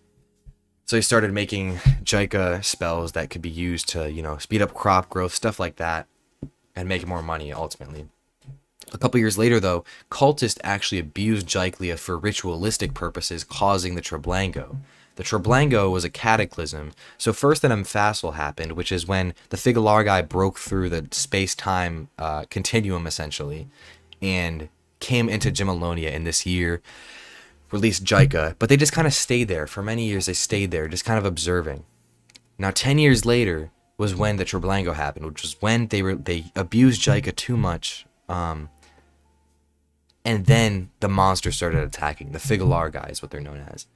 So he started making Jaika spells that could be used to, speed up crop growth, stuff like that, and make more money ultimately. A couple years later, though, cultists actually abused Jaiklia for ritualistic purposes, causing the Treblango. The Treblango was a cataclysm. So first an Emphasil happened, which is when the Figalargai broke through the space-time continuum, essentially, and came into Gymalonia in this year, released Jaika, but they just kind of stayed there. For many years, they stayed there, just kind of observing. Now, 10 years later was when the Treblango happened, which was when they abused Jaika too much, and then the monsters started attacking. The Figalargai is what they're known as.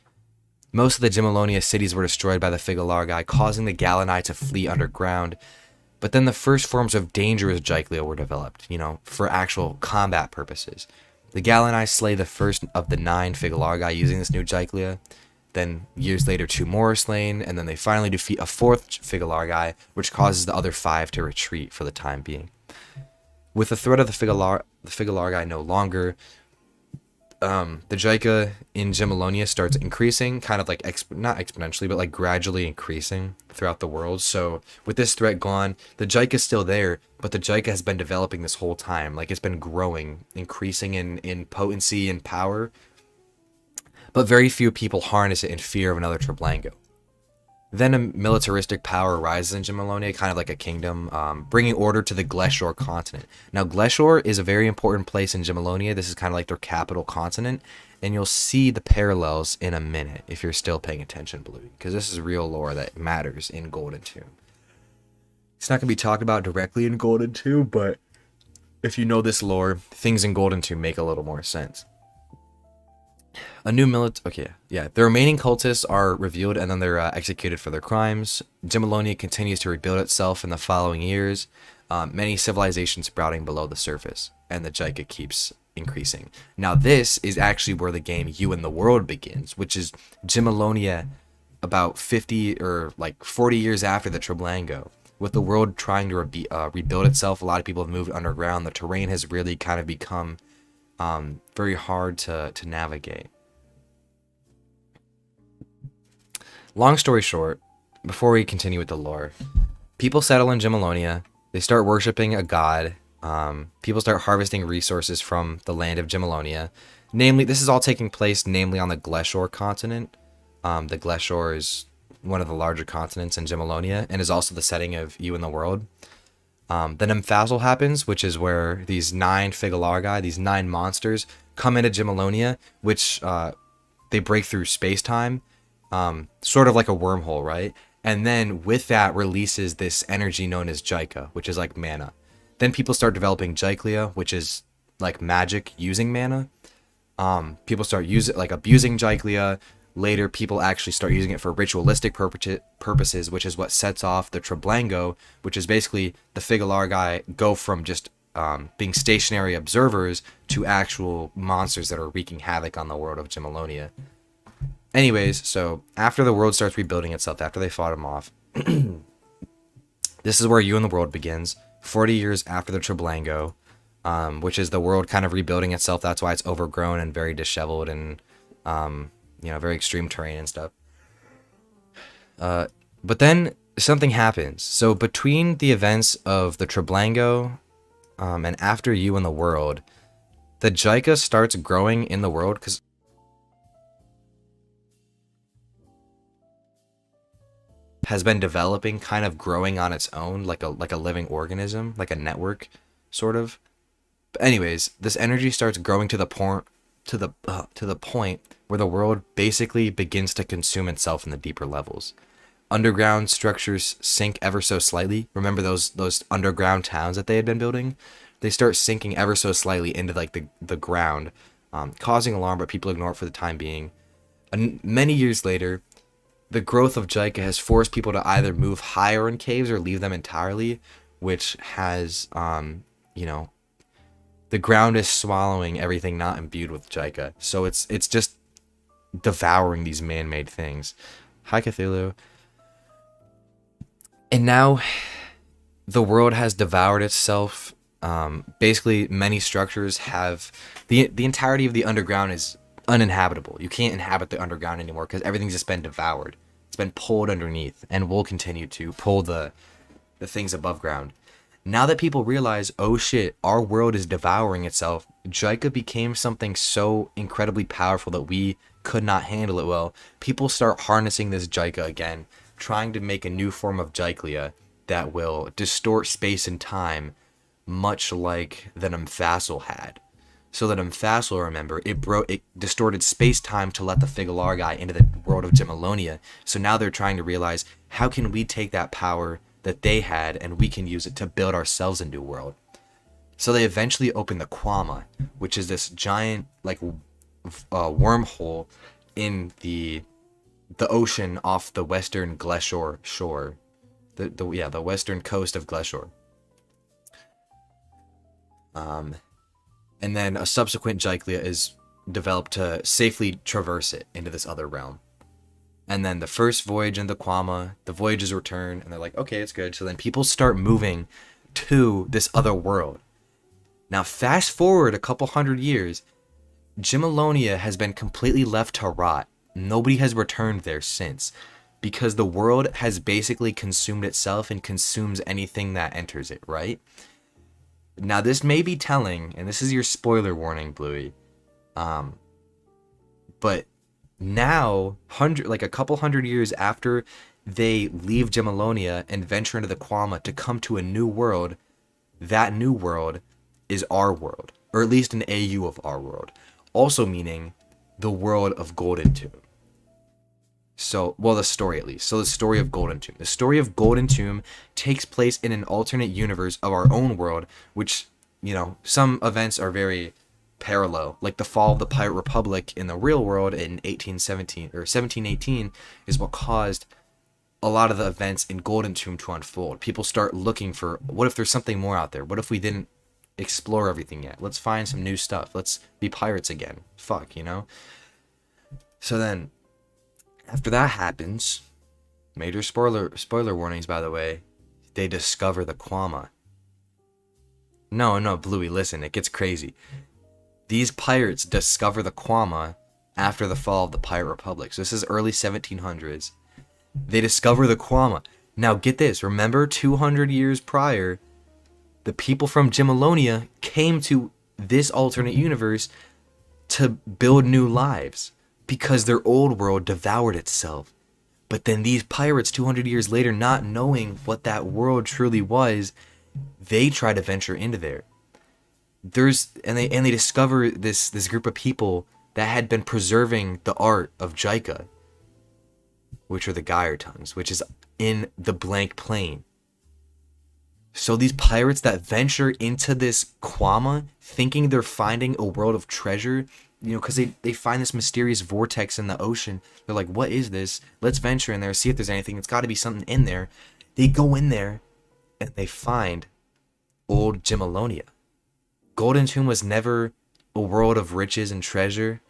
Most of the Gymalonia cities were destroyed by the Figalargai, causing the Galanai to flee underground. But then the first forms of dangerous Jaiklia were developed, for actual combat purposes. The Galanai slay the first of the 9 Figalargai using this new Jaiklia. Then, years later, 2 more are slain, and then they finally defeat a 4th Figalargai, which causes the other 5 to retreat for the time being. With the threat of the Figalargai no longer, the Jaika in Gymalonia starts increasing, kind of like, not exponentially, but like gradually increasing throughout the world. So with this threat gone, the Jaika is still there, but the Jaika has been developing this whole time. Like, it's been growing, increasing in potency and power. But very few people harness it in fear of another Treblango. Then a militaristic power arises in Gymalonia, kind of like a kingdom, bringing order to the Gleshore continent. Now, Gleshore is a very important place in Gymalonia. This is kind of like their capital continent, and you'll see the parallels in a minute if you're still paying attention, Blue, because this is real lore that matters in Golden Tomb. It's not going to be talked about directly in Golden Tomb, but if you know this lore, things in Golden Tomb make a little more sense. A new the remaining cultists are revealed and then they're executed for their crimes. Gymalonia continues to rebuild itself in the following years, many civilizations sprouting below the surface, and the Jaika keeps increasing. Now this is actually where the game You and the World begins, which is Gymalonia about 50 or like 40 years after the Treblango. With the world trying to rebuild itself, a lot of people have moved underground. The terrain has really kind of become very hard to navigate. Long story short, before we continue with the lore, people settle in Gymalonia. They start worshipping a god. People start harvesting resources from the land of Gymalonia. Namely, this is all taking place namely on the Gleshore continent. The Gleshore is one of the larger continents in Gymalonia and is also the setting of You and the World. Then Emphasil happens, which is where these 9 Figalargai, these 9 monsters, come into Gymalonia, which they break through space-time, sort of like a wormhole, right? And then with that releases this energy known as Jaika, which is like mana. Then people start developing Jaiklia, which is like magic using mana. People start abusing Jaiklia. Later, people actually start using it for ritualistic purposes, which is what sets off the Treblango, which is basically the Figalargai go from just being stationary observers to actual monsters that are wreaking havoc on the world of Gymalonia. Anyways, so after the world starts rebuilding itself, after they fought him off, this is where You and the World begins, 40 years after the Treblango, which is the world kind of rebuilding itself. That's why it's overgrown and very disheveled and, very extreme terrain and stuff. But then something happens. So between the events of the Treblango and after You and the World, the Jaika starts growing in the world because has been developing, kind of growing on its own, like a living organism, like a network, sort of. But anyways, this energy starts growing to the point where the world basically begins to consume itself in the deeper levels. Underground structures sink ever so slightly. Remember those underground towns that they had been building? They start sinking ever so slightly into like the ground, causing alarm, but people ignore it for the time being. And many years later, the growth of Jaika has forced people to either move higher in caves or leave them entirely, which has, you know, the ground is swallowing everything not imbued with Jaika. So it's just devouring these man-made things. Hi, Cthulhu. And now the world has devoured itself. Basically, many structures have the entirety of the underground is uninhabitable. You can't inhabit the underground anymore because everything's just been devoured. It's been pulled underneath, and will continue to pull the things above ground. Now that people realize, oh shit, our world is devouring itself, Jaika became something so incredibly powerful that we could not handle it well. People start harnessing this Jaika again, trying to make a new form of Jaiklia that will distort space and time, much like the Nymphasil had. So the Nymphasil, remember, it distorted space-time to let the Figalar into the world of Gemalonia. So now they're trying to realize, how can we take that power that they had and we can use it to build ourselves a new world? So they eventually open the Kwama, which is this giant like wormhole in the ocean off the western Gleshore shore, the western coast of Gleshore. And then a subsequent Jaiklia is developed to safely traverse it into this other realm. And then the first voyage in the Kwama, the voyages return, and they're like, okay, it's good. So then people start moving to this other world. Now, fast forward a couple hundred years, Gemalonia has been completely left to rot. Nobody has returned there since, because the world has basically consumed itself and consumes anything that enters it, right? Now, this may be telling, and this is your spoiler warning, Bluey. But now, a couple hundred years after they leave Gemalonia and venture into the Kwama to come to a new world, that new world is our world, or at least an AU of our world. Also meaning the world of Golden Tomb. So, well, the story at least. So the story of Golden Tomb. The story of Golden Tomb takes place in an alternate universe of our own world, which, you know, some events are very parallel. Like the fall of the Pirate Republic in the real world in 1817 or 1718 is what caused a lot of the events in Golden Tomb to unfold. People start looking for, what if there's something more out there? What if we didn't explore everything yet? Let's find some new stuff. Let's be pirates again. Fuck, you know? So then, after that happens, major spoiler warnings, by the way, they discover the Kwama. No, Bluey, listen, it gets crazy. These pirates discover the Kwama after the fall of the Pirate Republic. So this is early 1700s. They discover the Kwama. Now get this, remember 200 years prior, the people from Gemalonia came to this alternate universe to build new lives because their old world devoured itself. But then these pirates 200 years later, not knowing what that world truly was, they try to venture into there. They discover this group of people that had been preserving the art of Jaika, which are the Gyre tongues, which is in the blank plane. So these pirates that venture into this Kwama, thinking they're finding a world of treasure, you know, because they find this mysterious vortex in the ocean. They're like, what is this? Let's venture in there, see if there's anything. It's got to be something in there. They go in there, and they find old Gemalonia. Golden Tomb was never a world of riches and treasure.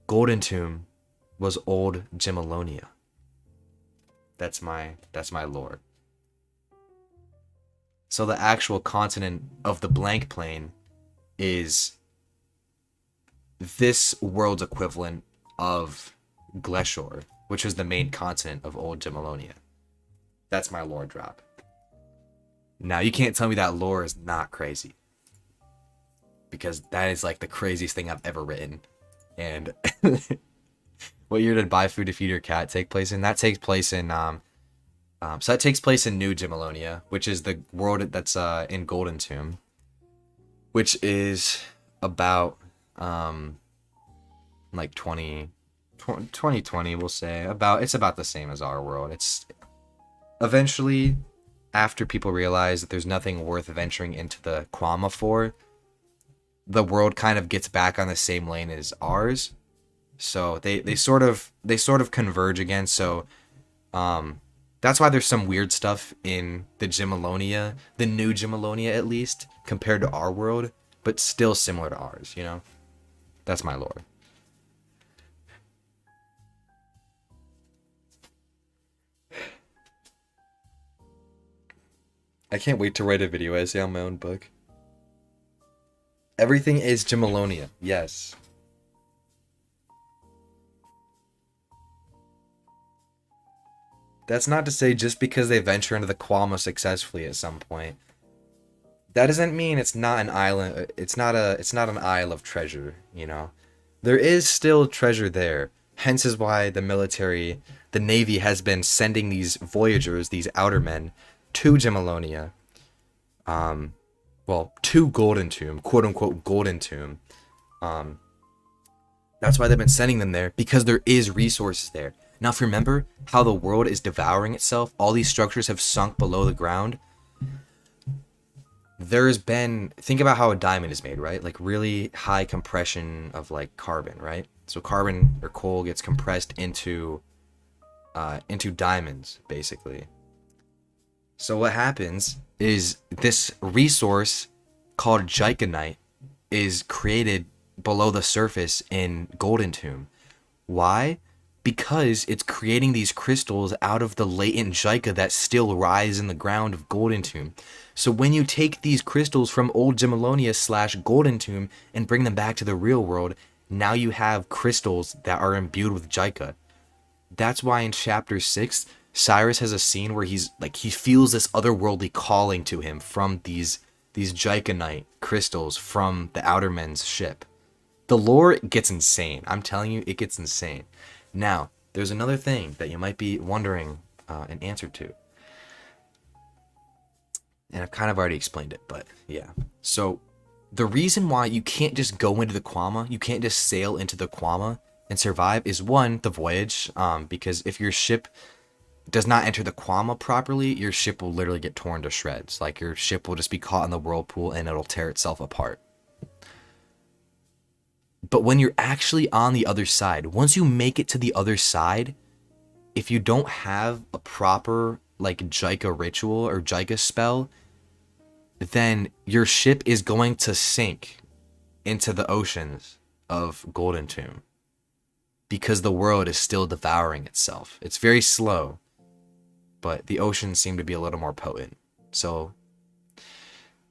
Golden Tomb was old Gemalonia. That's my lore. So the actual continent of the blank plane is this world's equivalent of Gleshore, which was the main continent of old Gemalonia. That's my lore drop. Now, you can't tell me that lore is not crazy, because that is like the craziest thing I've ever written. And what year did Buy Food to Feed Your Cat take place in? That takes place in So that takes place in New Gimalonia, which is the world that's in Golden Tomb, which is about like 2020, we'll say. It's about the same as our world. It's eventually, after people realize that there's nothing worth venturing into the Kwama for, the world kind of gets back on the same lane as ours. So they sort of converge again. So that's why there's some weird stuff in the Gimalonia, the new Gimalonia at least, compared to our world, but still similar to ours, you know? That's my lore. I can't wait to write a video essay on my own book. Everything is Gimalonia, yes. That's not to say just because they venture into the Kwama successfully at some point, that doesn't mean it's not an island. It's not an isle of treasure, you know. There is still treasure there. Hence is why the Navy has been sending these voyagers, these outer men, to Gimalonia. To Golden Tomb, quote unquote Golden Tomb. That's why they've been sending them there, because there is resources there. Now, if you remember how the world is devouring itself, all these structures have sunk below the ground. Think about how a diamond is made, right? Like really high compression of like carbon, right? So carbon or coal gets compressed into diamonds, basically. So what happens is this resource called Jikenite is created below the surface in Golden Tomb. Why? Because it's creating these crystals out of the latent Jika that still rise in the ground of Golden Tomb. So when you take these crystals from Old Gimalonia / Golden Tomb and bring them back to the real world, now you have crystals that are imbued with Jika. That's why in chapter 6, Cyrus has a scene where he feels this otherworldly calling to him from these Jikenite crystals from the Outer Men's ship. The lore gets insane. I'm telling you, it gets insane. Now, there's another thing that you might be wondering an answer to. And I've kind of already explained it, but yeah. So, the reason why you can't just go into the Kwama, you can't just sail into the Kwama and survive is, one, the voyage. Because if your ship does not enter the Kwama properly, your ship will literally get torn to shreds. Like, your ship will just be caught in the whirlpool and it'll tear itself apart. But when you're actually on the other side, once you make it to the other side, if you don't have a proper like Jika ritual or Jika spell, then your ship is going to sink into the oceans of Golden Tomb because the world is still devouring itself. It's very slow, but the oceans seem to be a little more potent. So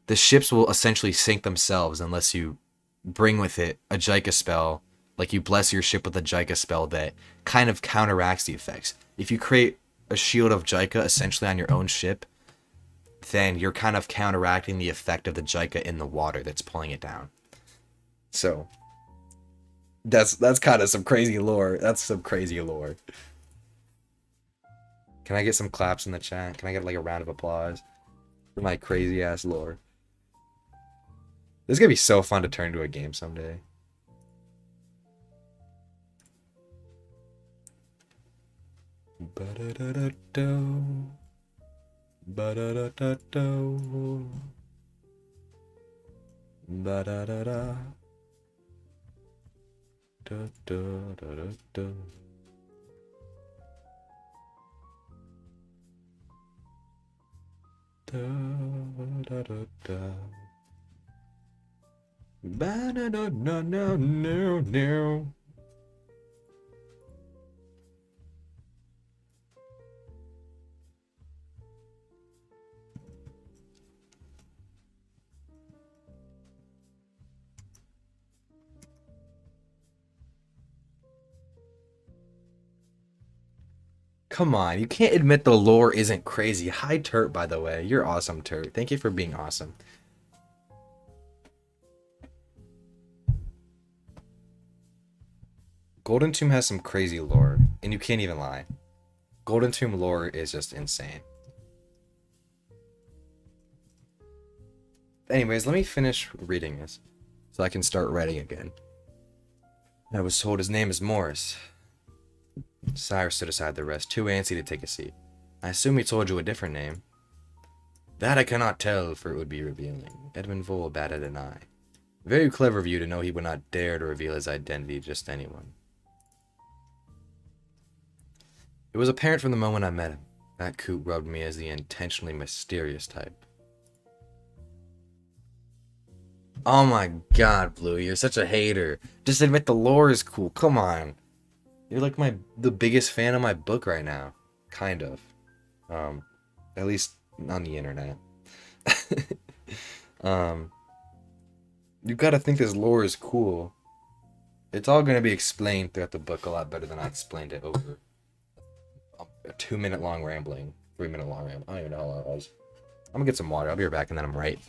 the ships will essentially sink themselves unless you bring with it a Jika spell, like you bless your ship with a Jika spell that kind of counteracts the effects. If you create a shield of Jika essentially on your own ship, then you're kind of counteracting the effect of the Jika in the water that's pulling it down. So that's kind of some crazy lore. That's some crazy lore. Can I get some claps in the chat? Can I get like a round of applause for my crazy ass lore? This is gonna be so fun to turn into a game someday. Ba-da-da-da-do. Ba-da-da-da-do. Ba-da-da-da. Da-da-da-da-do. Da-da-da-da. Ba-da-da-da-da-no-no. Come on, you can't admit the lore isn't crazy. Hi, Turt, by the way. You're awesome, Turt. Thank you for being awesome. Golden Tomb has some crazy lore, and you can't even lie. Golden Tomb lore is just insane. Anyways, let me finish reading this so I can start writing again. I was told his name is Morris. Cyrus stood aside the rest, too antsy to take a seat. I assume he told you a different name. That I cannot tell, for it would be revealing. Edmund Vole batted an eye. Very clever of you to know he would not dare to reveal his identity to just anyone. It was apparent from the moment I met him. That coot rubbed me as the intentionally mysterious type. Oh my god, Blue, you're such a hater. Just admit the lore is cool, come on. You're like the biggest fan of my book right now. Kind of. At least on the internet. You gotta think this lore is cool. It's all gonna be explained throughout the book a lot better than I explained it over a 2-minute long rambling, 3-minute long rambling. I don't even know how long it was. I'm gonna get some water. I'll be right back and then I'm right.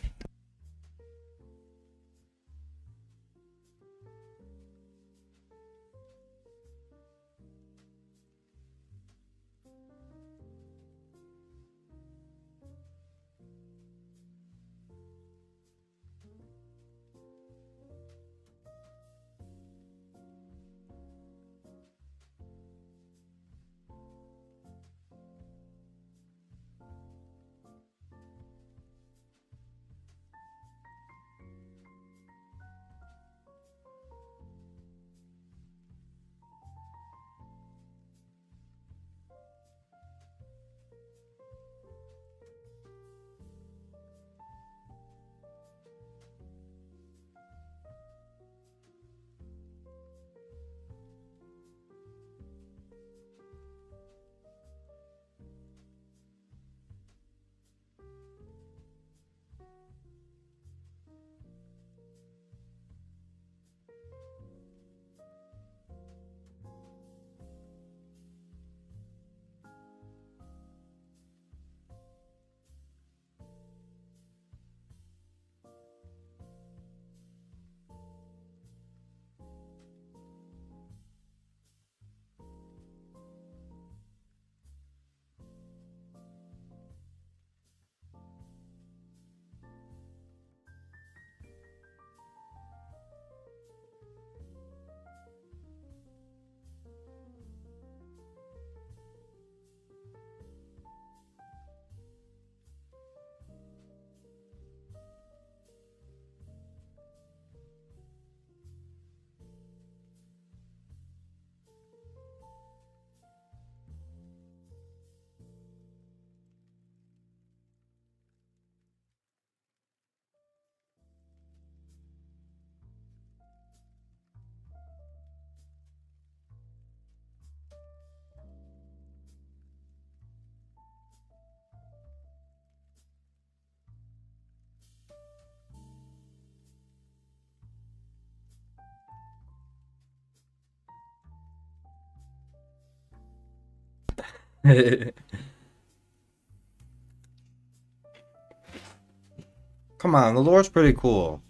Come on, the lore's pretty cool.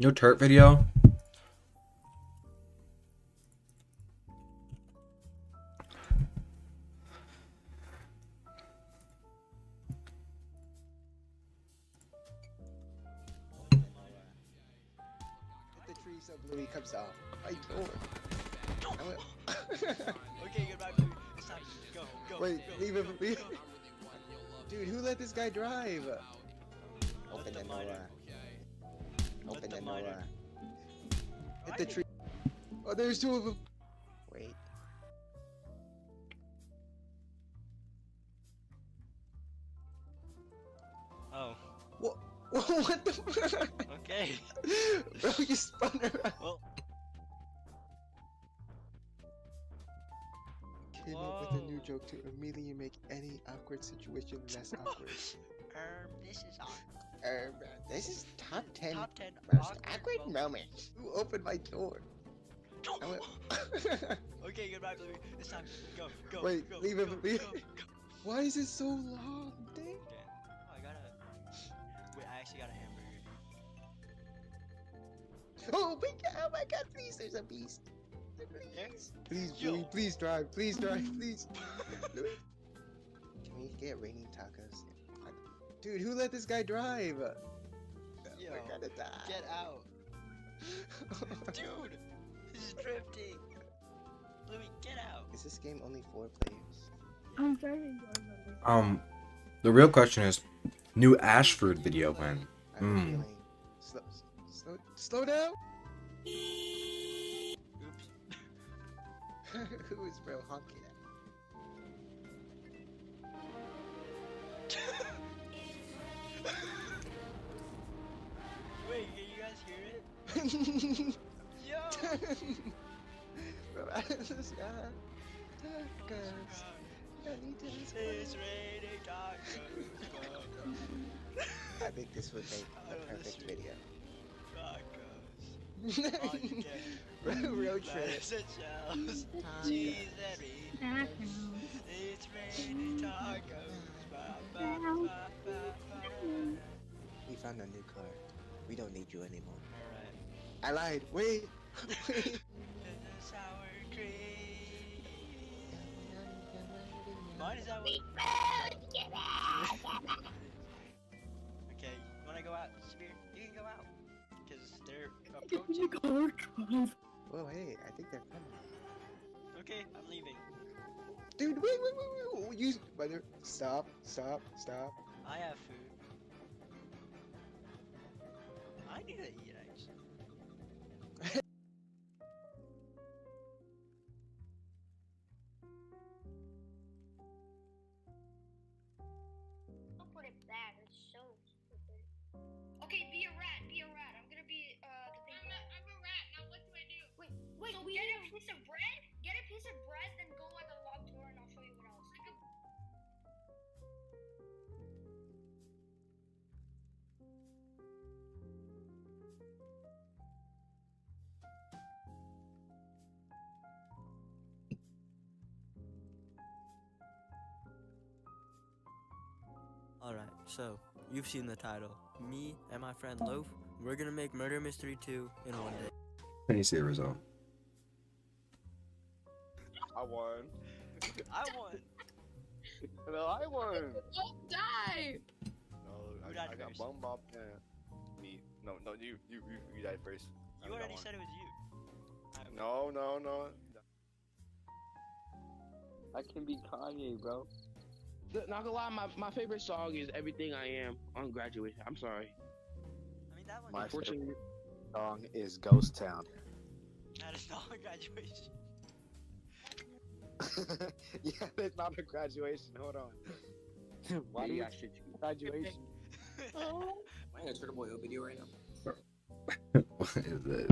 New turret video? The tree so Bluey comes off. How you doing? Okay, goodbye, Blue. It's time to go, go. Wait, go, leave him. go, Leave. go. Dude, who let this guy drive? Open the miner. door. Open the the miner. door. Hit the tree. Oh, there's two of them. Wait. Oh, What? What the fuck? okay. Bro, you spun around. Well, Came up with a new whoa. joke to immediately make any awkward situation less awkward. This is on. This is top 10 Top 10 most awkward awkward moments. Who opened my door? I went... Okay, goodbye, Bluey. It's time. Go, go, Wait, go, leave go, him, leave go, him. go. Why is it so long? Dang. Okay. Oh, I got a. Wait, I actually got a hamburger. Oh my god, please, there's a beast. Please. Please, Yo. Louis, please drive, please, please. Louis. Can we get raining tacos? Dude, who let this guy drive? Yo, We're gonna die. get out. Dude, this is drifting. Louis, get out. Is this game only 4 players? I'm driving. Normally. The real question is, new Ashford video when? I have a feeling. Slow down. Oops. Who is bro honking Wait, can you guys hear it? at? Yo! Bro, this guy. Oh, Tacos. I need to it's raining tacos. I think this would make Oh, a this perfect is- video. Tacos. All you get. Road trip. Lettuce and shells. Tacos. Cheese and meat. Tacos. It's raining tacos. Ba, ba, ba, ba, ba. We found a new car. We don't need you anymore. Alright. I lied. Wait. Wait. And the sour cream. Mine is that one. Okay, you wanna go out, Spear? You can go out. Because they're approaching. Whoa, hey, I think they're coming. Okay, I'm leaving. Dude, wait. You, brother, stop. I have food. I need to eat, actually. Don't put it back. It's so stupid. Okay, be a rat. I'm gonna be the thing. I'm a rat. Now what do I do? Wait. So get a piece of bread. Get a piece of bread, then go on the locked door, and I'll show you what else. Alright, so, you've seen the title. Me and my friend Loaf, we're gonna make Murder Mystery 2 in one day. Can you see the result? I won. I won! No, I won. Don't die. No, Who I died got first? bum bop. Yeah. Me. No, you died first. You already said it was you. I won. No. I can be Kanye, bro. Not gonna lie, my favorite song is "Everything I Am" on Graduation. I'm sorry. I mean, that one. My Unfortunately, song is Ghost Town. That is not a graduation. Yeah, it's not a graduation. Hold on. Why do maybe you I should choose. graduation? Am I in a Turtle Boy video right now? What is it?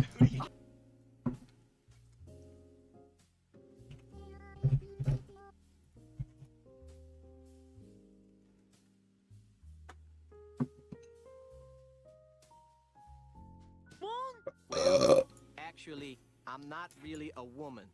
Actually, I'm not really a woman.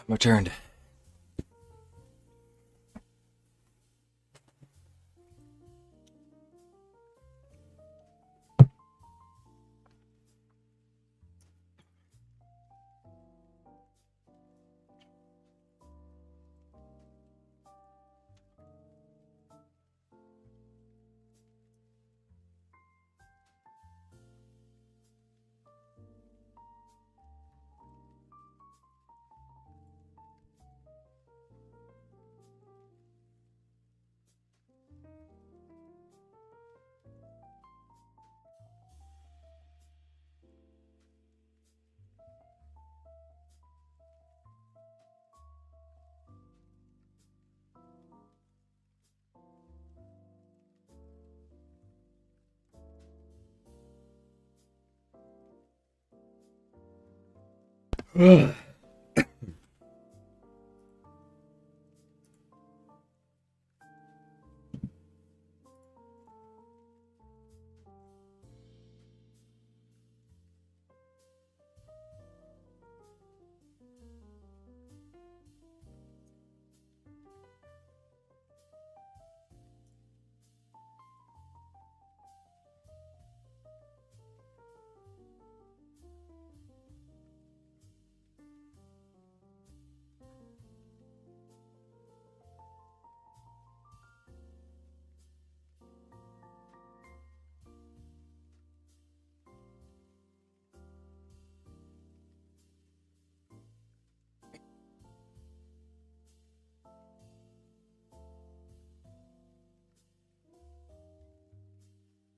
My turn.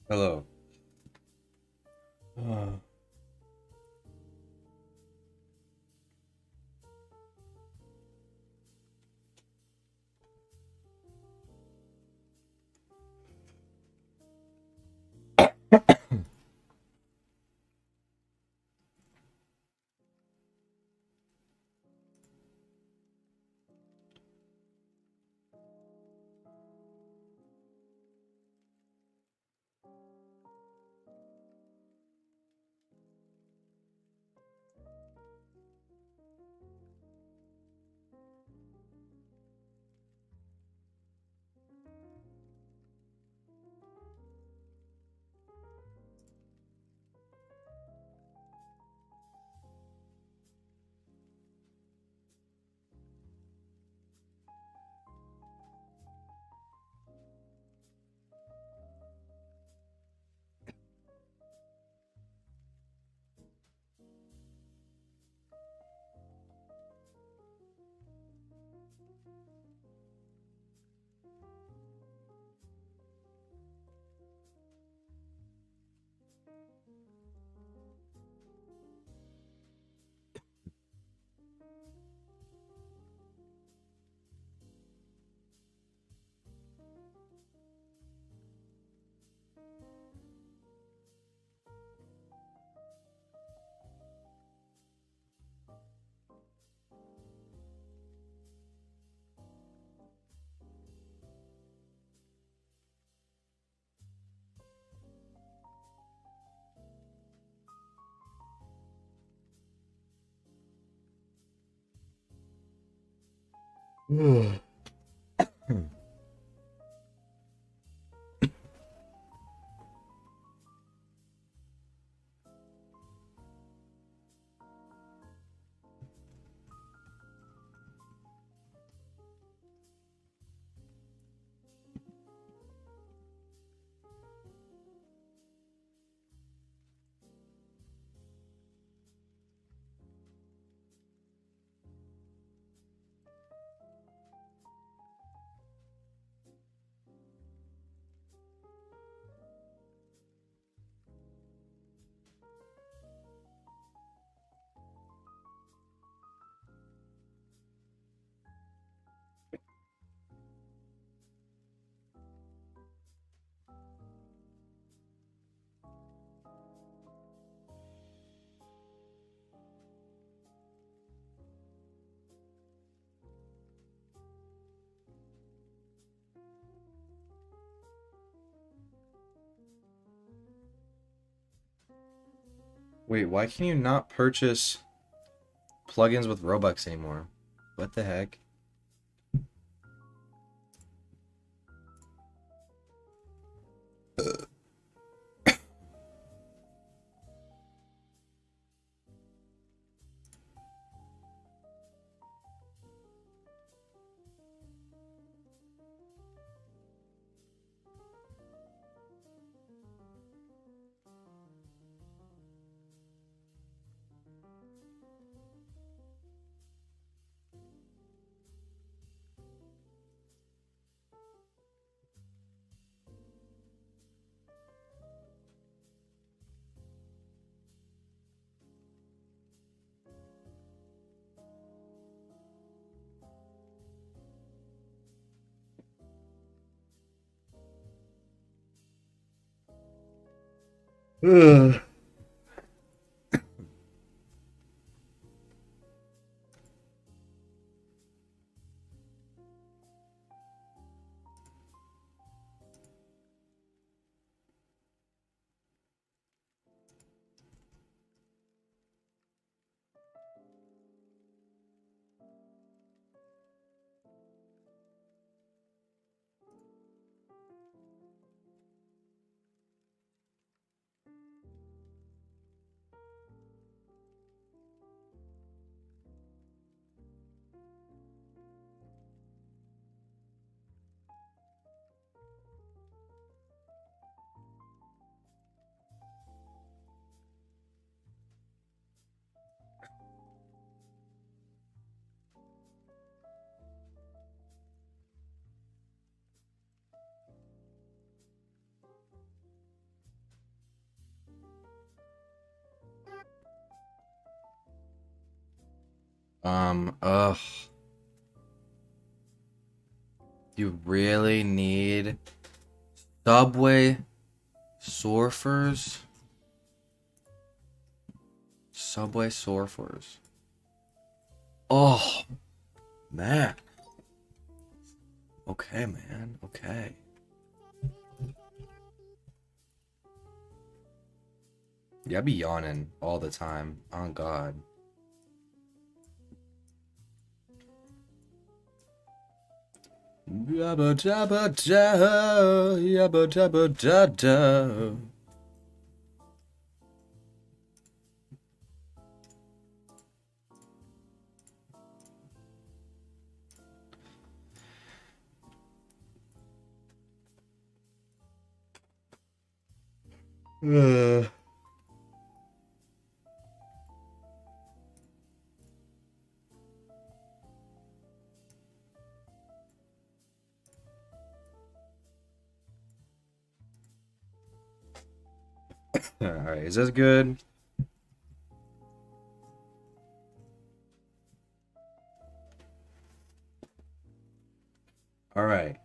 Hello. Wait, why can you not purchase plugins with Robux anymore? What the heck? Ugh. Ugh. You really need Subway Surfers? Subway Surfers. Oh, man. Okay, man. Okay. Yeah, I be yawning all the time. Oh, God. Yabba dabba da, yabba dabba da da. Alright, is this good? Alright.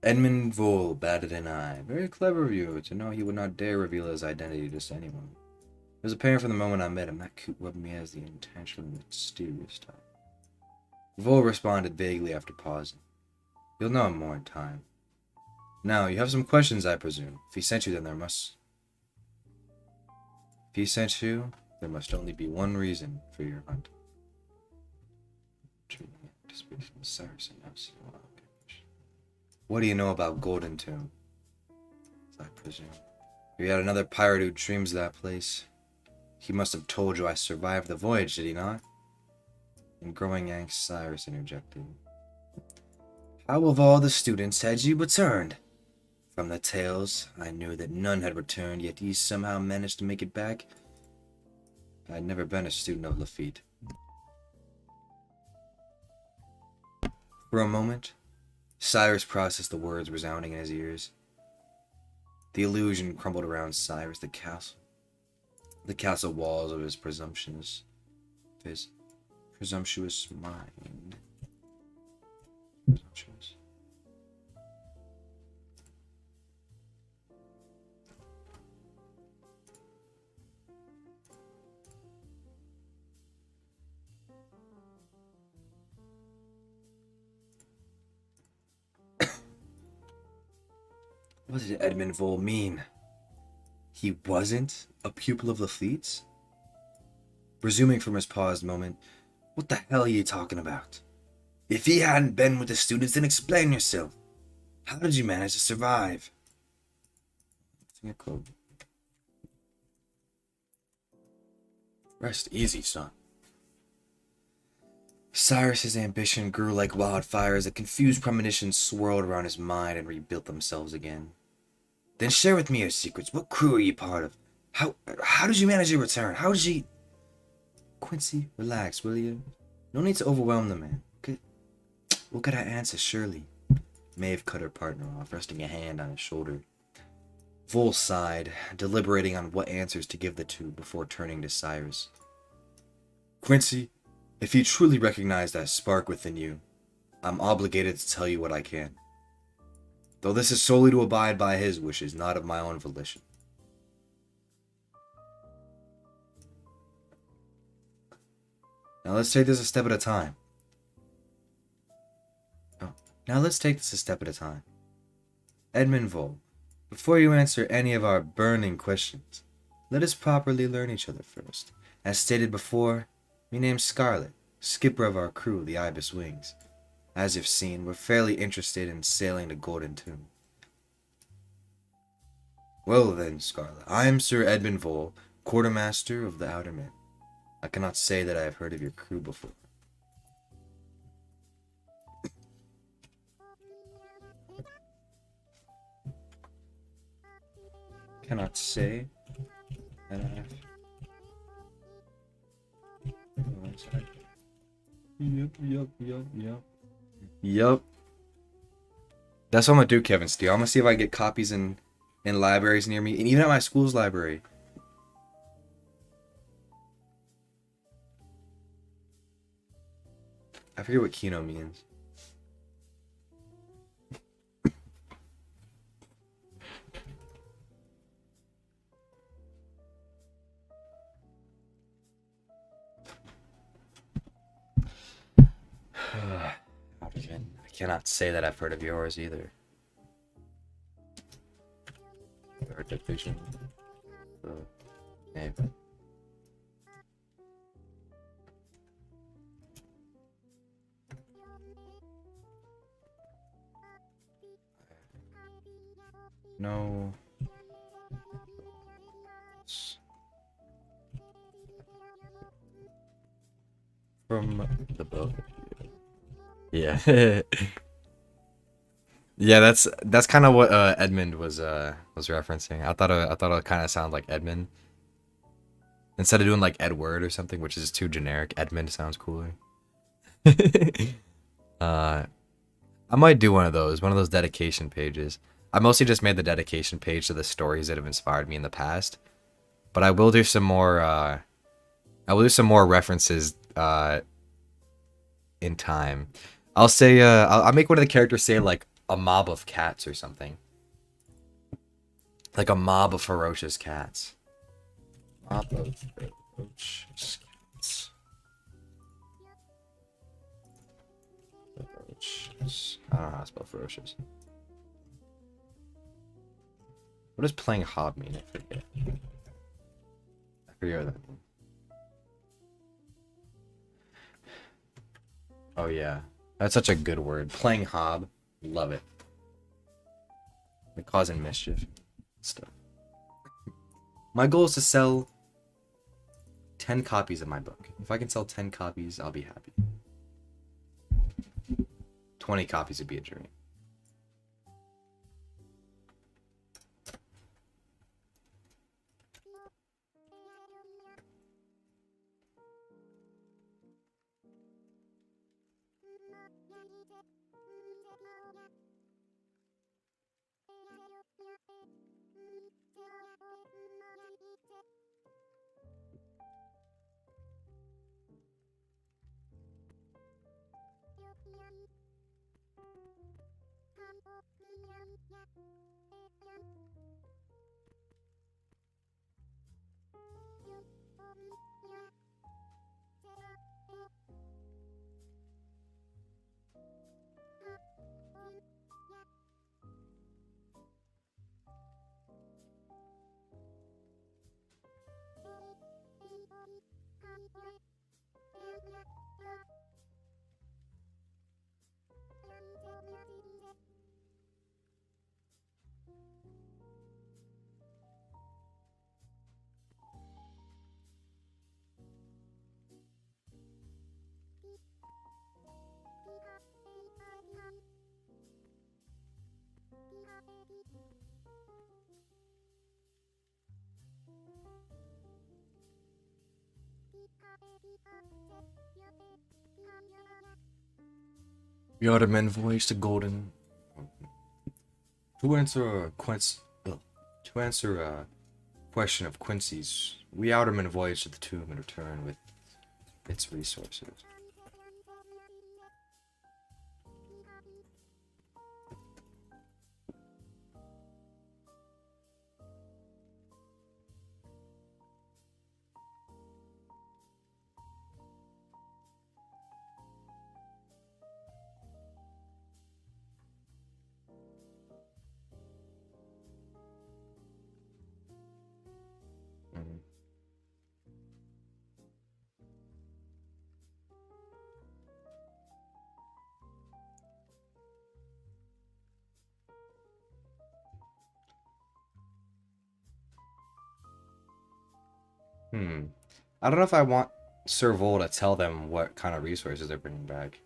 Edmund Vole batted an eye. Very clever of you to know he would not dare reveal his identity to just anyone. It was apparent from the moment I met him that Coot rubbed me as the intentionally mysterious type. Vole responded vaguely after pausing. You'll know him more in time. Now, you have some questions, I presume. If he sent you, then there must... If he sent you, there must only be one reason for your hunt. What do you know about Golden Tomb? I presume. You had another pirate who dreams of that place. He must have told you I survived the voyage, did he not? In growing angst, Cyrus interjected. How of all the students had you returned? From the tales, I knew that none had returned, yet ye somehow managed to make it back. I had never been a student of Lafitte. For a moment, Cyrus processed the words resounding in his ears. The illusion crumbled around Cyrus, the castle walls of his presumptuous mind. Presumptuous. What did Edmund Vole mean? He wasn't a pupil of Lafitte's? Resuming from his paused moment, what the hell are you talking about? If he hadn't been with the students, then explain yourself. How did you manage to survive? Rest easy, son. Cyrus's ambition grew like wildfire as a confused premonition swirled around his mind and rebuilt themselves again. Then share with me your secrets. What crew are you part of? How did you manage to return? How did you... Quincy, relax, will you? No need to overwhelm the man. We'll get our answers, surely. Maeve cut her partner off, resting a hand on his shoulder. Vol sighed, deliberating on what answers to give the two before turning to Cyrus. Quincy, if you truly recognize that spark within you, I'm obligated to tell you what I can. Though this is solely to abide by his wishes, not of my own volition. Now let's take this a step at a time. Edmund Vol, before you answer any of our burning questions, let us properly learn each other first. As stated before, me name's Scarlet, skipper of our crew, the Ibis Wings. As you've seen, we're fairly interested in sailing to Golden Tomb. Well then, Scarlet, I am Sir Edmund Vol, quartermaster of the Outer Men. I cannot say that I have heard of your crew before. Cannot say that I have... Yup. That's what I'm gonna do, Kevin Steele. I'm gonna see if I can get copies in libraries near me, and even at my school's library. I forget what Kino means. I cannot say that I've heard of yours either. Third division. Maybe. No. From the book. Yeah. Yeah, that's kind of what Edmund was referencing. I thought it kind of sounded like Edmund. Instead of doing like Edward or something, which is too generic, Edmund sounds cooler. I might do one of those dedication pages. I mostly just made the dedication page to the stories that have inspired me in the past, but I will do some more. I will do some more references in time. I'll say I'll make one of the characters say like a mob of cats or something, like a mob of ferocious cats. Mob of ferocious cats. Ferocious. I don't know how to spell ferocious. What does playing hob mean? I forget. I forget what that means. Oh yeah, that's such a good word. Playing hob, love it. Like causing mischief stuff. My goal is to sell 10 copies of my book. If I can sell 10 copies, I'll be happy. 20 copies would be a dream. The Ottoman voice, the golden. To answer a to answer a question of Quincy's, we Outerman voyage to the tomb and return with its resources. Mhm. I don't know if I want Sir Vol to tell them what kind of resources they're bringing back.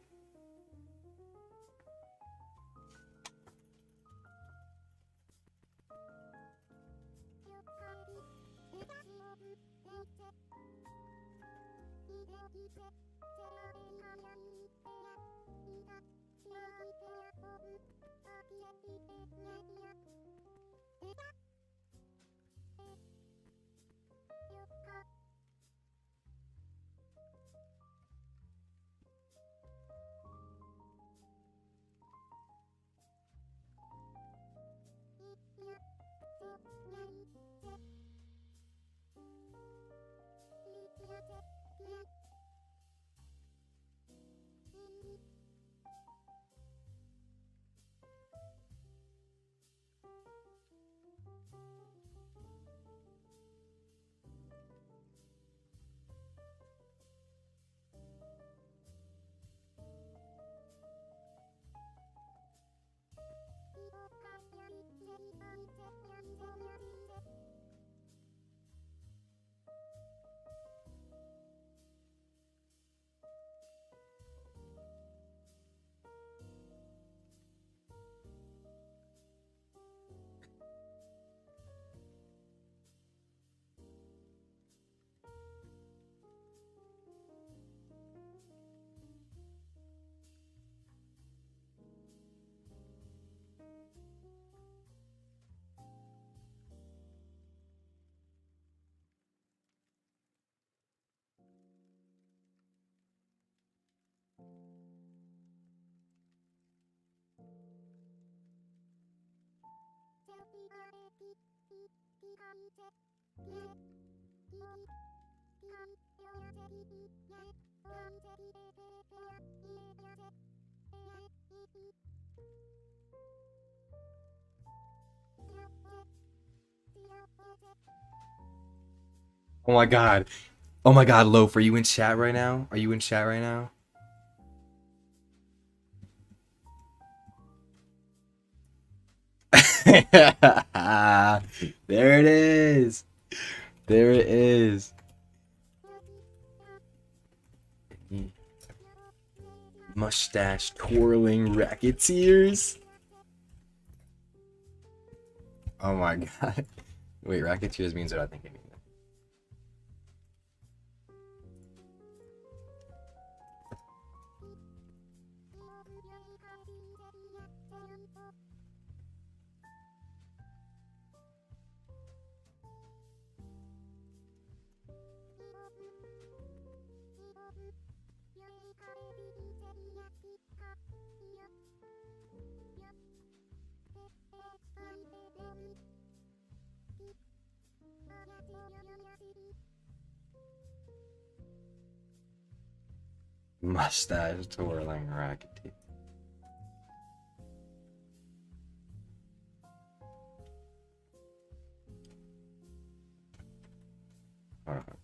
Oh my god. Oh my god, Loaf, are you in chat right now? Are you in chat right now? There it is. There it is. Mustache twirling racketeers. Oh my god. Wait, racketeers means what I think it means. Mustache twirling racketeer. Hold on.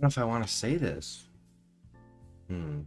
I don't know if I want to say this. Hmm.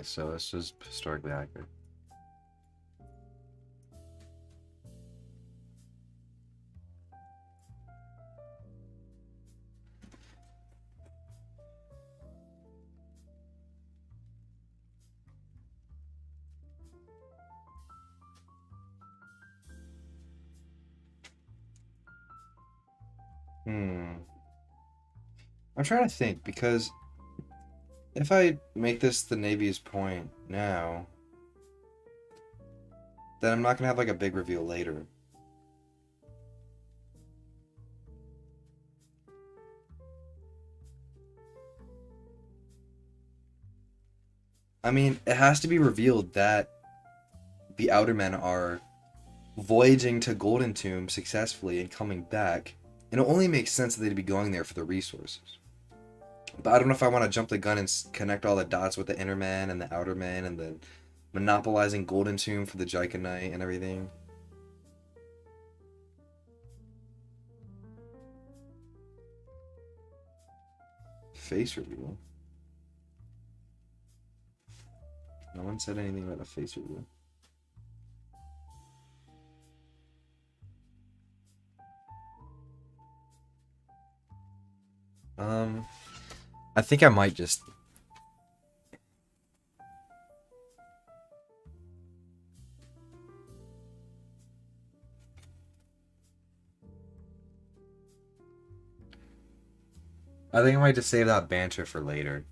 Okay, so this is historically accurate. Hmm. I'm trying to think because if I make this the Navy's point now, then I'm not gonna have like a big reveal later. I mean, it has to be revealed that the outer men are voyaging to Golden Tomb successfully and coming back, and it only makes sense that they'd be going there for the resources. But I don't know if I want to jump the gun and connect all the dots with the inner men and the outer men and the monopolizing Golden Tomb for the Jaika Knight and everything. Face reveal. No one said anything about a face reveal. I think I might just... I think I might just save that banter for later.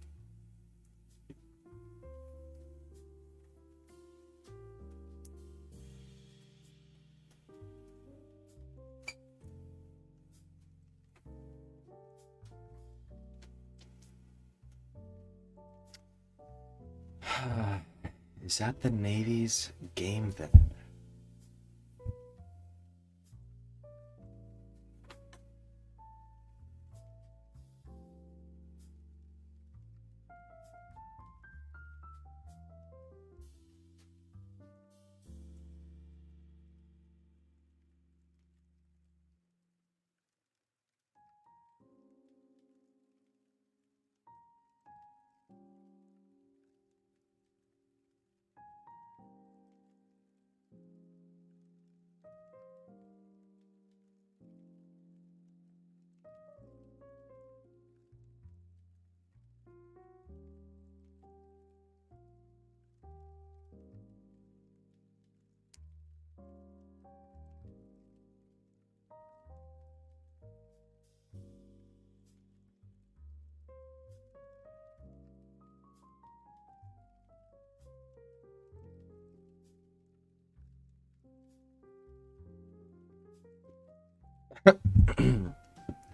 Is that the Navy's game then?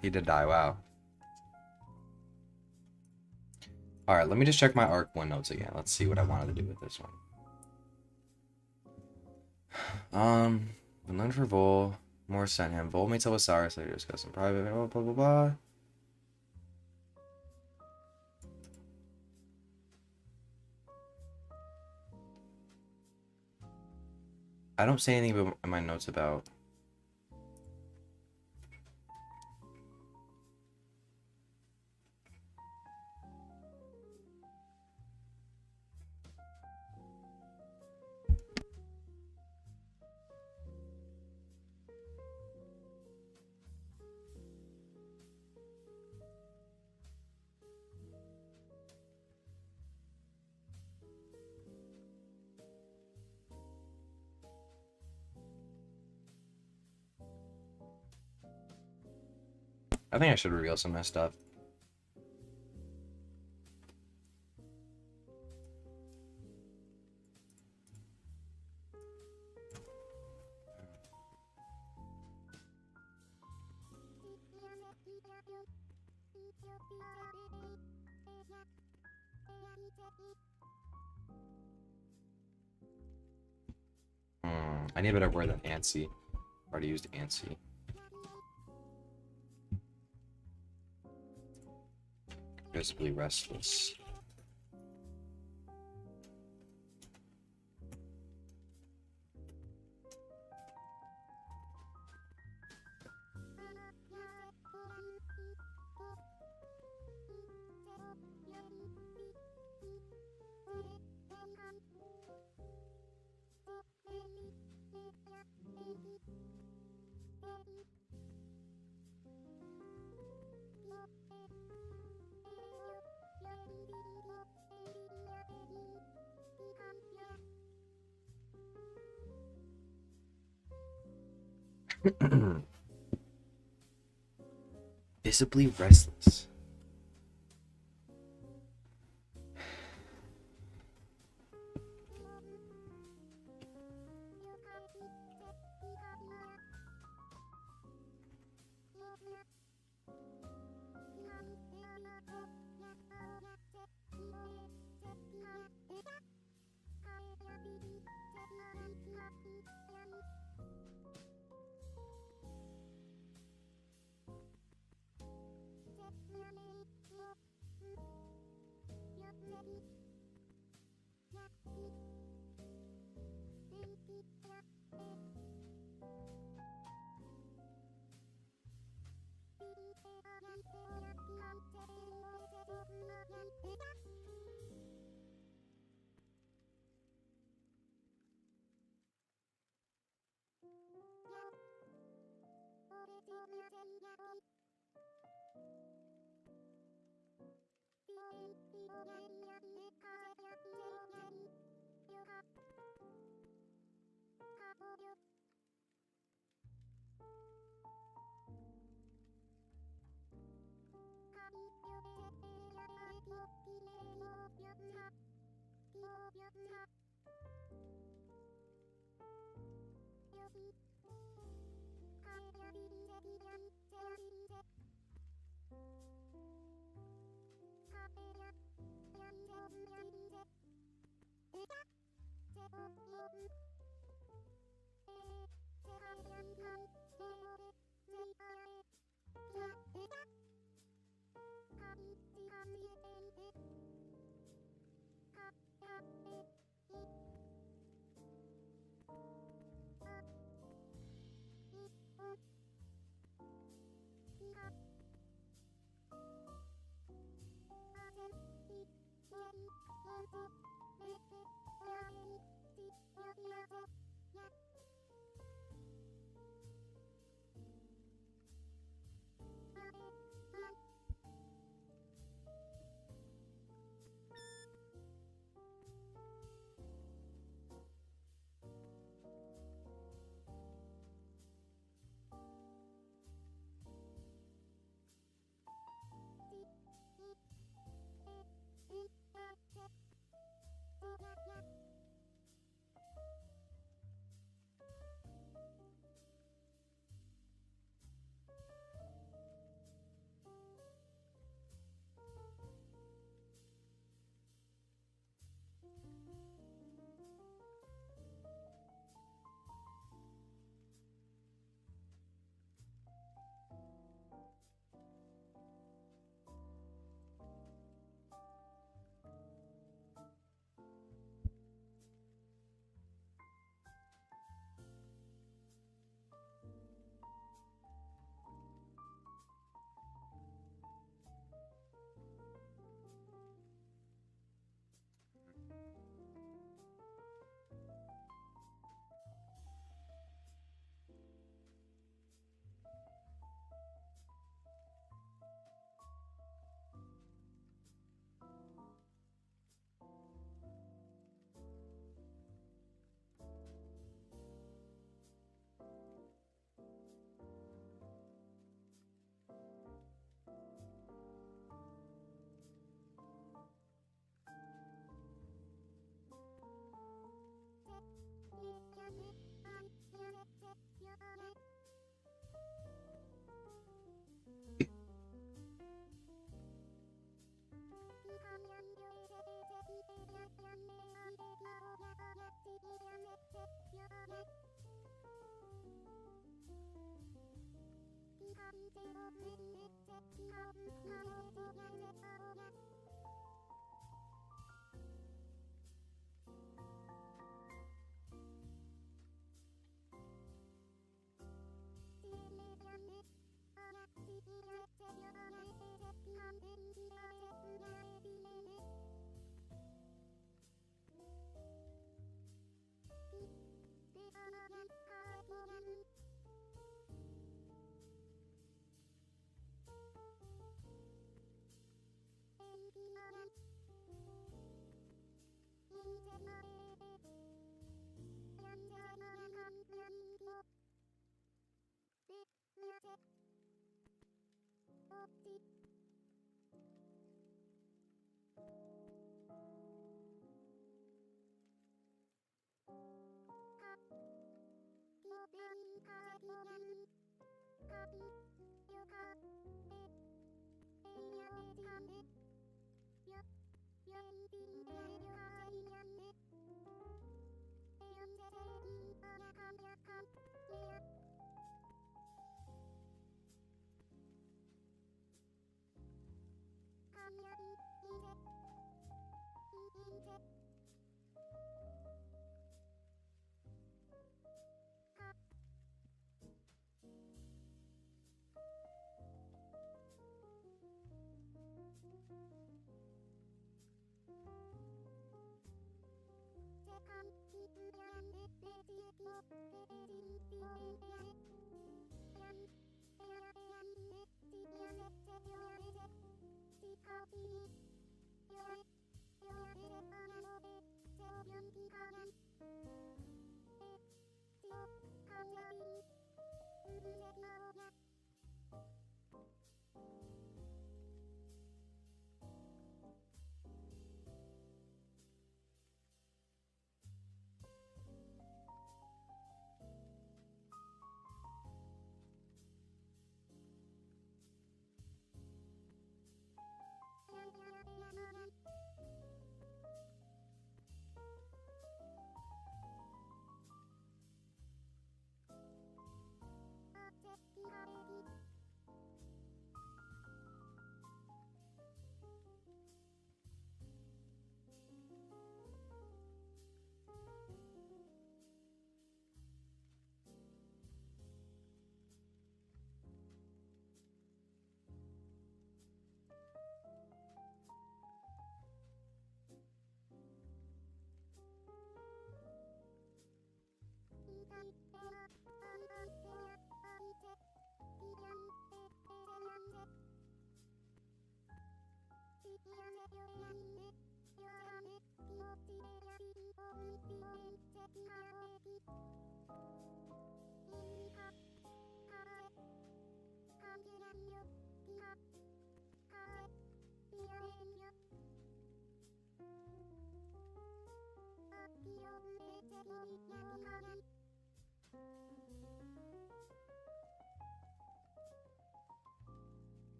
He did die, wow. Alright, let me just check my Arc 1 notes again. Let's see what I wanted to do with this one. Unknown for Vol. More sent him. Vol meets up with Cyrus later, discuss in private, blah blah blah. I don't say anything in my notes about... I think I should reveal some of my stuff. I need a better word than antsy. Already used antsy. Visibly restless. Visibly restless.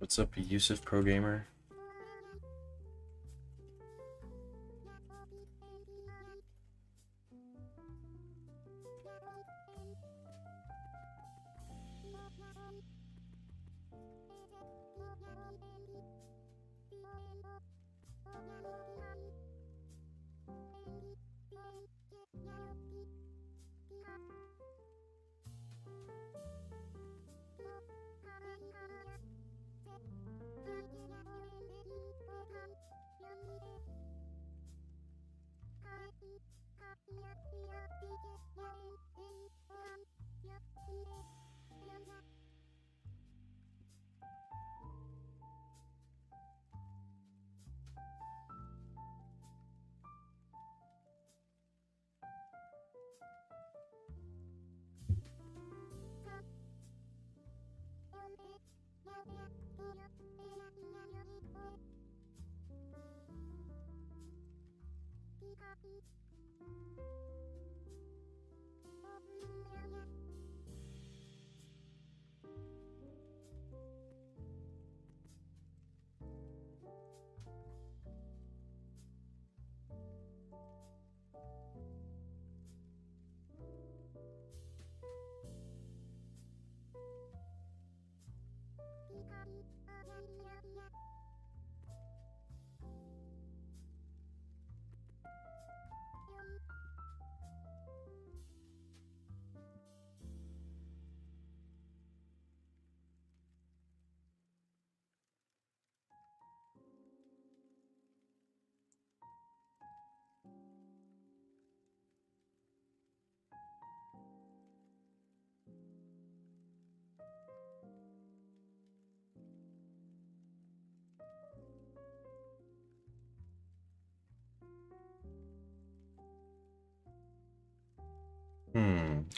What's up, Yusuf Pro Gamer?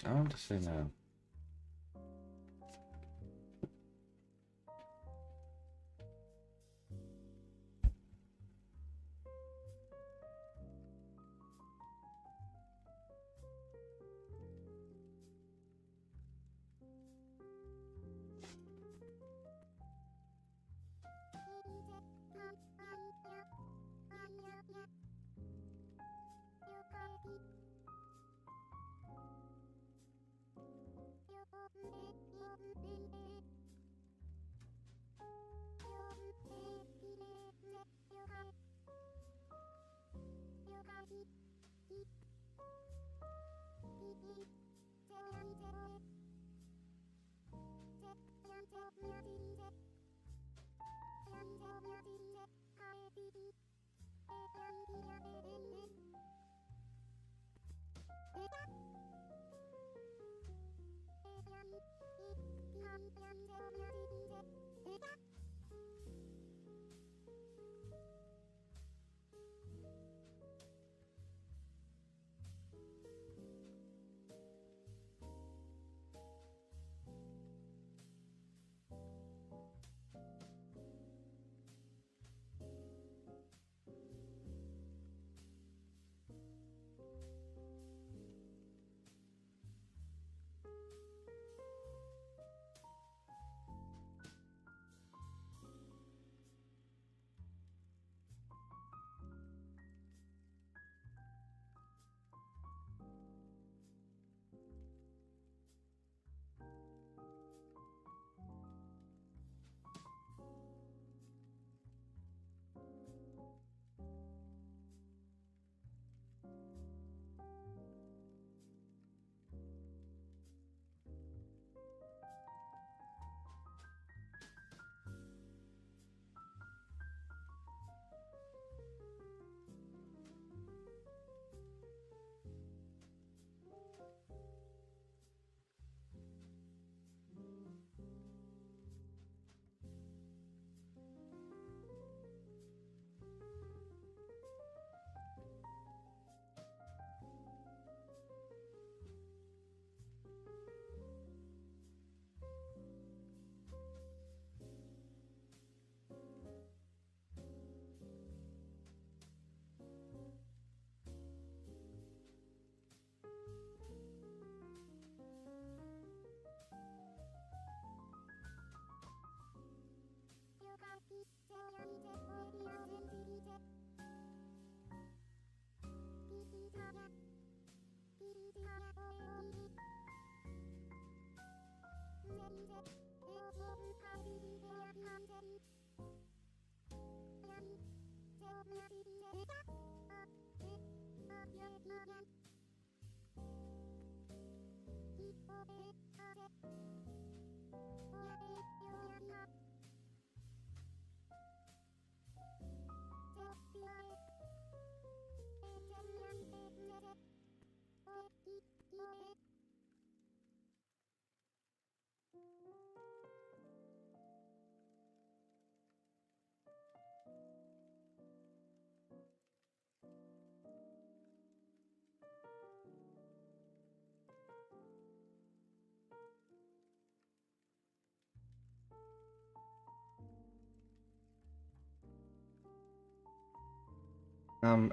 I want to say no.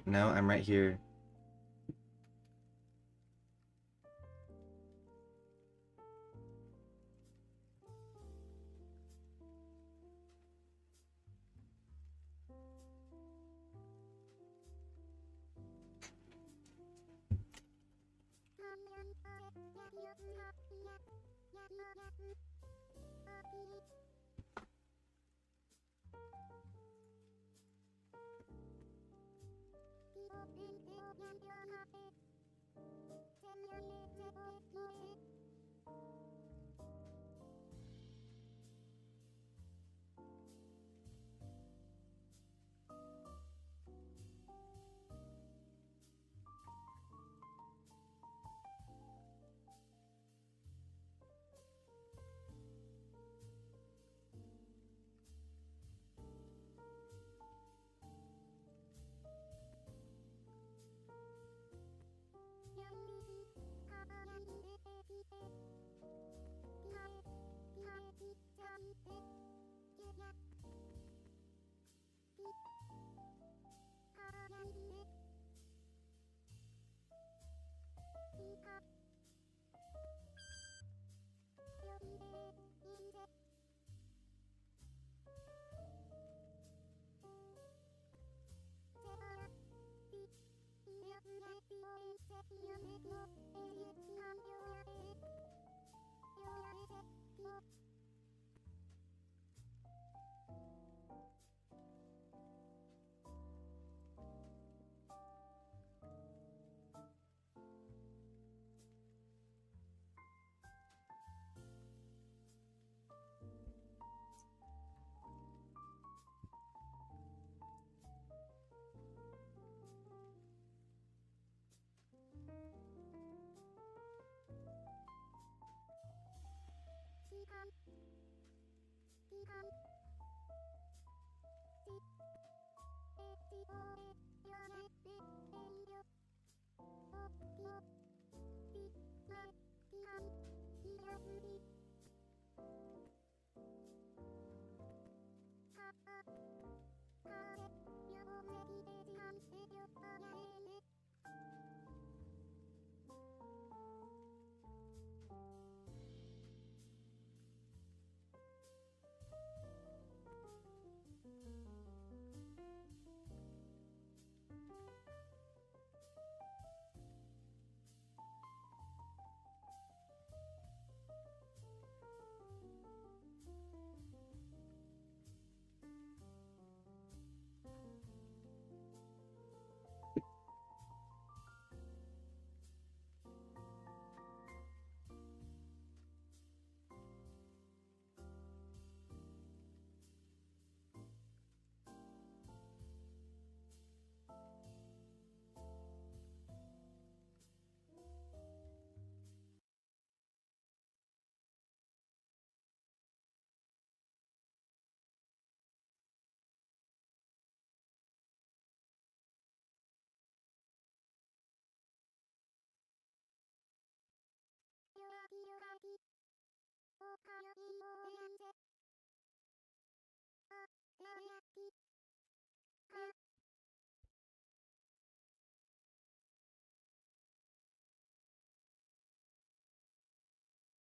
No, I'm right here.